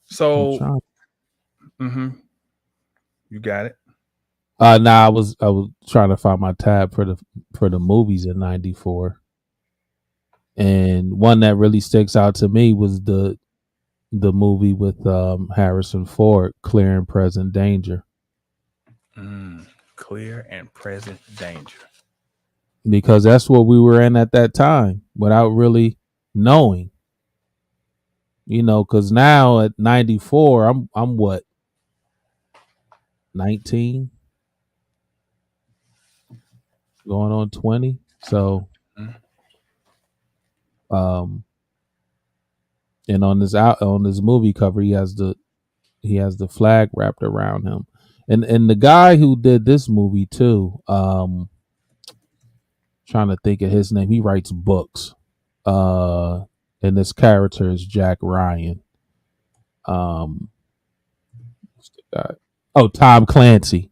So you got it. Nah, I was trying to find my tab for the movies in '94, and one that really sticks out to me was the movie with Harrison Ford, Clear and Present Danger. Clear and Present Danger. Because that's what we were in at that time without really knowing. You know, because now at 94, I'm what, 19, going on 20. So, and on this movie cover, he has the flag wrapped around him, and the guy who did this movie too, trying to think of his name. He writes books, and this character is Jack Ryan. What's the guy? Oh, Tom Clancy.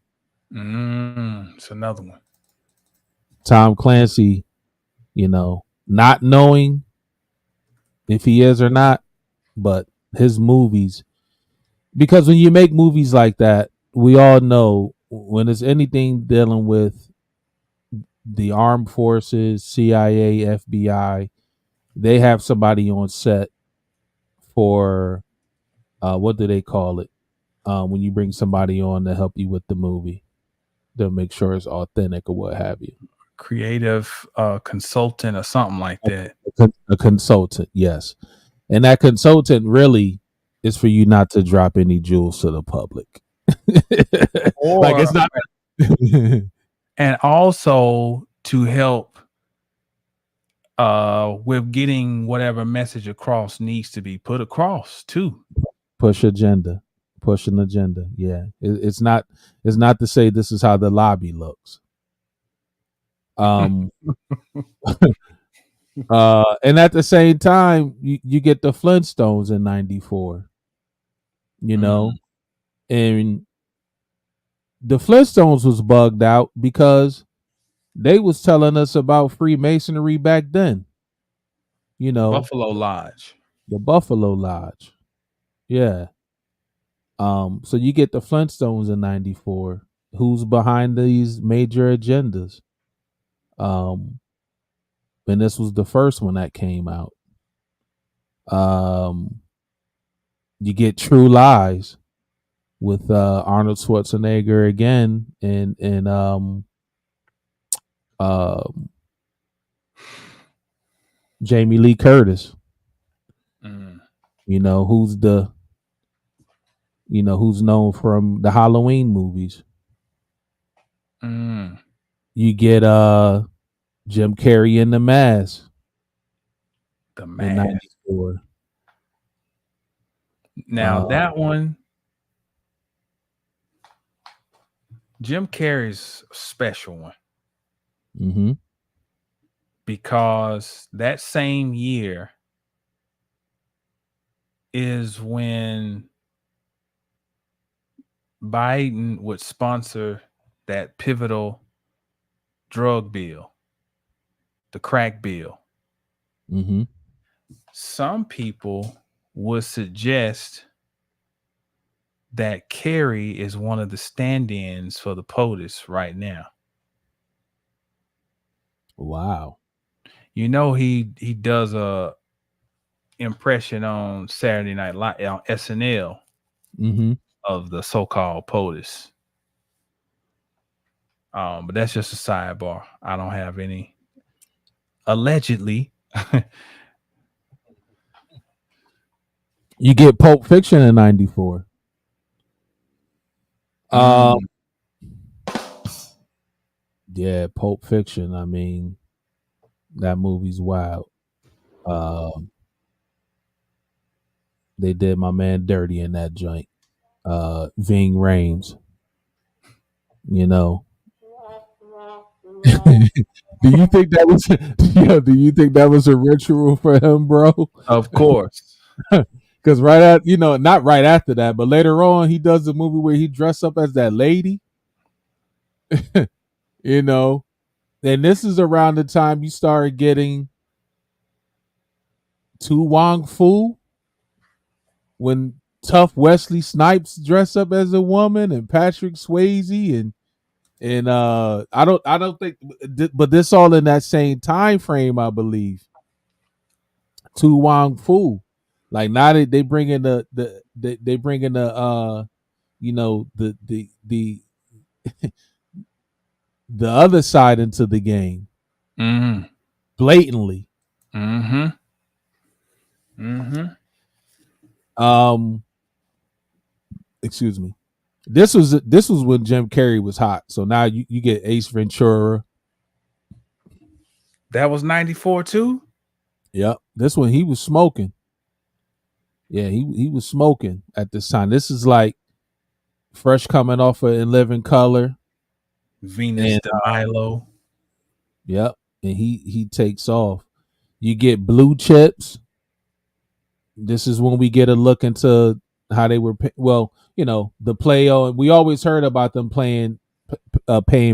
It's another one. Tom Clancy, you know, not knowing if he is or not, but his movies, because when you make movies like that, we all know when there's anything dealing with the armed forces, CIA, FBI, they have somebody on set for what do they call it? When you bring somebody on to help you with the movie, they'll make sure it's authentic or what have you. Creative consultant or something like that. A consultant, yes. And that consultant really is for you not to drop any jewels to the public. Like it's not. And also to help with getting whatever message across needs to be put across too. Push an agenda. Yeah, it's not to say this is how the lobby looks. And at the same time, you get the Flintstones in '94. You know, and the Flintstones was bugged out because they was telling us about Freemasonry back then. You know, Buffalo Lodge. The Buffalo Lodge. Yeah. So you get the Flintstones in '94. Who's behind these major agendas? And this was the first one that came out. You get True Lies with Arnold Schwarzenegger again, and Jamie Lee Curtis. You know, who's known from the Halloween movies. You get Jim Carrey in The Mask. The Mask. Now that one, Jim Carrey's a special one. Mm-hmm. Because that same year is when Biden would sponsor that pivotal drug bill, the crack bill. Mm-hmm. Some people would suggest that Kerry is one of the stand-ins for the POTUS right now. Wow. You know, he does a impression on Saturday Night Live on SNL of the so-called POTUS. But that's just a sidebar. I don't have any. Allegedly. You get Pulp Fiction in '94. Yeah, Pulp Fiction. I mean, that movie's wild. They did my man dirty in that joint. Ving Rhames. You know. Do you think that was a ritual for him, bro? Of course. Because not right after that, but later on, he does the movie where he dressed up as that lady. You know, and this is around the time you started getting Tu Wong Fu, when tough Wesley Snipes dressed up as a woman, and Patrick Swayze, and I don't think, but this all in that same time frame, I believe. Tu Wong Fu, like now they bring in the the other side into the game, blatantly. Excuse me. This was when Jim Carrey was hot. So now you get Ace Ventura. That was '94 too. Yep, this one he was smoking. Yeah, he was smoking at this time. This is like fresh coming off of In Living Color. Venus de Milo. Yep, and he takes off. You get Blue Chips. This is when we get a look into how they were. The play on. We always heard about them paying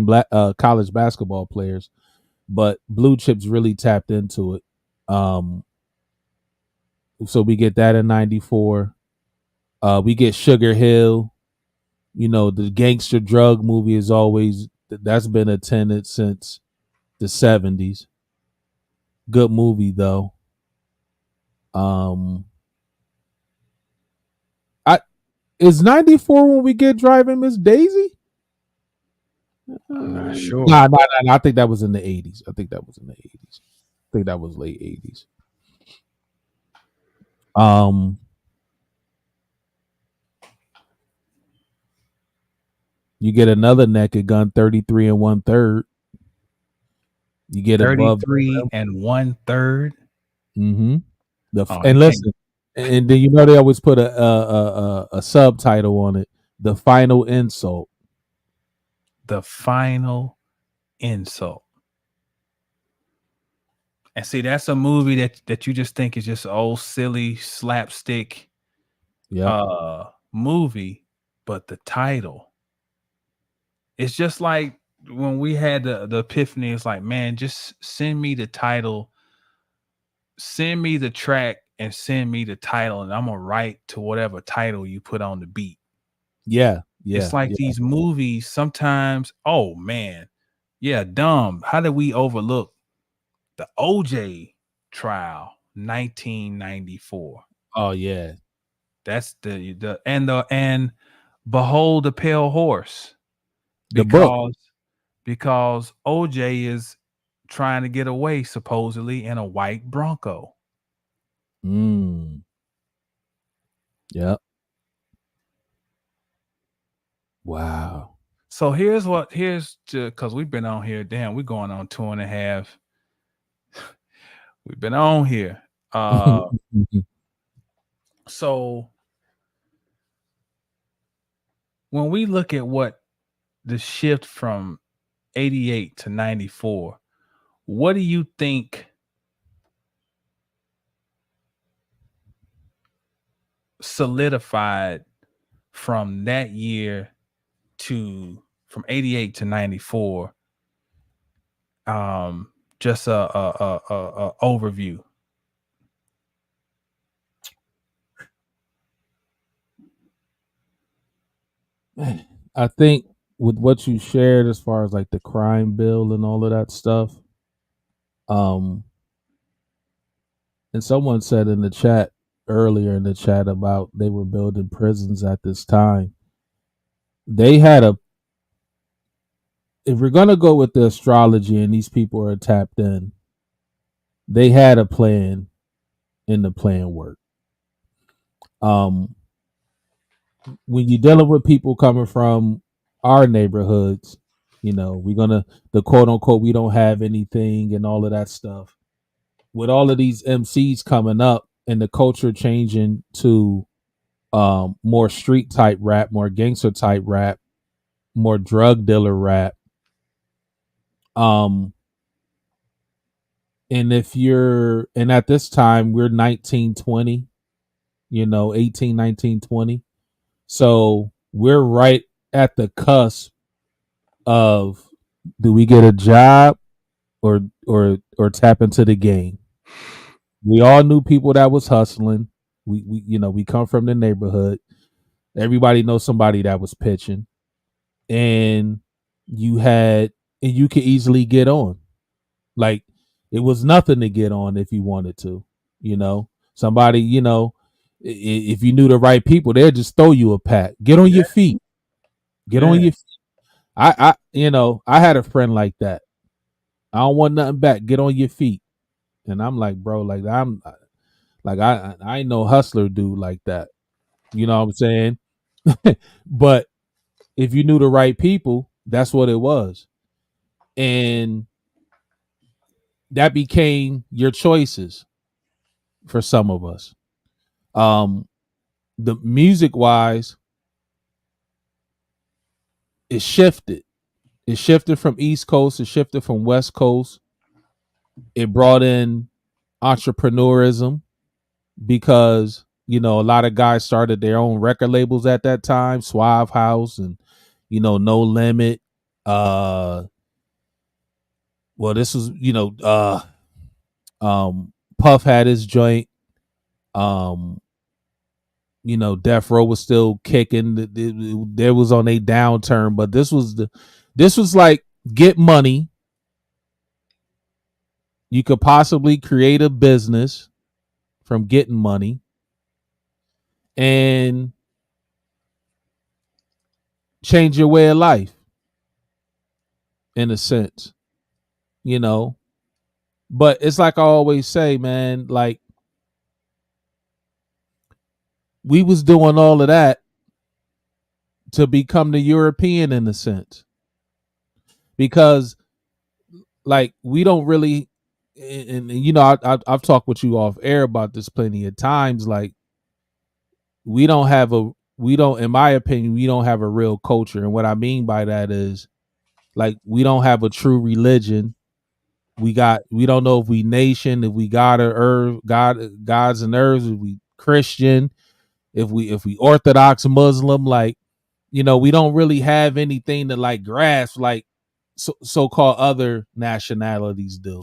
black college basketball players, but Blue Chips really tapped into it. So we get that in '94. We get Sugar Hill. You know, the gangster drug movie is always that's been attended since the 70s. Good movie though. I is 94 when we get Driving Miss Daisy? I'm not sure. Nah. I think that was in the 80s. I think that was late 80s. You get another Naked Gun, 33 and 1/3. You get Above 33 and 1/3. Mm-hmm. Oh, And listen, and then you know they always put a subtitle on it. The Final Insult. The Final Insult. And see, that's a movie that you just think is just an old silly slapstick movie, but the title, it's just like when we had the epiphany. It's like, man, just send me the title, send me the track, and send me the title, and I'm gonna write to whatever title you put on the beat. Yeah. It's like these movies sometimes. Oh man, yeah, dumb. How did we overlook the OJ trial, 1994? Oh yeah. That's and Behold the Pale Horse, The book. because OJ is trying to get away supposedly in a white Bronco. Yep. Wow. So because we've been on here. Damn, we're going on 2.5. We've been on here. So when we look at what the shift from 88 to 94, what do you think solidified from that year from 88 to 94? Just a overview. I think with what you shared as far as like the crime bill and all of that stuff, and someone said in the chat earlier in the chat about they were building prisons at this time. They had if we're gonna go with the astrology and these people are tapped in, they had a plan and the plan worked. When you're dealing with people coming from our neighborhoods, you know, we're gonna the quote unquote we don't have anything and all of that stuff. With all of these MCs coming up and the culture changing to more street type rap, more gangster type rap, more drug dealer rap. And at this time we're 19, 20, 18, 19, 20. So we're right at the cusp of, do we get a job or tap into the game? We all knew people that was hustling. We come from the neighborhood. Everybody knows somebody that was pitching, and you could easily get on. Like, it was nothing to get on if you wanted to. Somebody, if you knew the right people, they'd just throw you a pack. Get on your feet. Get on your feet. I had a friend like that. I don't want nothing back. Get on your feet. And I'm like, bro, like I ain't no hustler dude like that. You know what I'm saying? But if you knew the right people, that's what it was. And that became your choices for some of us. The music wise, it shifted. It shifted from East Coast, it shifted from West Coast. It brought in entrepreneurism because, a lot of guys started their own record labels at that time, Suave House and, No Limit. This was, Puff had his joint. you know, Death Row was still kicking. There was on a downturn, but this was like get money. You could possibly create a business from getting money and change your way of life in a sense, you know. But it's like I always say, man, like we was doing all of that to become the European in a sense. Because like we don't really and you know, I've talked with you off air about this plenty of times. Like we don't, in my opinion, we don't have a real culture. And what I mean by that is like we don't have a true religion. We don't know if we nation, if we gods and herbs, if we Christian, if we Orthodox Muslim, like, you know, we don't really have anything to like grasp like so-called other nationalities do.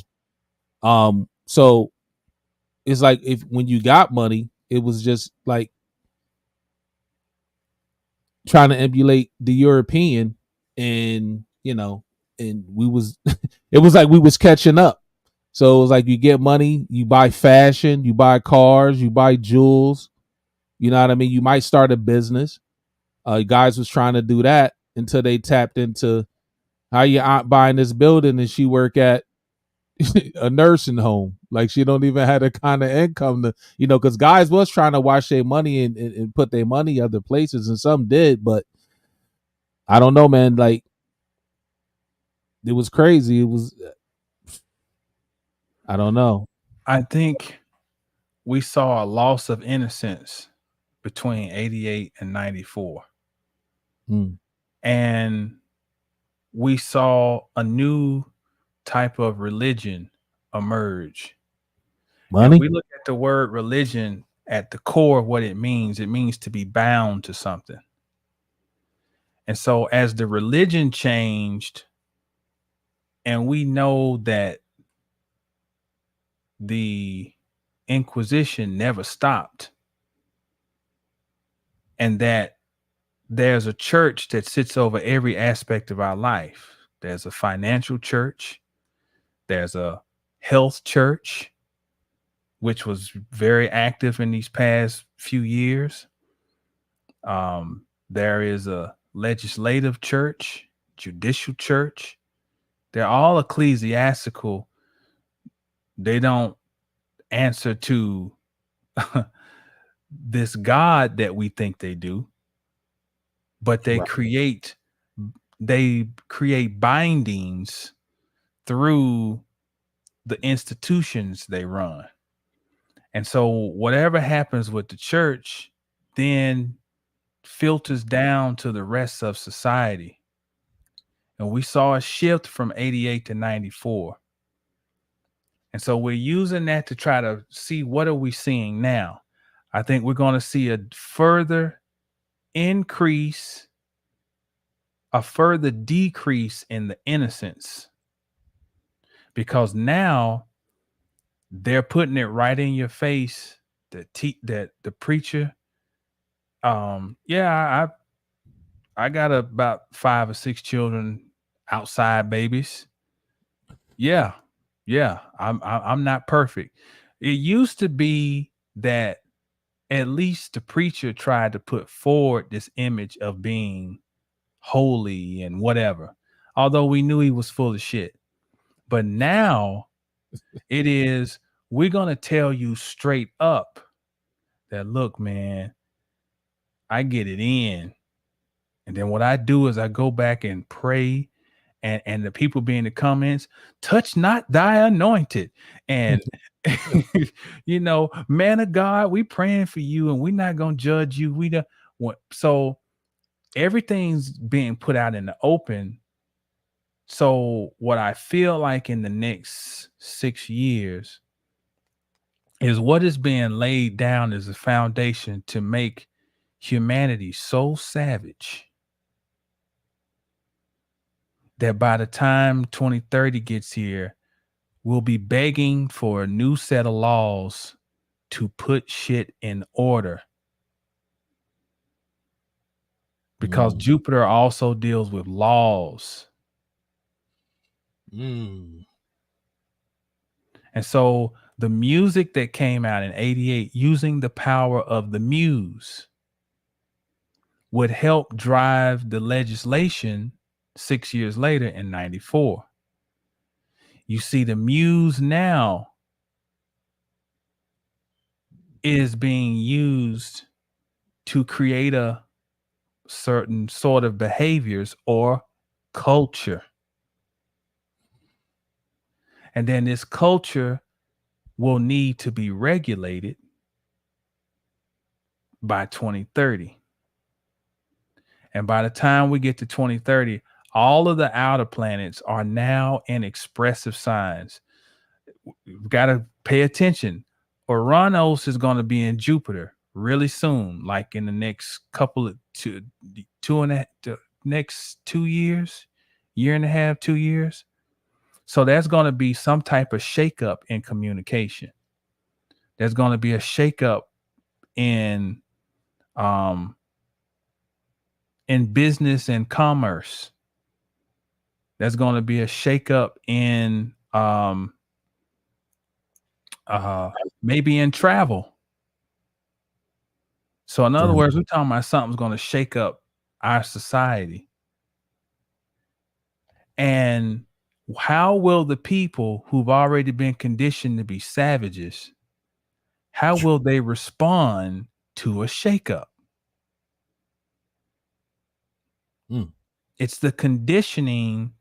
So it's like if when you got money, it was just like trying to emulate the European, and you know, and we was it was like we was catching up. So it was like you get money, you buy fashion, you buy cars, you buy jewels. You know what I mean? You might start a business. Guys was trying to do that until they tapped into how your aunt buying this building and she work at a nursing home. Like she don't even have the kind of income to, you know, because guys was trying to wash their money and put their money other places, and some did, but I don't know, man. Like it was crazy. It was, I don't know. I think we saw a loss of innocence between 88 and 94. Hmm. And we saw a new type of religion emerge. And Money. we look at the word religion at the core of what it means to be bound to something. And so as the religion changed, and we know that the Inquisition never stopped, and that there's a church that sits over every aspect of our life. There's a financial church, there's a health church, which was very active in these past few years. There is a legislative church, judicial church. They're all ecclesiastical. They don't answer to this God that we think they do, but they Right. create bindings through the institutions they run. And so whatever happens with the church then filters down to the rest of society. And we saw a shift from 88 to 94. And so we're using that to try to see what are we seeing now. I think we're going to see a further decrease in the innocence, because now they're putting it right in your face that the preacher, I got about 5 or 6 children, outside babies. Yeah, I'm not perfect. It used to be that at least the preacher tried to put forward this image of being holy and whatever, although we knew he was full of shit. But now it is, we're going to tell you straight up that, look, man, I get it in. And then what I do is I go back and pray, and the people be in the comments, touch not thy anointed. And, you know, man of God, we praying for you and we're not going to judge you. We don't want, so everything's being put out in the open. So what I feel like in the next 6 years is what is being laid down as a foundation to make humanity so savage that by the time 2030 gets here, we'll be begging for a new set of laws to put shit in order. because Jupiter also deals with laws. Mm. And so the music that came out in 88 using the power of the muse would help drive the legislation 6 years later in 94. You see, the muse now is being used to create a certain sort of behaviors or culture. And then this culture will need to be regulated by 2030. And by the time we get to 2030, all of the outer planets are now in expressive signs. We've got to pay attention. Uranus is going to be in Jupiter really soon, like in the next couple of next 2 years, year and a half, 2 years. So there's going to be some type of shakeup in communication. There's going to be a shakeup in business and commerce. There's going to be a shakeup in maybe in travel. So in other words, we're talking about something's going to shake up our society. And how will the people who've already been conditioned to be savages, how will they respond to a shakeup? It's the conditioning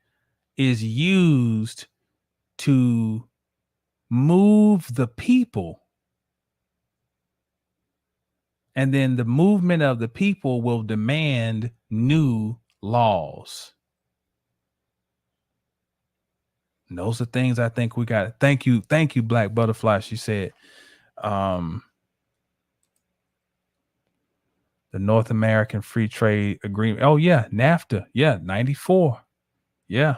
is used to move the people. And then the movement of the people will demand new laws. And those are things I think we got. Thank you, Black Butterfly. She said, the North American Free Trade Agreement. Oh yeah, NAFTA. Yeah, 94. Yeah,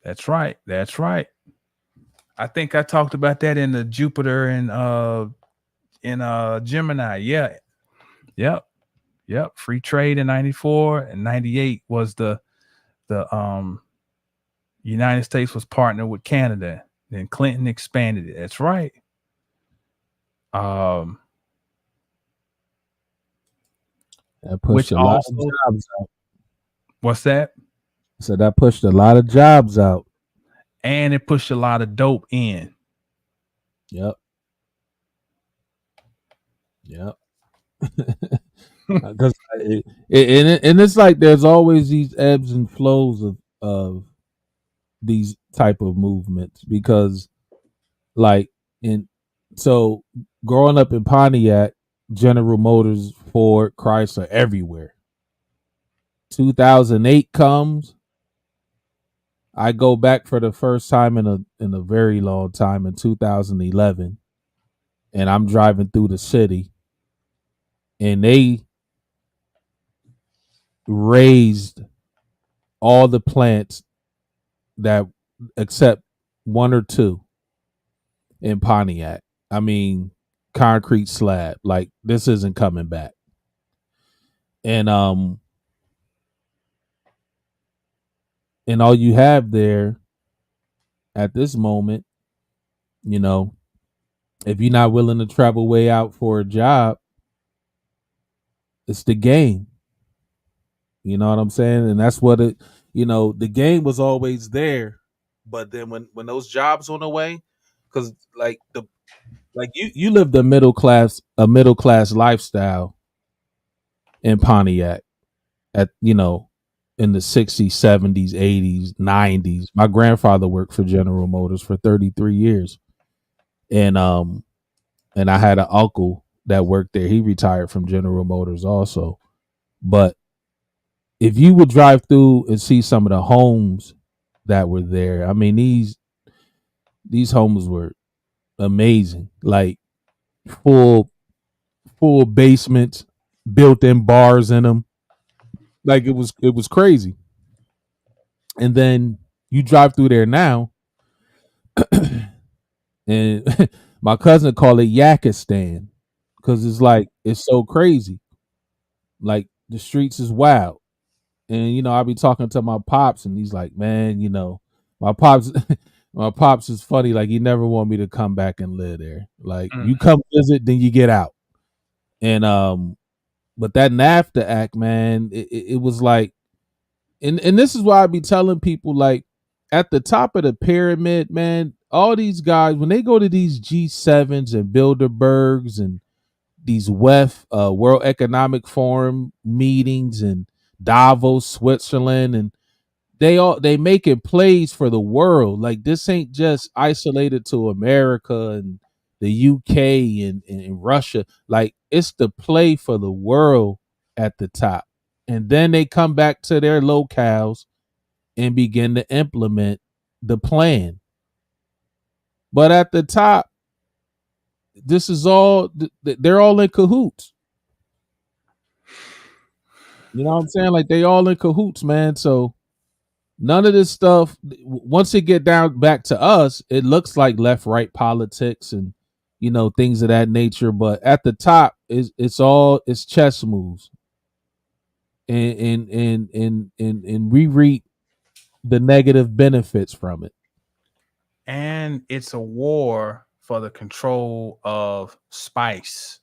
that's right. That's right. I think I talked about that in the Jupiter and Gemini. Yeah. Yep. Free trade in 94 and 98 was the United States was partnered with Canada. Then Clinton expanded it. That's right. That pushed a lot of jobs out. What's that? So that pushed a lot of jobs out. And it pushed a lot of dope in. Yep. Because and it's like there's always these ebbs and flows of these type of movements, because like so growing up in Pontiac, General Motors, Ford, Chrysler, everywhere. 2008 comes. I go back for the first time in a very long time in 2011, and I'm driving through the city, and they raised all the plants that except one or two in Pontiac. I mean, concrete slab. Like, this isn't coming back. And all you have there at this moment, if you're not willing to travel way out for a job, it's the game. You know what I'm saying? And that's what the game was always there. But then when those jobs went away, because you lived a middle class lifestyle in Pontiac in the 60s, 70s, 80s, 90s. My grandfather worked for General Motors for 33 years. And I had an uncle that worked there. He retired from General Motors also. But if you would drive through and see some of the homes that were there, I mean, these homes were amazing. Like full basements, built-in bars in them. Like it was crazy. And then you drive through there now, and my cousin called it Yakistan, because it's so crazy. Like the streets is wild. And you know, I be talking to my pops, and he's like, "Man, you know, my pops, my pops is funny. Like, he never want me to come back and live there. Like, Mm. you come visit, then you get out." And but that NAFTA act, man, it was like, and this is why I be telling people, like, at the top of the pyramid, man, all these guys when they go to these G7s and Bilderbergs and these World Economic Forum meetings and Davos, Switzerland, and they making plays for the world. Like, this ain't just isolated to America and the UK and Russia. Like, it's the play for the world at the top. And then they come back to their locales and begin to implement the plan. But at the top, this is all they're all in cahoots. You know what I'm saying? Like, they all in cahoots, man. So none of this stuff, once it get down back to us, it looks like left right politics and, you know, things of that nature. But at the top, it's chess moves, and we reap the negative benefits from it. And it's a war for the control of spice.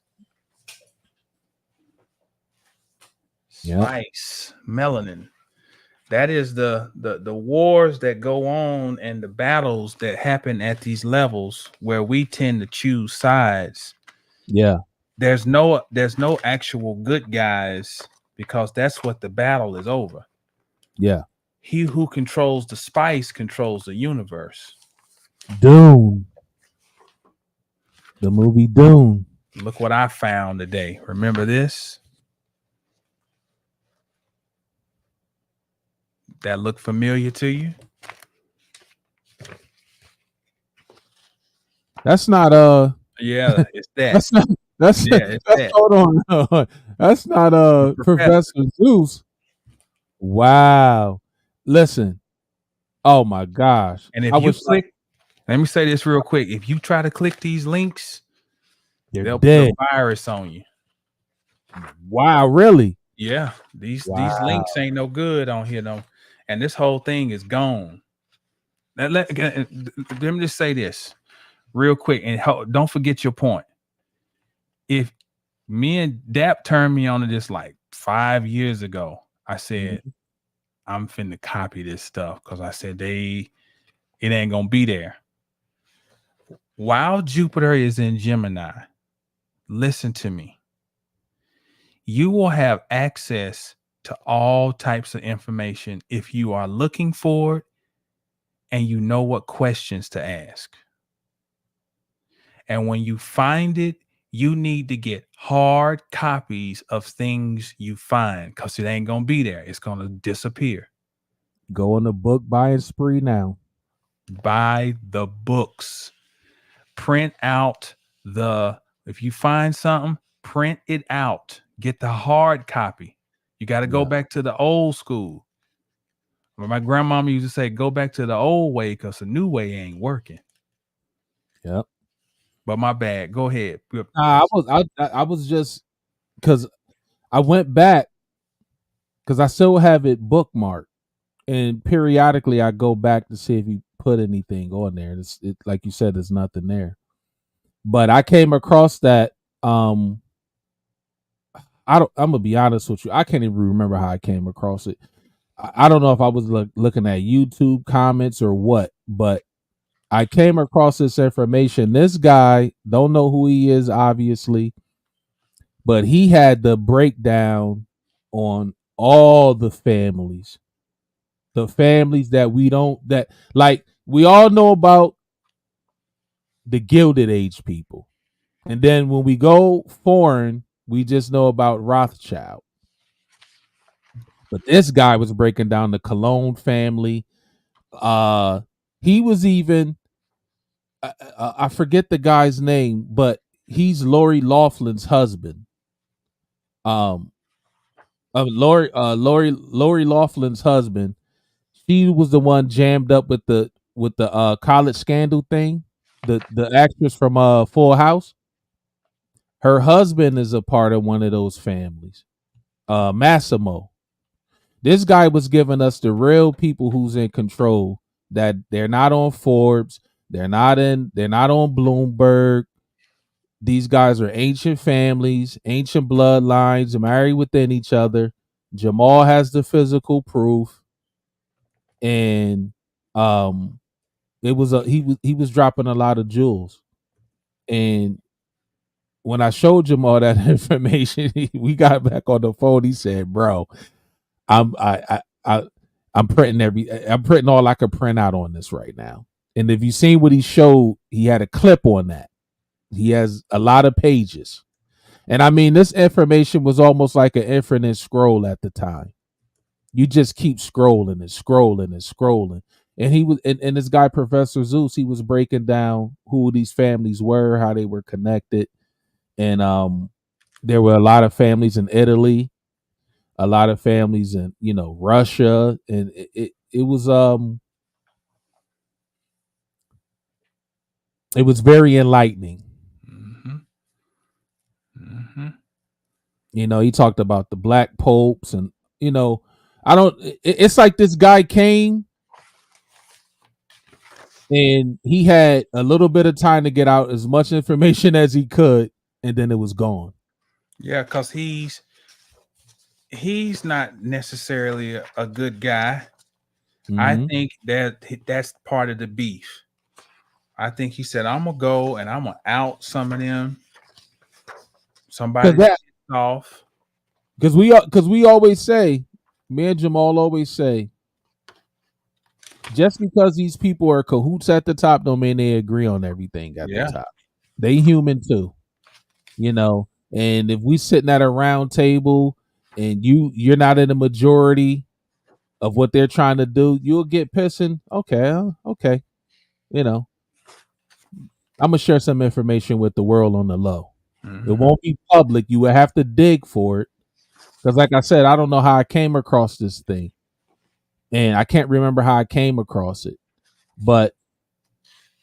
Yep. Spice, melanin. That is the wars that go on and the battles that happen at these levels where we tend to choose sides. Yeah. There's no actual good guys because that's what the battle is over. Yeah. He who controls the spice controls the universe. Dune. The movie Dune. Look what I found today. Remember this? That look familiar to you? That's not Yeah, it's that. that's it's that. Hold on. That's not Professor Zeus. Wow. Listen. Oh my gosh. And if you click, let me say this real quick. If you try to click these links, they'll dead. put a virus on you. Wow, really? Yeah. These links ain't no good on here, though. And this whole thing is gone. Now, let me just say this real quick, and don't forget your point. If me and Dap turned me on to this like 5 years ago, I said, I'm finna copy this stuff because I said it ain't gonna be there. While Jupiter is in Gemini, listen to me. You will have access to all types of information if you are looking for it and you know what questions to ask. And when you find it, you need to get hard copies of things you find because it ain't going to be there. It's going to disappear. Go on the book buying spree now. Buy the books. Print out if you find something, print it out. Get the hard copy. You got to go back to the old school. My grandmama used to say, go back to the old way because the new way ain't working. Yep. But my bad. Go ahead. I was just because I went back because I still have it bookmarked, and periodically I go back to see if he put anything on there. It like you said, there's nothing there. But I came across that. I'm gonna be honest with you. I can't even remember how I came across it. I don't know if I was looking at YouTube comments or what, but I came across this information. This guy, don't know who he is, obviously, but he had the breakdown on all the families that we all know about the Gilded Age people. And then when we go foreign, we just know about Rothschild. But this guy was breaking down the Cologne family. He was even I forget the guy's name, but he's Lori Laughlin's husband. Lori Laughlin's husband. She was the one jammed up with the college scandal thing. The actress from Full House. Her husband is a part of one of those families. Massimo. This guy was giving us the real people who's in control. That they're not on Forbes. They're not on Bloomberg. These guys are ancient families, ancient bloodlines, married within each other. Jamal has the physical proof, and it was he was dropping a lot of jewels. And when I showed Jamal that information, we got back on the phone. He said, "Bro, I'm printing all I could print out on this right now." And if you seen what he showed, he had a clip on that. He has a lot of pages. And I mean, this information was almost like an infinite scroll at the time. You just keep scrolling and scrolling and scrolling. And he was and this guy, Professor Zeus, he was breaking down who these families were, how they were connected. And there were a lot of families in Italy, a lot of families in, Russia. And it was very enlightening. Mm-hmm. Mm-hmm. He talked about the black popes, and I don't. It's like this guy came and he had a little bit of time to get out as much information as he could, and then it was gone. Yeah, because he's not necessarily a good guy. Mm-hmm. I think that's part of the beef. I think he said, "I'm gonna go and I'm gonna out some of them." Somebody off. Because we always say, me and Jamal always say, just because these people are cahoots at the top don't mean they agree on everything at the top. They human too, And if we sitting at a round table and you're not in the majority of what they're trying to do, you'll get pissing. Okay. I'm gonna share some information with the world on the low. Mm-hmm. It won't be public. You will have to dig for it. Because like I said, I don't know how I came across this thing. And I can't remember how I came across it. But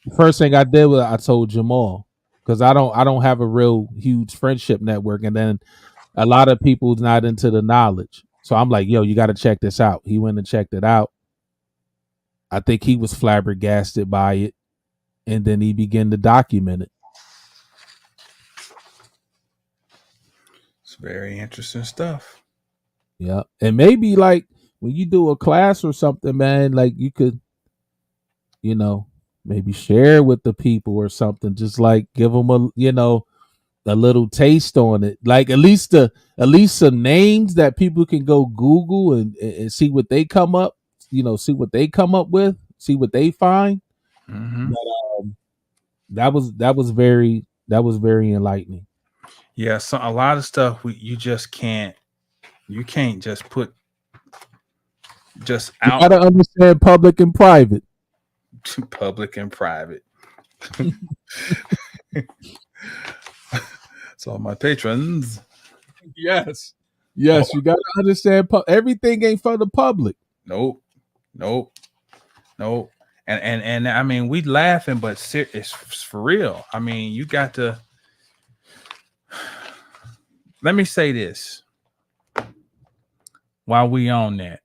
the first thing I did was I told Jamal. Because I don't have a real huge friendship network. And then a lot of people's not into the knowledge. So I'm like, yo, you got to check this out. He went and checked it out. I think he was flabbergasted by it. And then he began to document it. It's very interesting stuff. Yeah. And maybe like when you do a class or something, man, like you could, maybe share with the people or something. Just like give them a little taste on it. Like at least some names that people can go Google and see what they come up, see what they come up with, see what they find. Mm-hmm. But, that was very enlightening. Yeah, so a lot of stuff you can't just put out. You gotta understand public and private. Public and private. So my patrons. Yes, you gotta understand. Everything ain't for the public. Nope. And I mean, we laughing, but it's for real. I mean, you got to. Let me say this while we on that.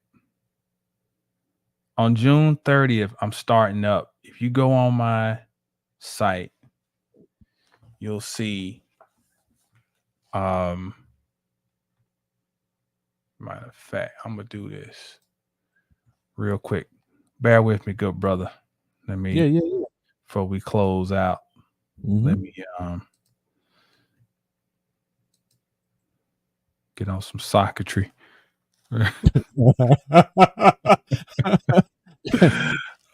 On June 30th, I'm starting up. If you go on my site, you'll see. Matter of fact, I'm gonna do this real quick. Bear with me, good brother. Let me before we close out. Mm-hmm. Let me get on some socketry.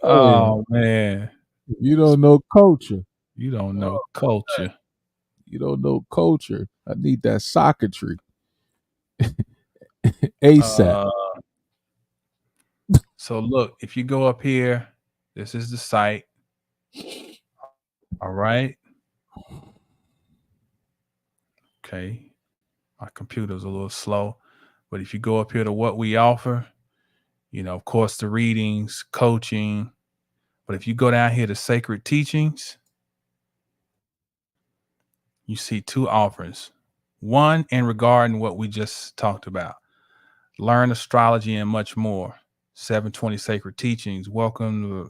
Oh man. You don't know culture. You don't know culture. You don't know culture. I need that socketry. ASAP. So look, if you go up here, this is the site. All right. Okay. My computer's a little slow, but if you go up here to what we offer, of course, the readings, coaching. But if you go down here to sacred teachings, you see two offerings. One, in regarding what we just talked about, learn astrology and much more. 720 Sacred Teachings. Welcome to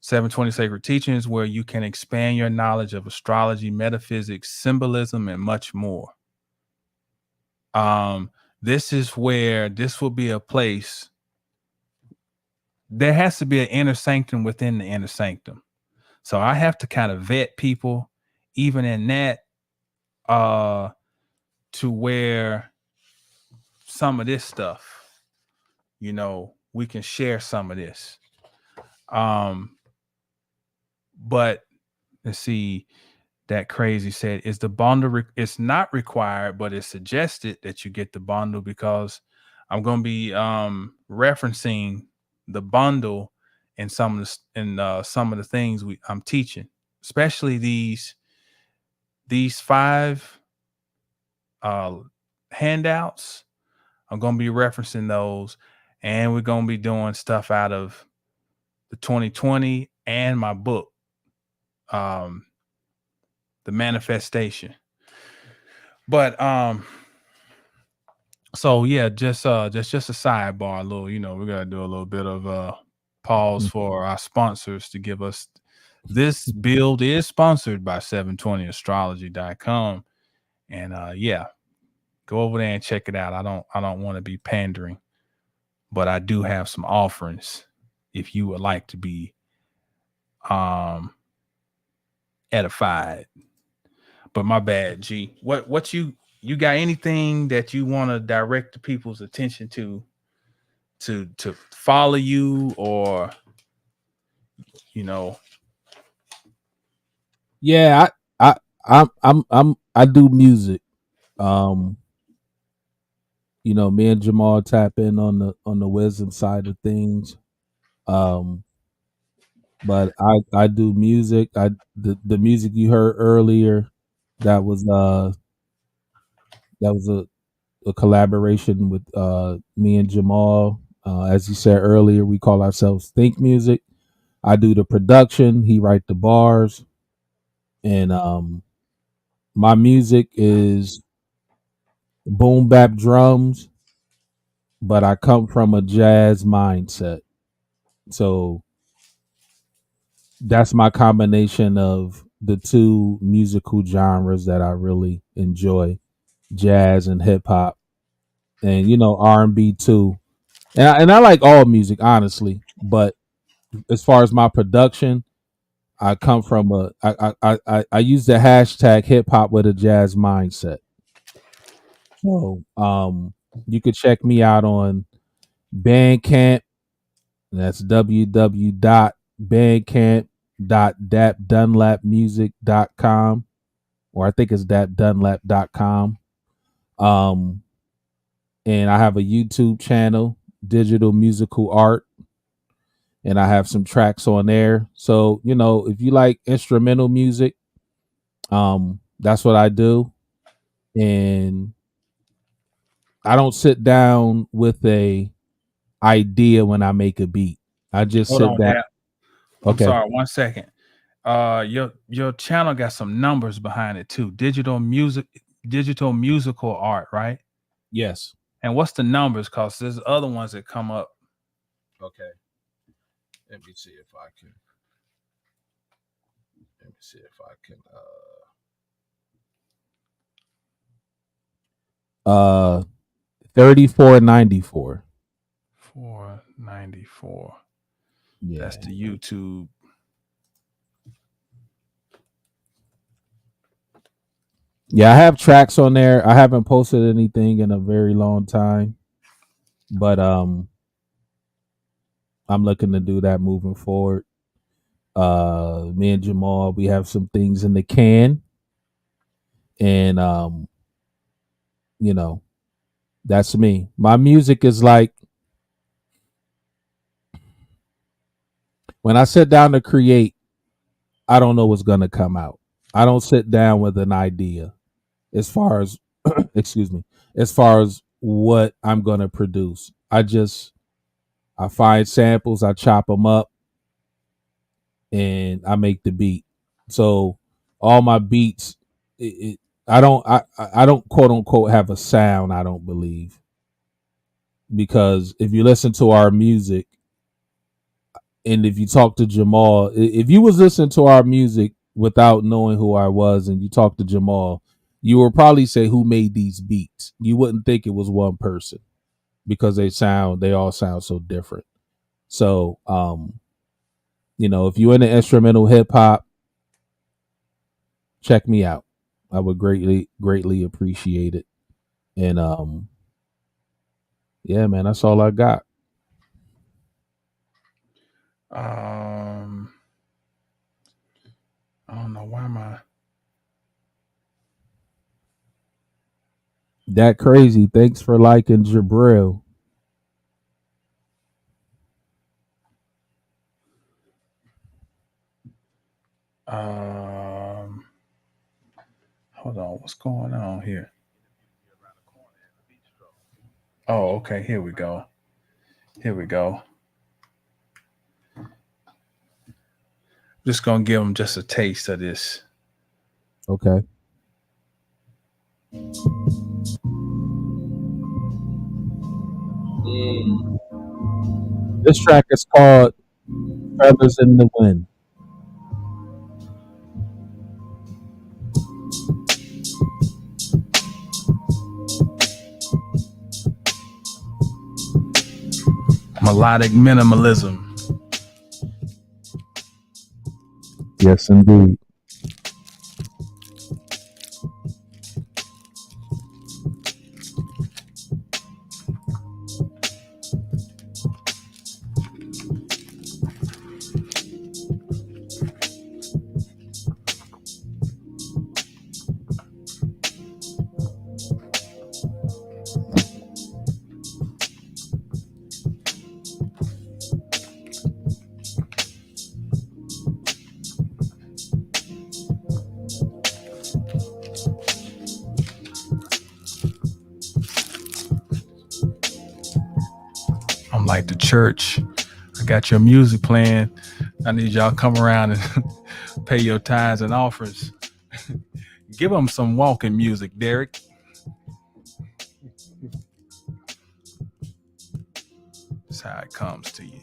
720 Sacred Teachings, where you can expand your knowledge of astrology, metaphysics, symbolism, and much more. This is where this will be a place. There has to be an inner sanctum within the inner sanctum. So I have to kind of vet people, even in that, to where some of this stuff, we can share some of this. But let's see, that crazy said, is the bundle it's not required, but it's suggested that you get the bundle, because I'm going to be referencing the bundle in some of the things I'm teaching, especially these 5 handouts. I'm going to be referencing those, and we're going to be doing stuff out of the 2020 and my book, The Manifestation. But so yeah, just a sidebar, a little, we got to do a little bit of pause for our sponsors to give us. This build is sponsored by 720astrology.com, and go over there and check it out. I don't want to be pandering, but I do have some offerings if you would like to be edified. But my bad, G. What you got anything that you want to direct the people's attention to follow you, or Yeah, I do music. Me and Jamal tap in on the wisdom side of things. But I do music. The music you heard earlier, that was a collaboration with me and Jamal. As you said earlier, we call ourselves Think Music. I do the production, he write the bars, and my music is boom bap drums, but I come from a jazz mindset. So that's my combination of the two musical genres that I really enjoy, jazz and hip hop, and R&B too. And I like all music, honestly, but as far as my production, I come from I use the hashtag hip hop with a jazz mindset. So you could check me out on Bandcamp. That's www.bandcamp.dapdunlapmusic.com, or I think it's dapdunlap.com. And I have a YouTube channel, Digital Musical Art, and I have some tracks on there. So, if you like instrumental music, that's what I do. And I don't sit down with a idea when I make a beat. I just hold sit on, down. Dap. Okay. I'm sorry, 1 second. Your channel got some numbers behind it too. Digital musical art, right? Yes. And what's the numbers? Because there's other ones that come up. Okay. Let me see if I can. 3494. 494. Yeah. That's the YouTube. Yeah, I have tracks on there. I haven't posted anything in a very long time, but I'm looking to do that moving forward. Me and Jamal, we have some things in the can, and that's me. My music is like, when I sit down to create, I don't know what's gonna come out. I don't sit down with an idea as far as excuse me, as far as what I'm gonna produce. I find samples, I chop them up, and I make the beat. So all my beats, I don't quote unquote have a sound, I don't believe. Because if you listen to our music and if you talk to Jamal, if you was listening to our music without knowing who I was and you talk to Jamal, you would probably say who made these beats. You wouldn't think it was one person because they all sound so different. So if you're into instrumental hip hop, check me out. I would greatly appreciate it. And yeah, man, that's all I got. I don't know why my That crazy. Thanks for liking Jabril. hold on, what's going on here? Oh, okay, here we go. Just gonna give them just a taste of this. Okay. This track is called Feathers in the Wind. Melodic minimalism. Yes, indeed. I'm like the church. I got your music playing. I need y'all come around and pay your tithes and offerings. Give them some walking music, Derek. That's how it comes to you.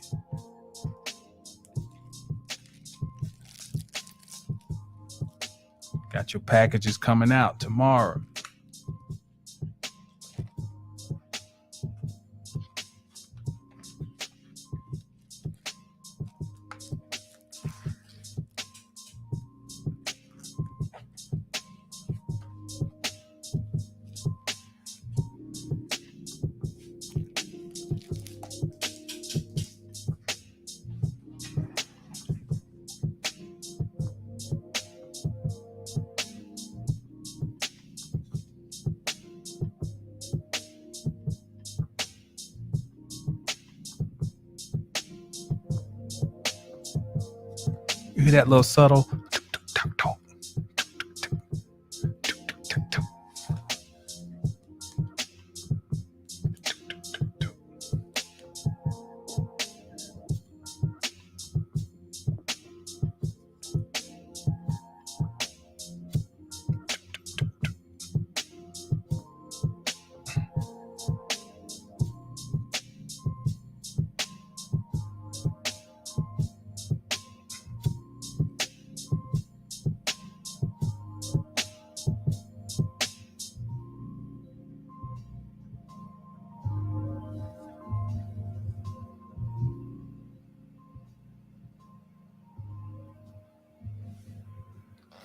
Got your packages coming out tomorrow. You hear that little subtle?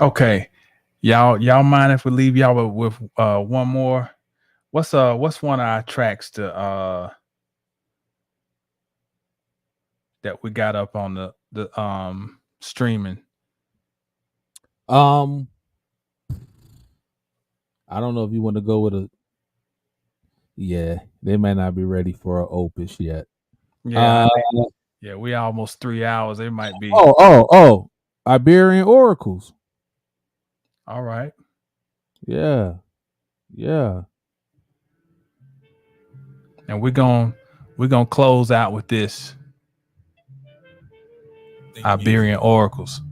Okay, y'all mind if we leave y'all with one more? What's one of our tracks to that we got up on the streaming? I don't know if you want to go with a. Yeah, they might not be ready for an opus yet. Yeah, yeah, we almost 3 hours. It might be. Oh, Iberian Oracles. All right. Yeah. And we're gonna close out with this. Iberian Oracles.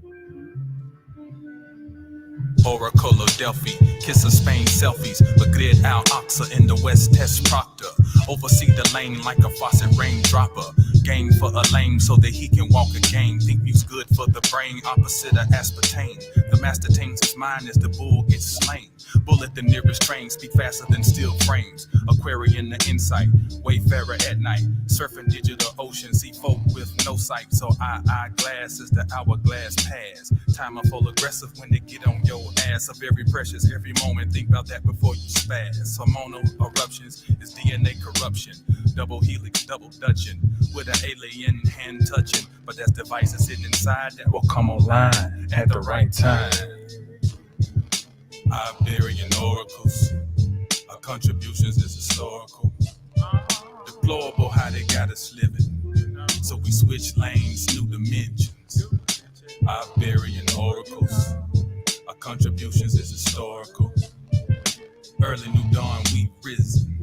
Oracle of Delphi, Kiss of Spain selfies, Madrid Al Aqsa in the West Test Proctor. Oversee the lane like a faucet raindropper. Game for a lame so that he can walk a game. Think music's good for the brain, opposite of aspartame. The master tames his mind as the bull gets slain. Bullet the nearest train, speak faster than steel frames. Aquarian the insight, wayfarer at night. Surfing digital ocean, see folk with no sight. So eyeglass as the hourglass pass. Time unfold aggressive when they get on your ass. So very precious every moment, think about that before you spaz. Hormonal eruptions is DNA corruption. Double helix, double dutching with an alien hand touching. But that's devices hidden inside that will come online at the right time. Iberian oracles, our contributions is historical. Deplorable how they got us living, so we switch lanes, new dimensions. Iberian oracles, our contributions is historical. Early new dawn, we risen,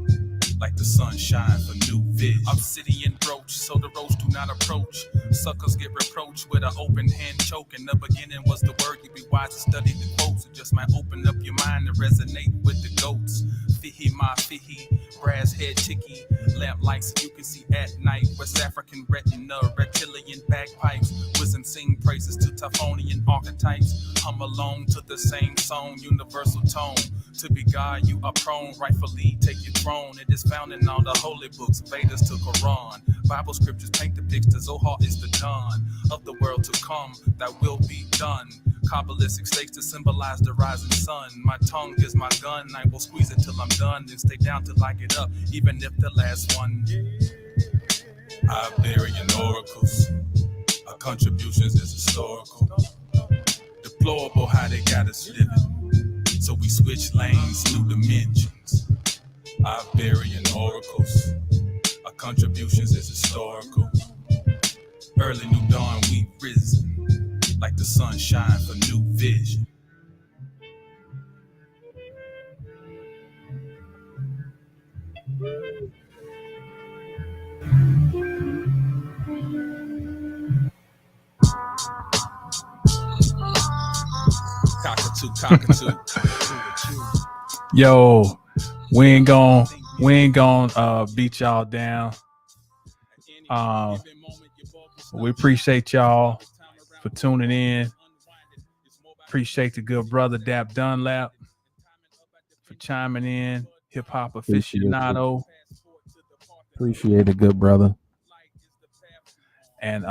like the sunshine for new vision. Obsidian brooch, so the roach do not approach. Suckers get reproached with an open hand choke. In the beginning was the word, you'd be wise to study the quotes. It just might open up your mind to resonate with the goats. Fihi ma fihi, brass head chicky, lamp lights you can see at night. West African retina, reptilian bagpipes. Wisdom sing praises to Typhonian archetypes. Hum along to the same song, universal tone. To be God, you are prone, rightfully take your throne. It is found in all the holy books, Vedas to Quran. Bible scriptures paint the picture, Zohar is the dawn of the world to come, that will be done. Kabbalistic stakes to symbolize the rising sun. My tongue is my gun, I will squeeze it till I'm done, and stay down till I get up, even if the last one. Iberian oracles, our contributions is historical. Deplorable how they got us living, so we switch lanes, new dimensions. Iberian oracles, our contributions is historical. Early new dawn, we risen, like the sunshine for new vision. Cockatoo, cockatoo. Yo, we ain't gonna beat y'all down. We appreciate y'all for tuning in. Appreciate the good brother Dap Dunlap for chiming in. Hip hop aficionado. Appreciate it, good brother. And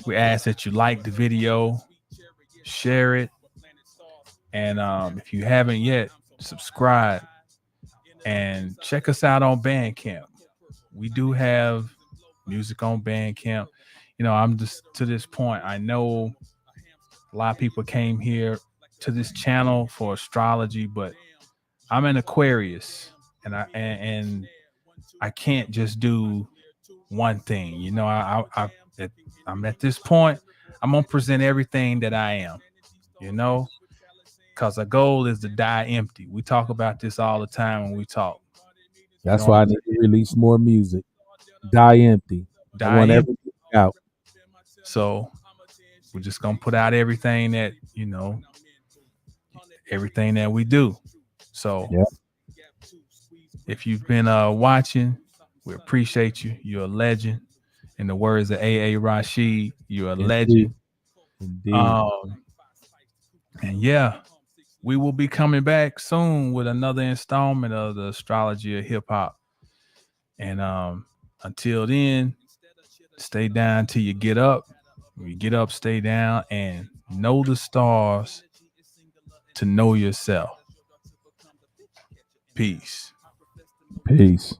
we ask that you like the video, share it, and if you haven't yet, subscribe and check us out on Bandcamp. We do have music on Bandcamp. You know, I'm just to this point, I know a lot of people came here to this channel for astrology, but I'm an Aquarius, and I can't just do one thing. You know, I'm at this point, I'm gonna present everything that I am, you know, because the goal is to die empty. We talk about this all the time when we talk. That's why I need to release more music. Die empty. I want everything out. So we're just gonna put out everything that, you know, everything that we do. So yeah. If you've been watching, we appreciate you. You're a legend. In the words of A.A. Rashid, you're a legend. Indeed. And yeah, we will be coming back soon with another installment of the Astrology of Hip Hop. And until then, stay down till you get up. When you get up, stay down and know the stars to know yourself. Peace. Peace.